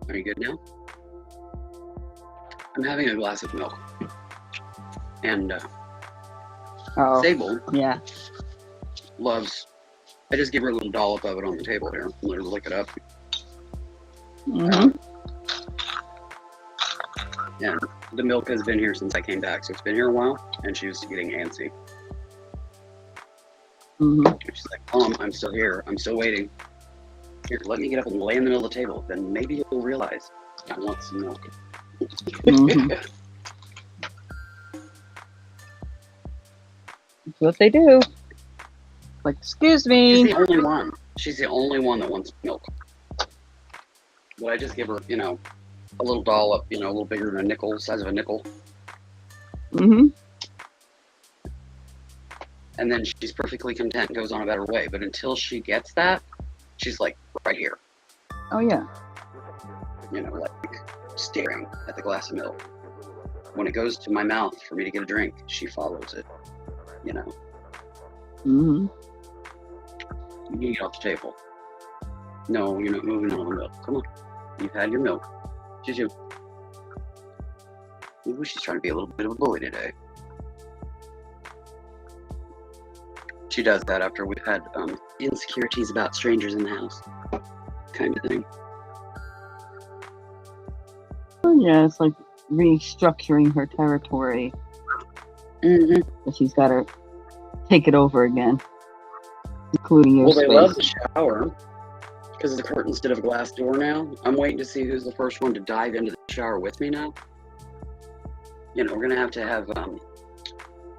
Speaker 2: Are you good now? I'm having a glass of milk. And Sable loves, I just give her a little dollop of it on the table here. Let her lick it up. And the milk has been here since I came back, so it's been here a while, and she was getting antsy. She's like, Mom, I'm still here. I'm still waiting. Here, let me get up and lay in the middle of the table. Then maybe you'll realize I want some milk.
Speaker 1: That's what they do. Like, excuse me.
Speaker 2: She's the only one. She's the only one that wants milk. But I just give her, a little dollop, a little bigger than a nickel, size of a nickel. And then she's perfectly content, goes on about her way. But until she gets that, she's like right here.
Speaker 1: Oh yeah.
Speaker 2: Like staring at the glass of milk. When it goes to my mouth for me to get a drink, she follows it. You can get off the table. No, you're not moving on the milk. Come on. You've had your milk. Juju. Maybe she's trying to be a little bit of a bully today. She does that after we've had insecurities about strangers in the house, kind of thing.
Speaker 1: Oh, yeah, it's like restructuring her territory.
Speaker 2: Mm-hmm.
Speaker 1: But she's got to take it over again, including your
Speaker 2: Well, they
Speaker 1: space.
Speaker 2: love the shower because the curtain instead of a glass door now. I'm waiting to see who's the first one to dive into the shower with me now. You know, we're going to have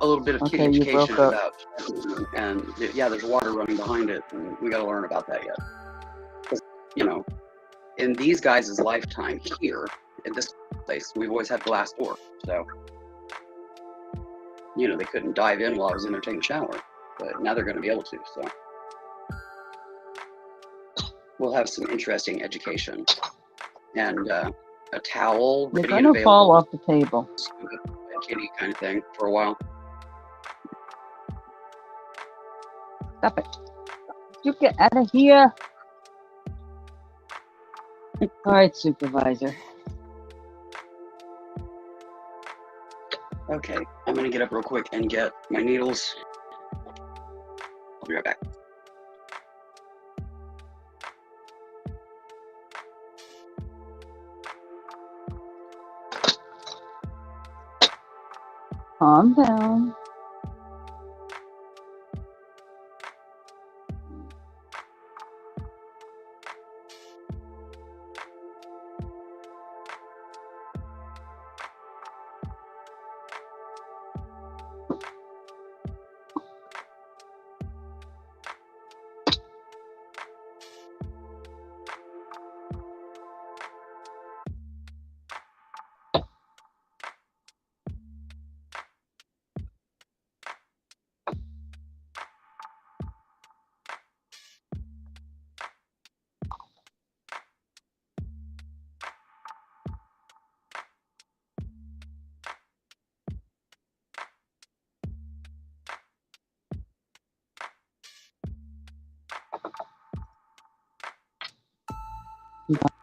Speaker 2: a little bit of kitty
Speaker 1: Okay, you
Speaker 2: education
Speaker 1: broke
Speaker 2: about, and yeah, there's water running behind it, and we got to learn about that yet. Because, you know, in these guys' lifetime here, in this place, we've always had glass door, so, you know, they couldn't dive in while I was in there taking a shower, but now they're going to be able to, so. We'll have some interesting education, and a towel
Speaker 1: You're
Speaker 2: ready
Speaker 1: going
Speaker 2: and
Speaker 1: to
Speaker 2: available.
Speaker 1: fall off the table.
Speaker 2: A kitty kind of thing for a while.
Speaker 1: Stop it. You get out of here. All right, supervisor.
Speaker 2: Okay, I'm gonna get up real quick and get my needles. I'll be right back.
Speaker 1: Calm down.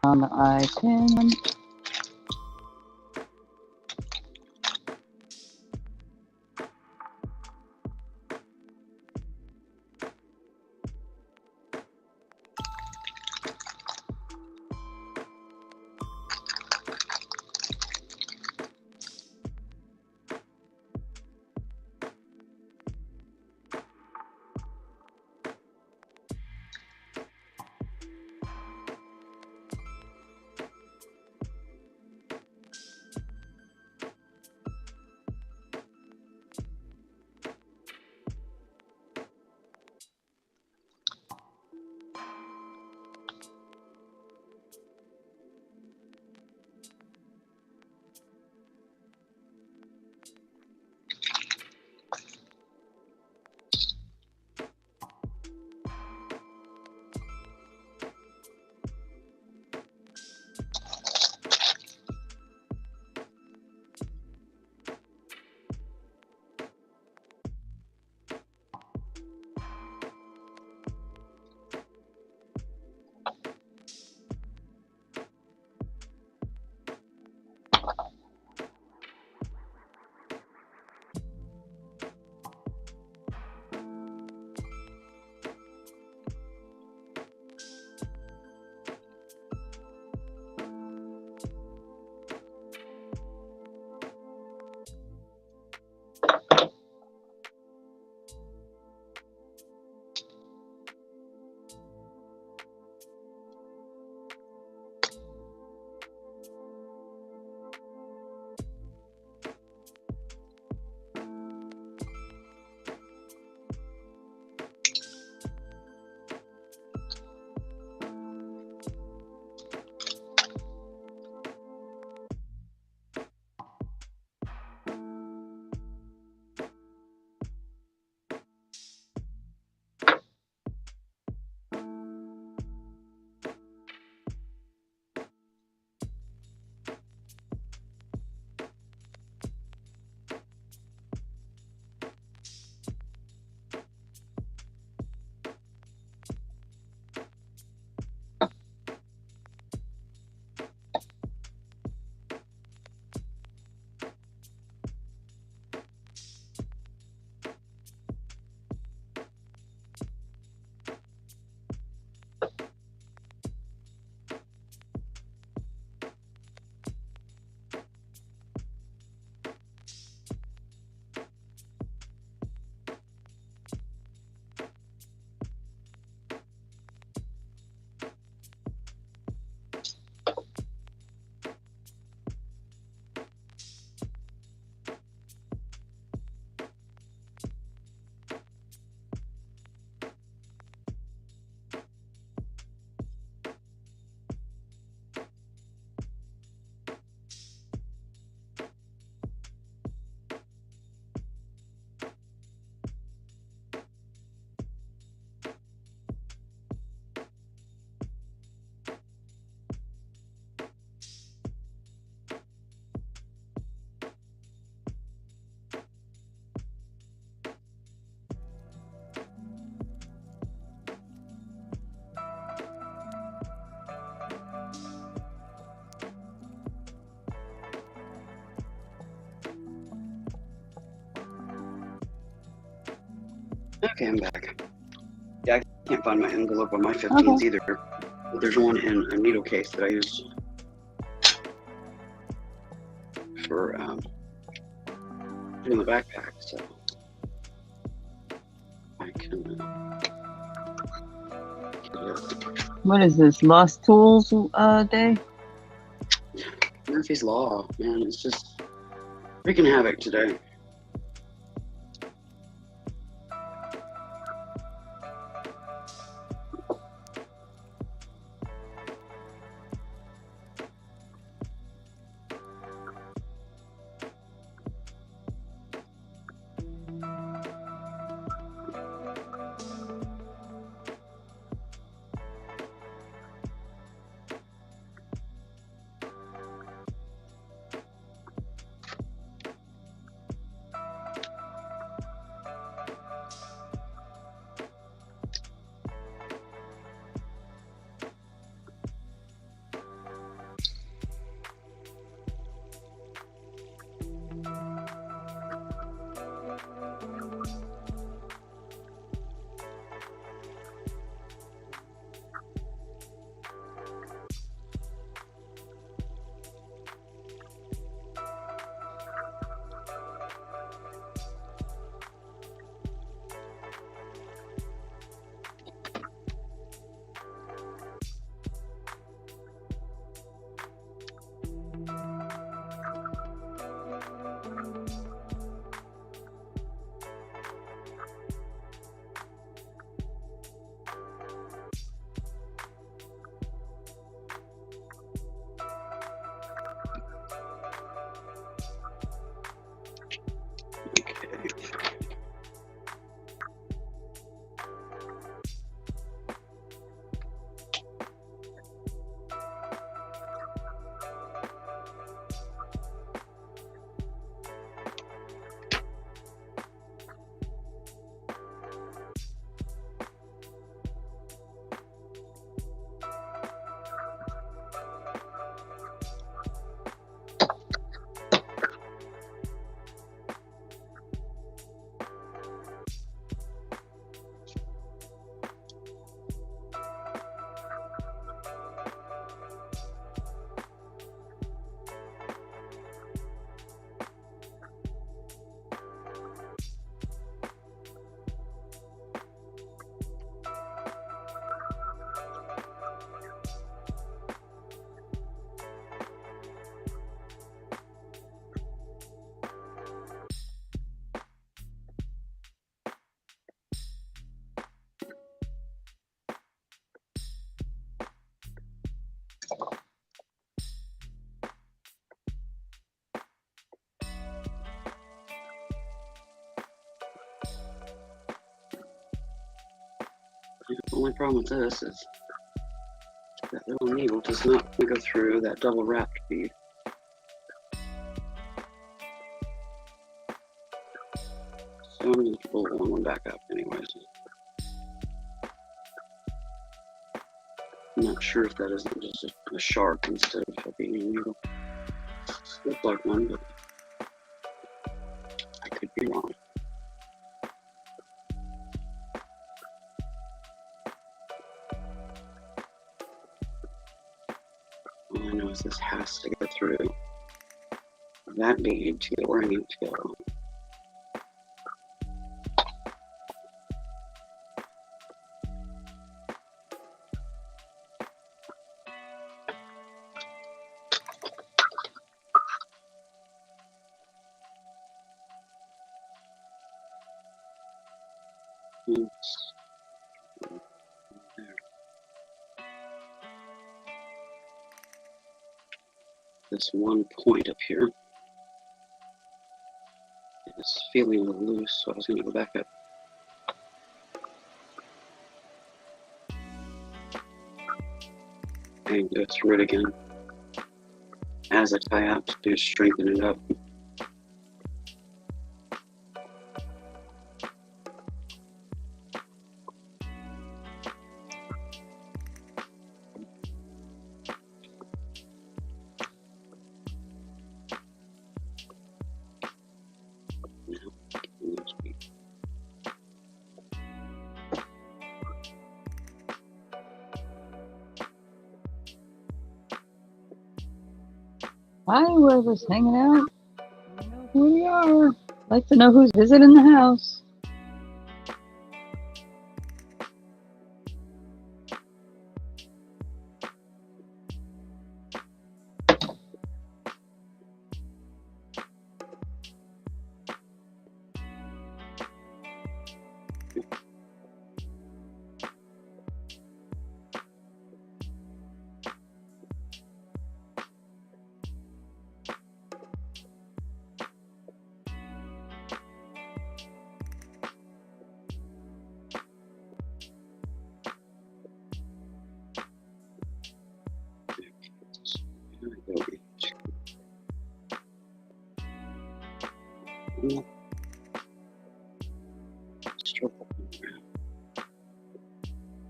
Speaker 1: On the eye pin.
Speaker 2: Okay, I'm back. Yeah, I can't find my envelope on my 15s either. But there's one in a needle case that I used for in the backpack, so I can get it.
Speaker 1: What is this? Lost Tools Day?
Speaker 2: Murphy's Law, man, it's just wreaking havoc today. The only problem with this is that little needle does not go through that double wrapped bead. So I'm going to pull the one back up anyways. I'm not sure if that isn't just a shark instead of being a needle. Looks like one, but I could be wrong. All I know is this has to go through that bead to get where I need to go. Oops. There. This one point up here is feeling a little loose, so I was going to go back up. And go through it again. As I tie out to do strengthen it up.
Speaker 1: Hi, whoever's hanging out. You know who we are. Like to know who's visiting the house.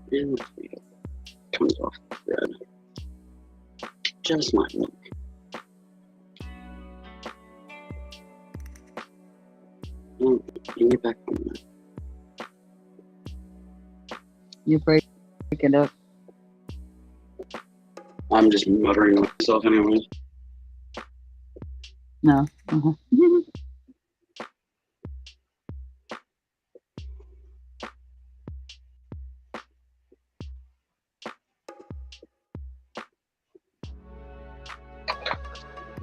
Speaker 2: And comes off the thread. Just my look. Oh, you get back on that.
Speaker 1: You break it up.
Speaker 2: I'm just muttering to myself anyway.
Speaker 1: No. Uh-huh.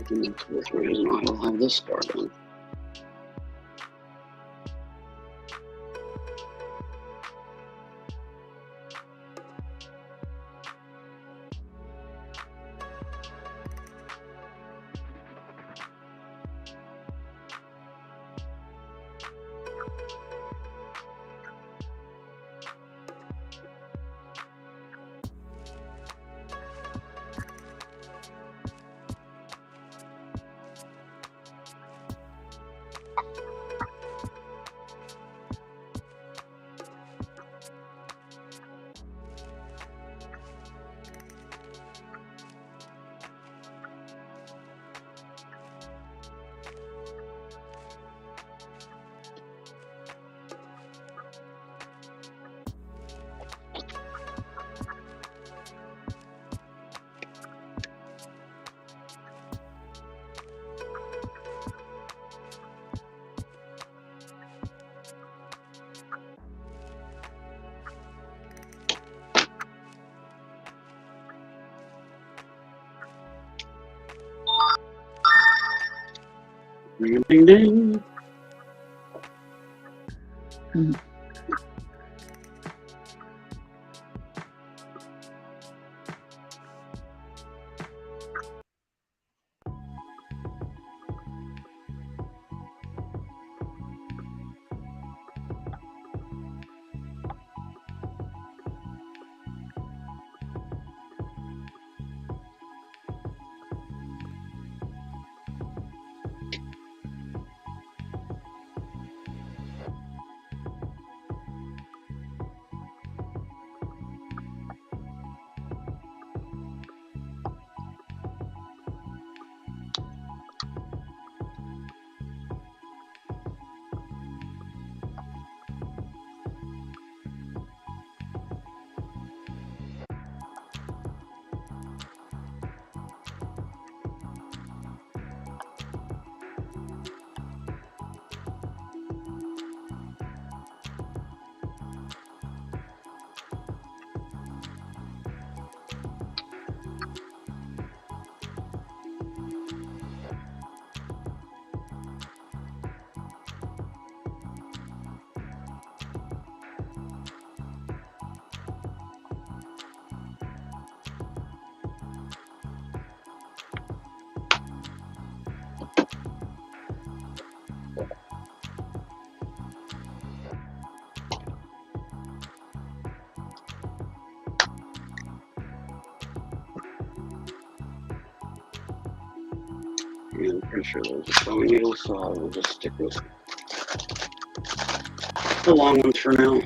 Speaker 2: For some reason, I will have this scar done. Ding, ding, ding.
Speaker 1: Mhm.
Speaker 2: Yeah, I'm pretty sure those are sewing needles, so I will just stick with the long ones for now.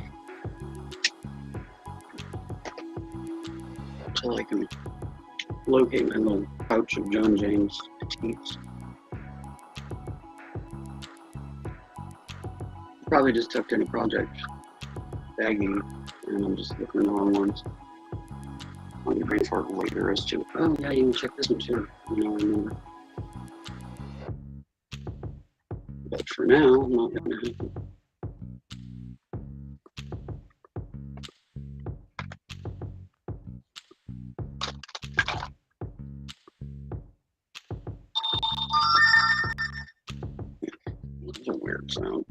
Speaker 2: Until I can locate my little pouch of John James Petites. Probably just tucked in a project baggie, and I'm just looking at the wrong ones. I'll get ready for it later as to, oh yeah, you can check this one too. You know, I remember. for now. I'm not gonna happen. It's a weird sound.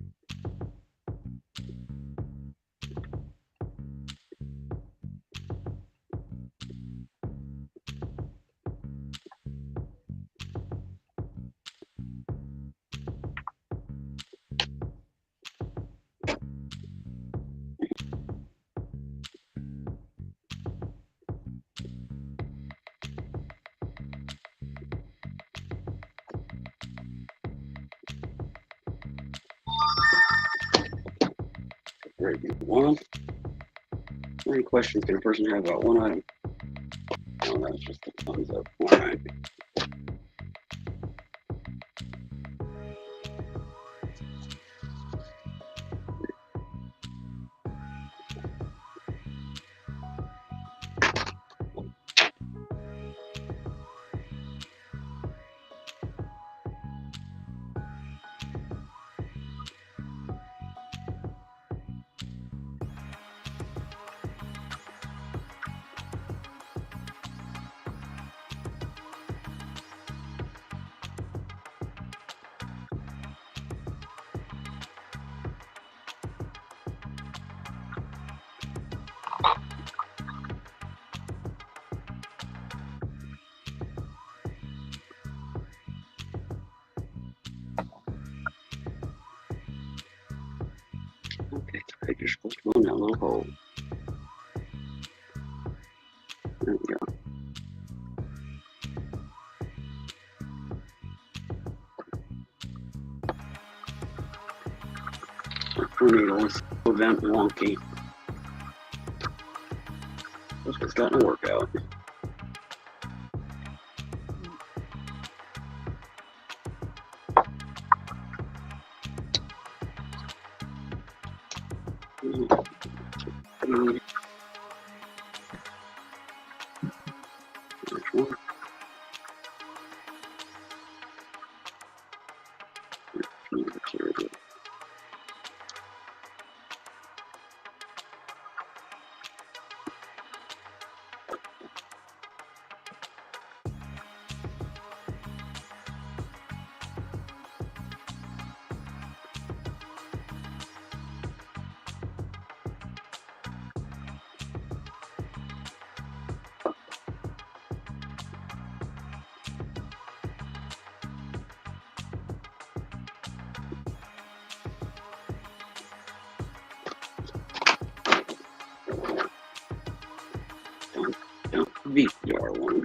Speaker 2: Grade one. How many questions can a person have about one item? Oh, that's just a thumbs up. All right. Okay, so you're supposed to go in that little hole. There we go. Tornadoes event wonky. This has gotten a workout. VCR one.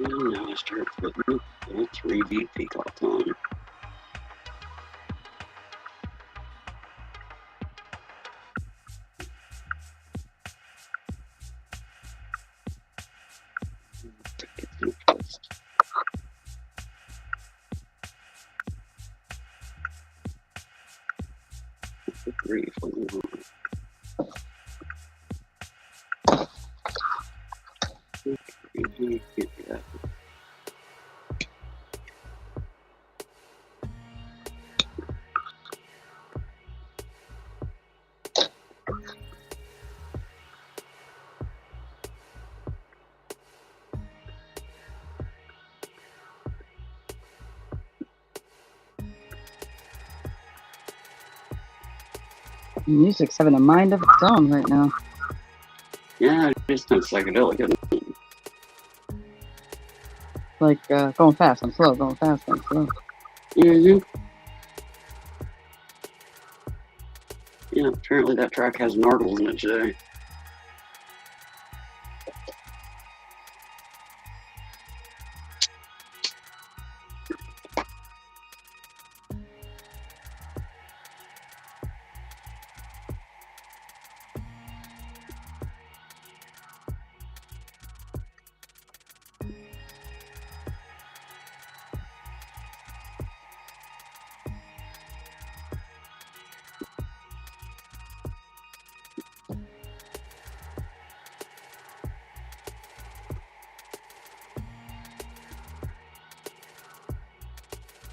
Speaker 2: And now I start putting the 3D peacocks on. Grief. Yeah.
Speaker 1: Music's having a mind of its own right now.
Speaker 2: Yeah, it's kind of psychedelic, isn't it?
Speaker 1: Like going fast and slow, going fast and slow.
Speaker 2: Mm-hmm. Yeah, apparently that track has narwhals in it today.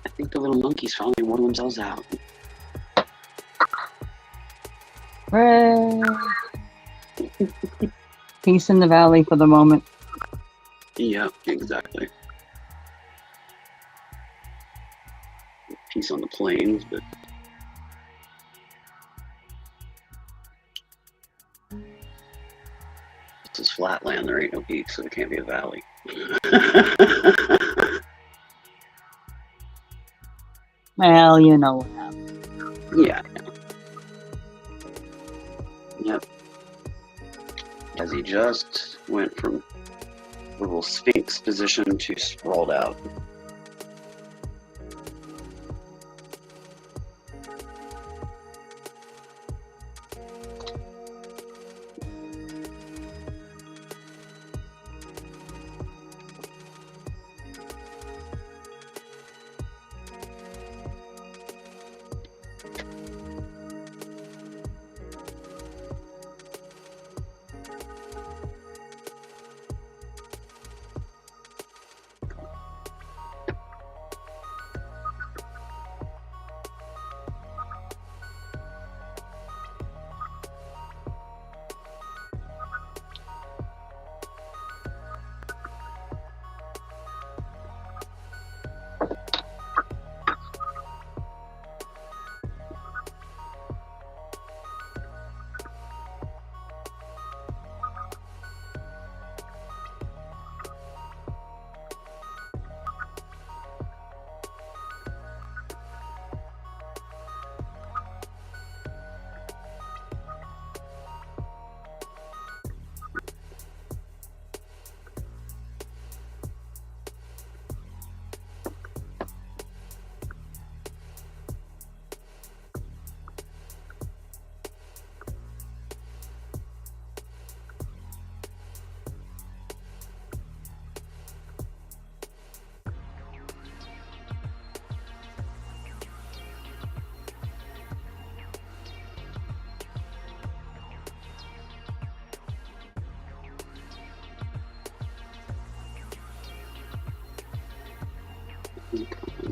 Speaker 2: I think the little monkeys finally wore themselves out.
Speaker 1: Hooray! Peace in the valley for the moment.
Speaker 2: Yeah, exactly. Peace on the plains, but this is flat land. There ain't no peaks, so it can't be a valley.
Speaker 1: Well, you know what happened.
Speaker 2: Yeah. Yep. As he just went from little sphinx position to sprawled out.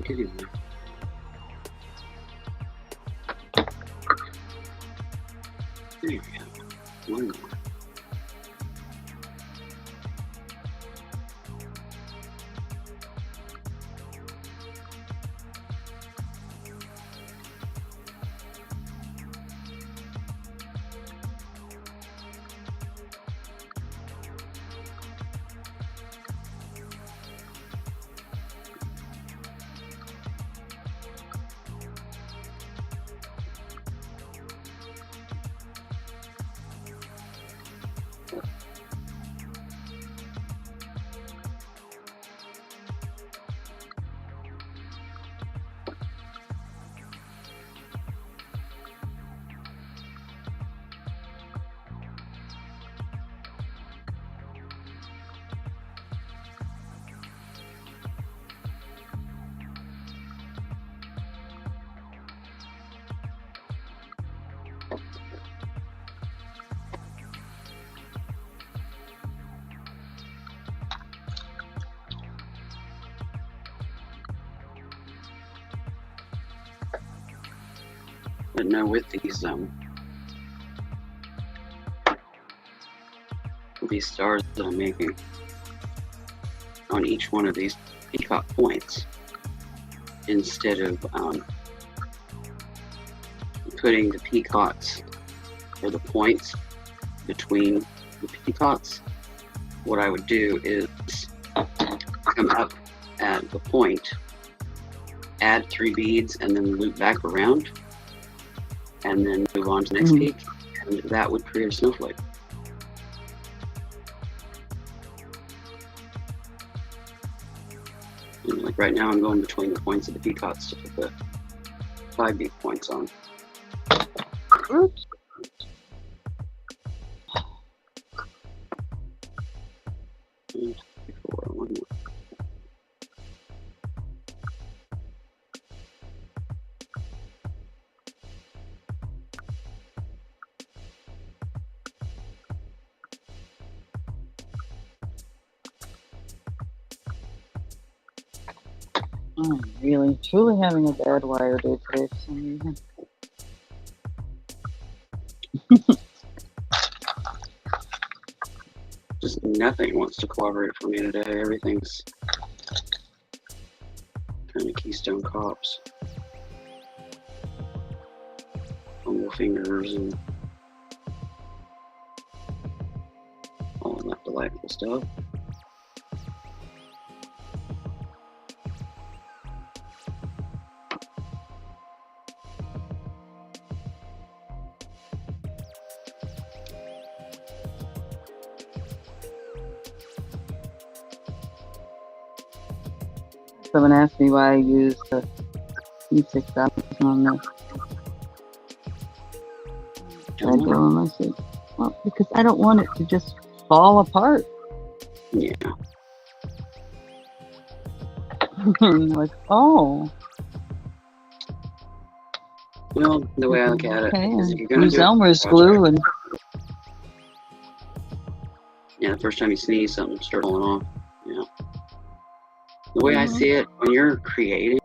Speaker 2: Get in there. There you go. One more. But no, with these stars that I'm making on each one of these peacock points, instead of putting the peacocks or the points between the peacocks, what I would do is come up at the point, add 3 beads, and then loop back around, and then move on to the next peak, and that would create a snowflake. And like right now, I'm going between the points of the peacocks to put the 5 bead points on.
Speaker 1: Oops.
Speaker 2: One more.
Speaker 1: I'm really, truly having a bad wire day today for some reason.
Speaker 2: Just nothing wants to cooperate for me today. Everything's kind of Keystone Cops. Fumble fingers and all of that delightful stuff.
Speaker 1: Someone asked me why I used the E6000 on this. I told him, I said, well, because I don't want it to just fall apart.
Speaker 2: Yeah.
Speaker 1: Like, oh.
Speaker 2: Well, the way I look at it is if you're going to
Speaker 1: Use
Speaker 2: do
Speaker 1: Elmer's
Speaker 2: a
Speaker 1: glue
Speaker 2: project,
Speaker 1: and
Speaker 2: yeah, the first time you sneeze, something starts falling off. Yeah. The way I see it, when you're creating,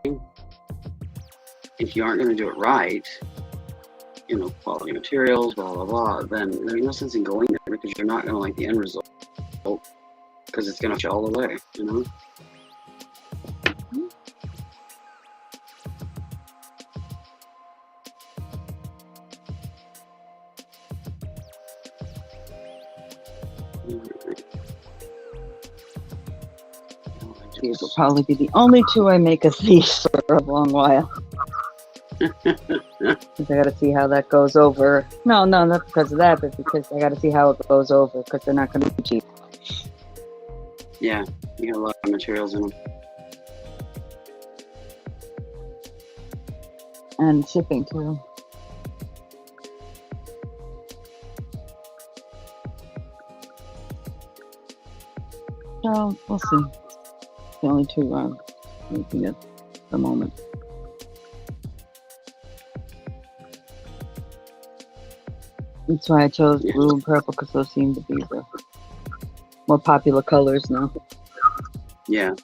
Speaker 2: if you aren't going to do it right, you know, quality materials, blah, blah, blah, then there's no sense in going there because you're not going to like the end result because it's going to all the way, you know?
Speaker 1: these will probably be the only 2 I make of these for a long while. Because I got to see how that goes over. No, not because of that, but because I got to see how it goes over because they're not going to be cheap.
Speaker 2: Yeah, you got a lot of materials in them.
Speaker 1: And shipping too. So we'll see. The only 2 I'm making at the moment. That's why I chose blue and purple because those seem to be the more popular colors now.
Speaker 2: Yeah.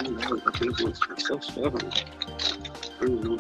Speaker 2: The people are so stubborn. I don't know.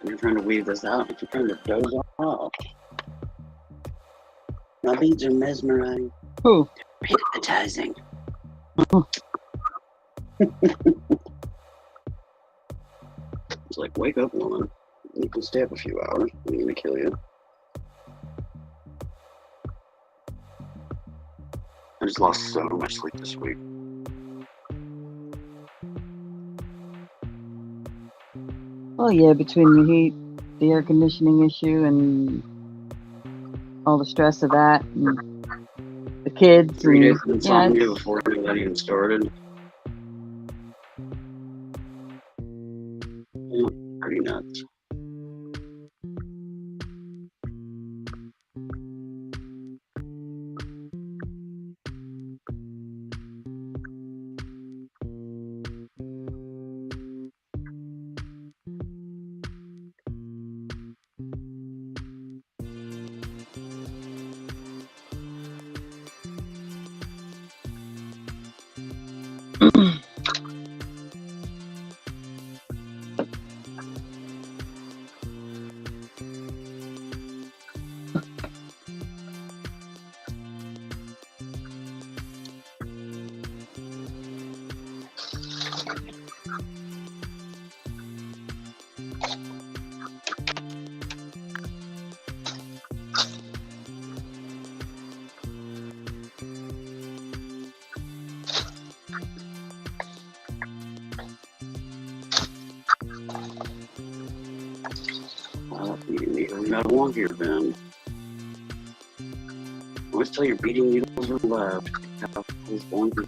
Speaker 2: You're trying to weave this out, but you're trying to doze off. My beads are mesmerizing.
Speaker 1: Who?
Speaker 2: Hypnotizing. It's like, wake up, woman. You can stay up a few hours. I'm gonna kill you. I just lost so much sleep this week.
Speaker 1: Oh yeah, between the heat, the air conditioning issue, and all the stress of that, and the kids.
Speaker 2: 3 days
Speaker 1: and,
Speaker 2: of insomnia before that even started. Yeah, pretty nuts. Well, you got a one here, Ben. Always tell your beating needles are left. Those wonky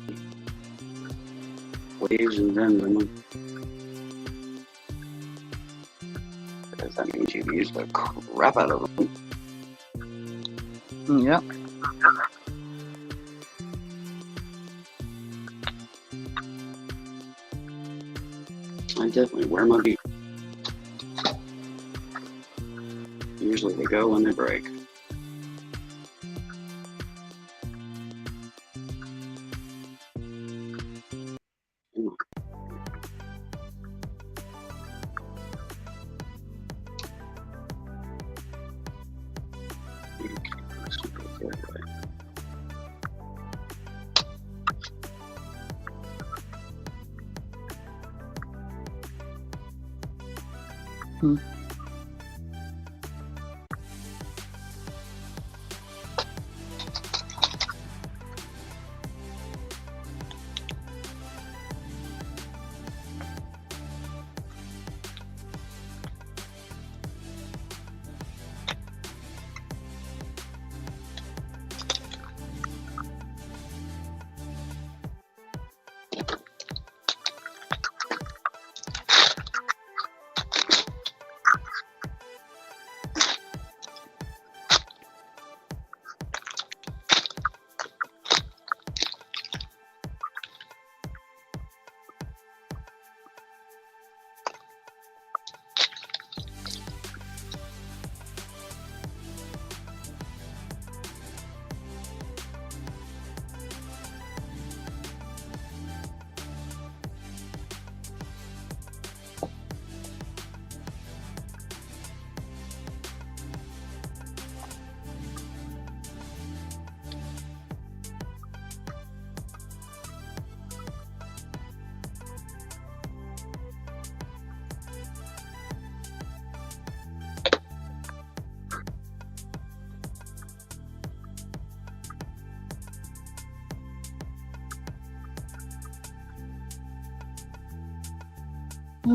Speaker 2: waves and bends in them. Because that means you've used the crap out of them.
Speaker 1: Yep.
Speaker 2: I definitely wear my beat. Usually they go when they break.
Speaker 1: Mm-hmm.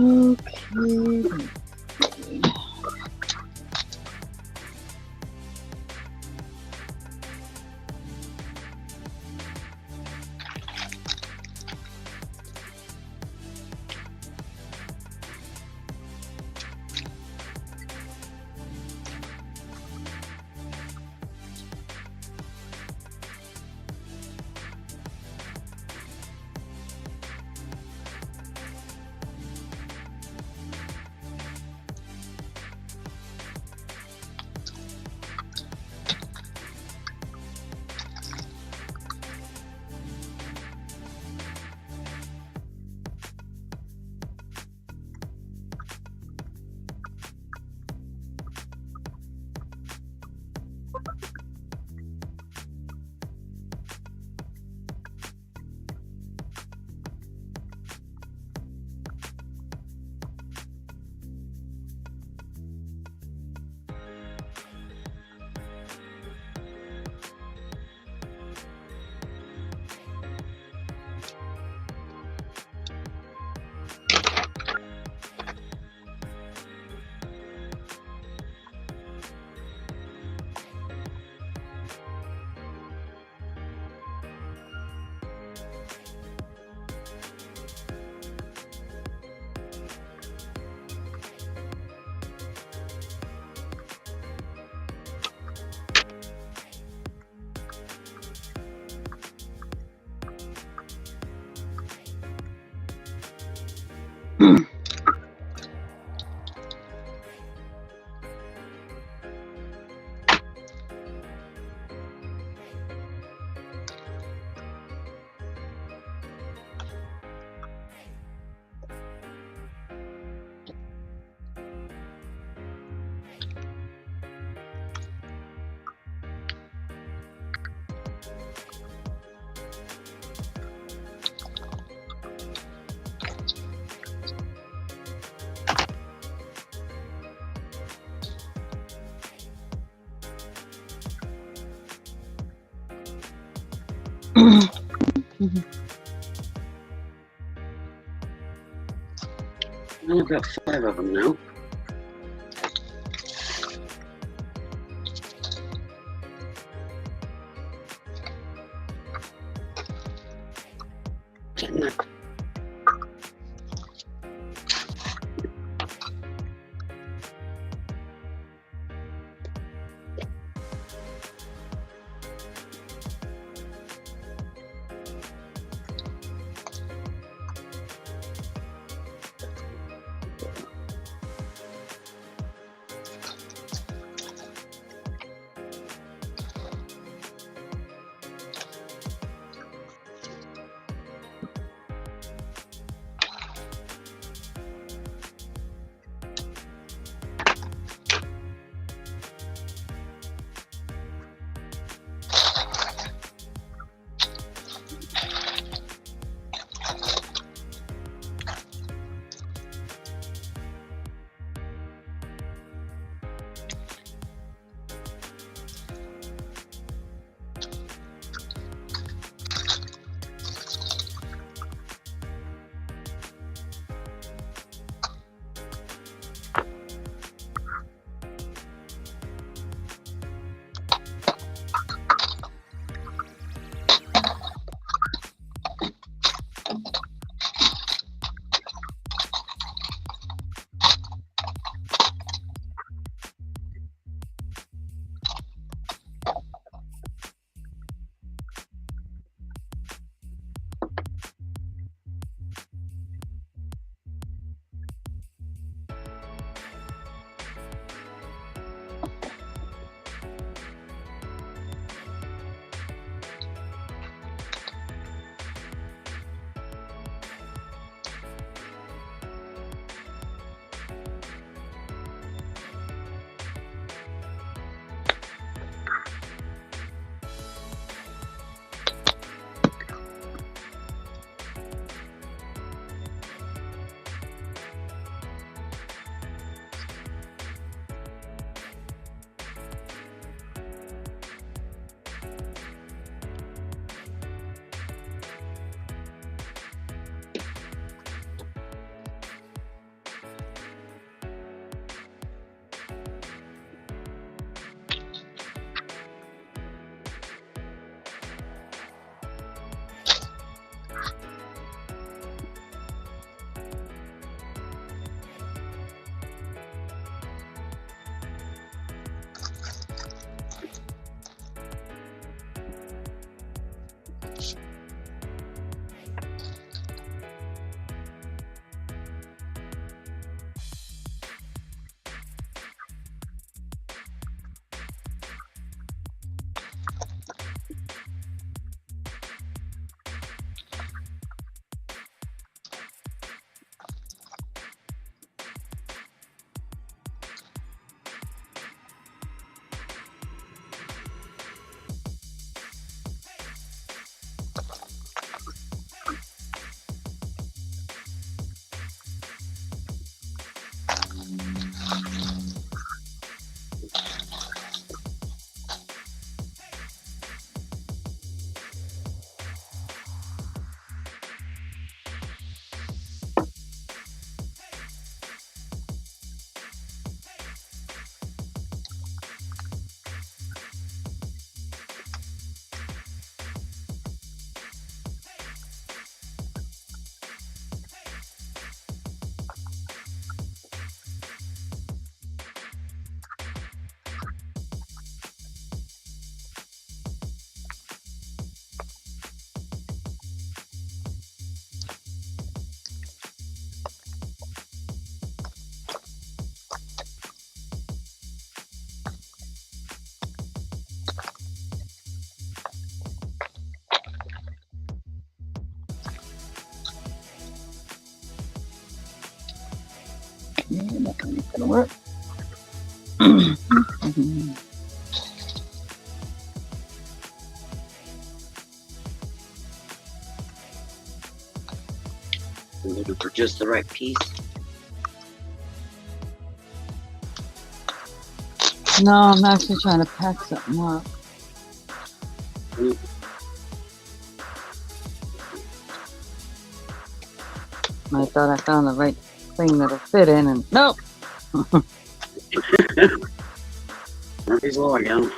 Speaker 1: Okay.
Speaker 2: I've got 5 of them now. Getting that.
Speaker 1: Yeah, that one ain't gonna work.
Speaker 2: I'm looking for just the right piece.
Speaker 1: No, I'm actually trying to pack something up. I thought I found the right thing that'll fit in, and nope.
Speaker 2: Murphy's Law again.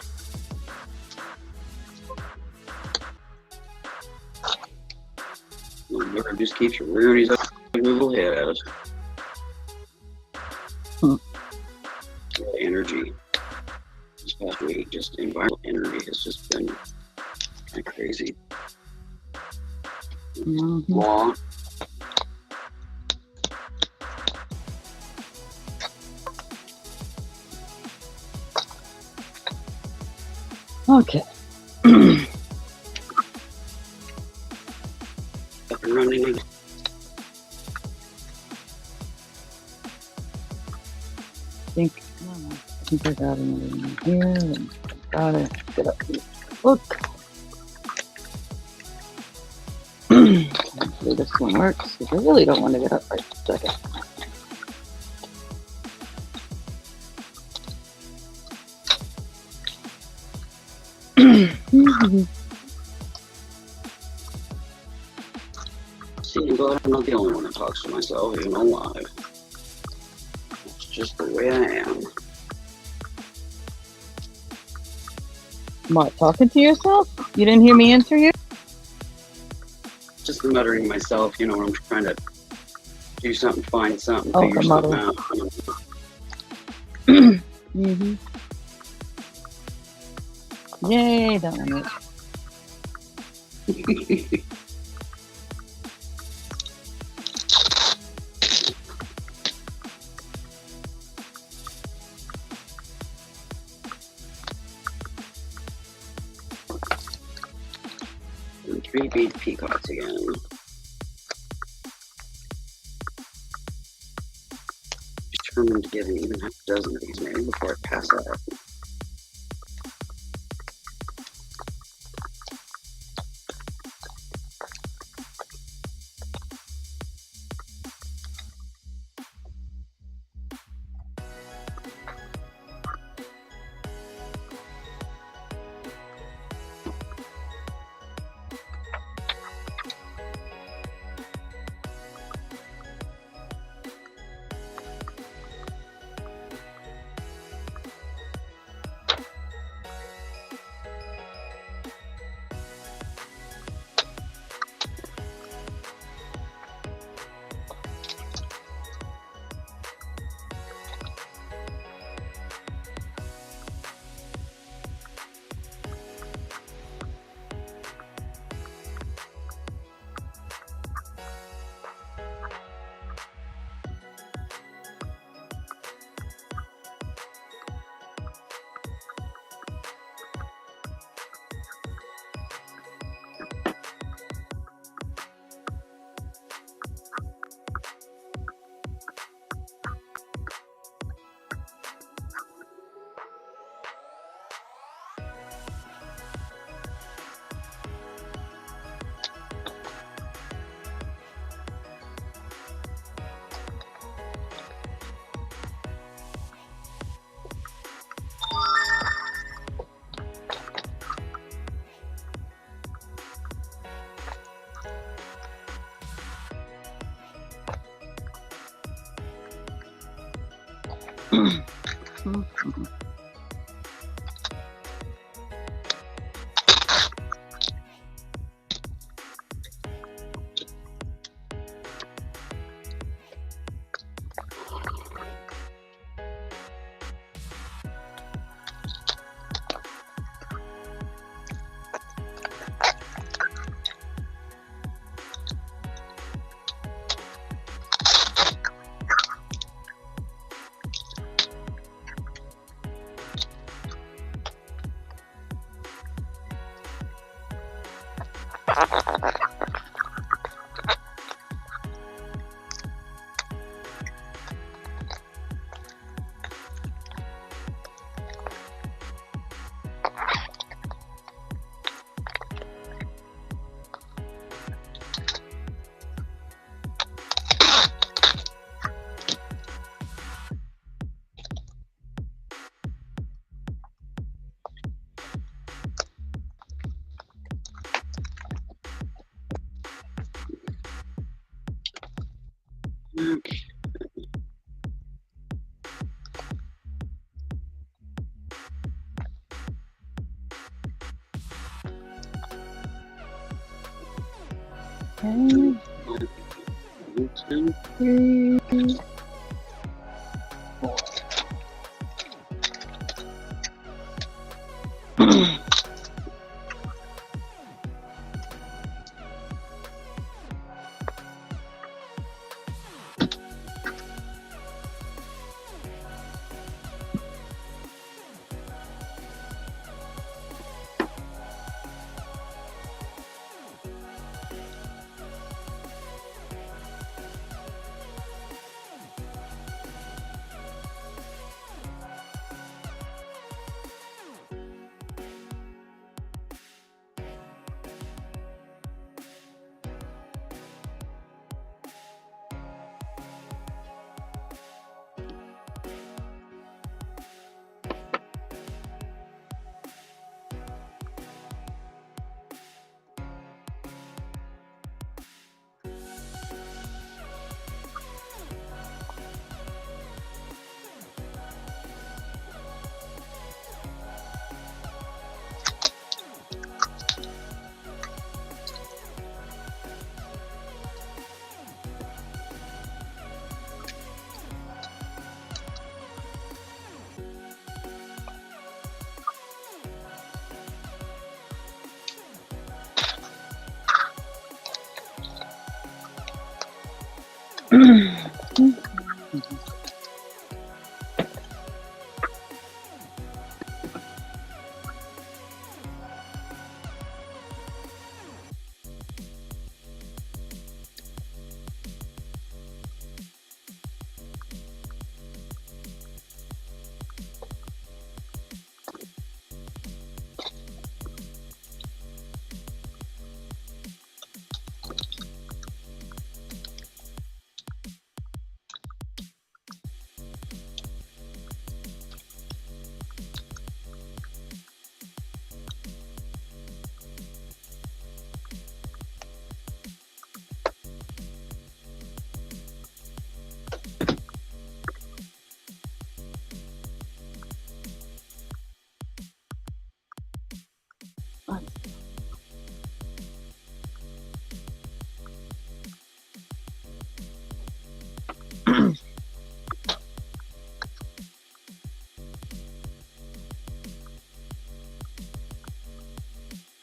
Speaker 2: Murphy just keeps rearing his ugly little head. The energy this past week, just environmental energy has just been kind of crazy. Law.
Speaker 1: Okay.
Speaker 2: Up and running.
Speaker 1: I think I got another one here. And got it. Get up here. Look. Hopefully this one works, because I really don't want to get up right this second.
Speaker 2: See, I'm glad I'm not the only one that talks to myself, even on live. It's just the way I am.
Speaker 1: What, talking to yourself? You didn't hear me answer you?
Speaker 2: Just muttering myself, you know, when I'm trying to do something, find something,
Speaker 1: Oh,
Speaker 2: figure
Speaker 1: the
Speaker 2: something
Speaker 1: muddle.
Speaker 2: out.
Speaker 1: Yay, that one worked.
Speaker 2: And 3 bead peacocks again. Determined to get an even half dozen of these maybe before I pass out. Okay.
Speaker 1: Okay.
Speaker 2: 10.
Speaker 1: 3, 4.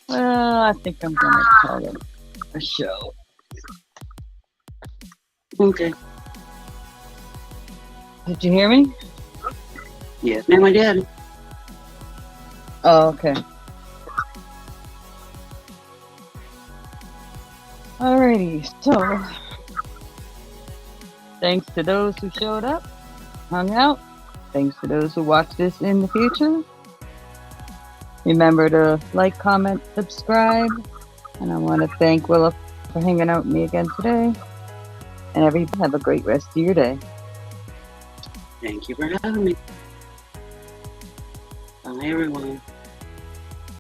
Speaker 1: Well, I think I'm gonna call it a show.
Speaker 2: Okay.
Speaker 1: Did you hear me?
Speaker 2: Yes, ma'am, I did.
Speaker 1: Oh, okay. Alrighty, so thanks to those who showed up, hung out. Thanks to those who watch this in the future. Remember to like, comment, subscribe. And I want to thank Willa for hanging out with me again today. And everybody have a great rest of your day.
Speaker 2: Thank you for having me. Bye, everyone.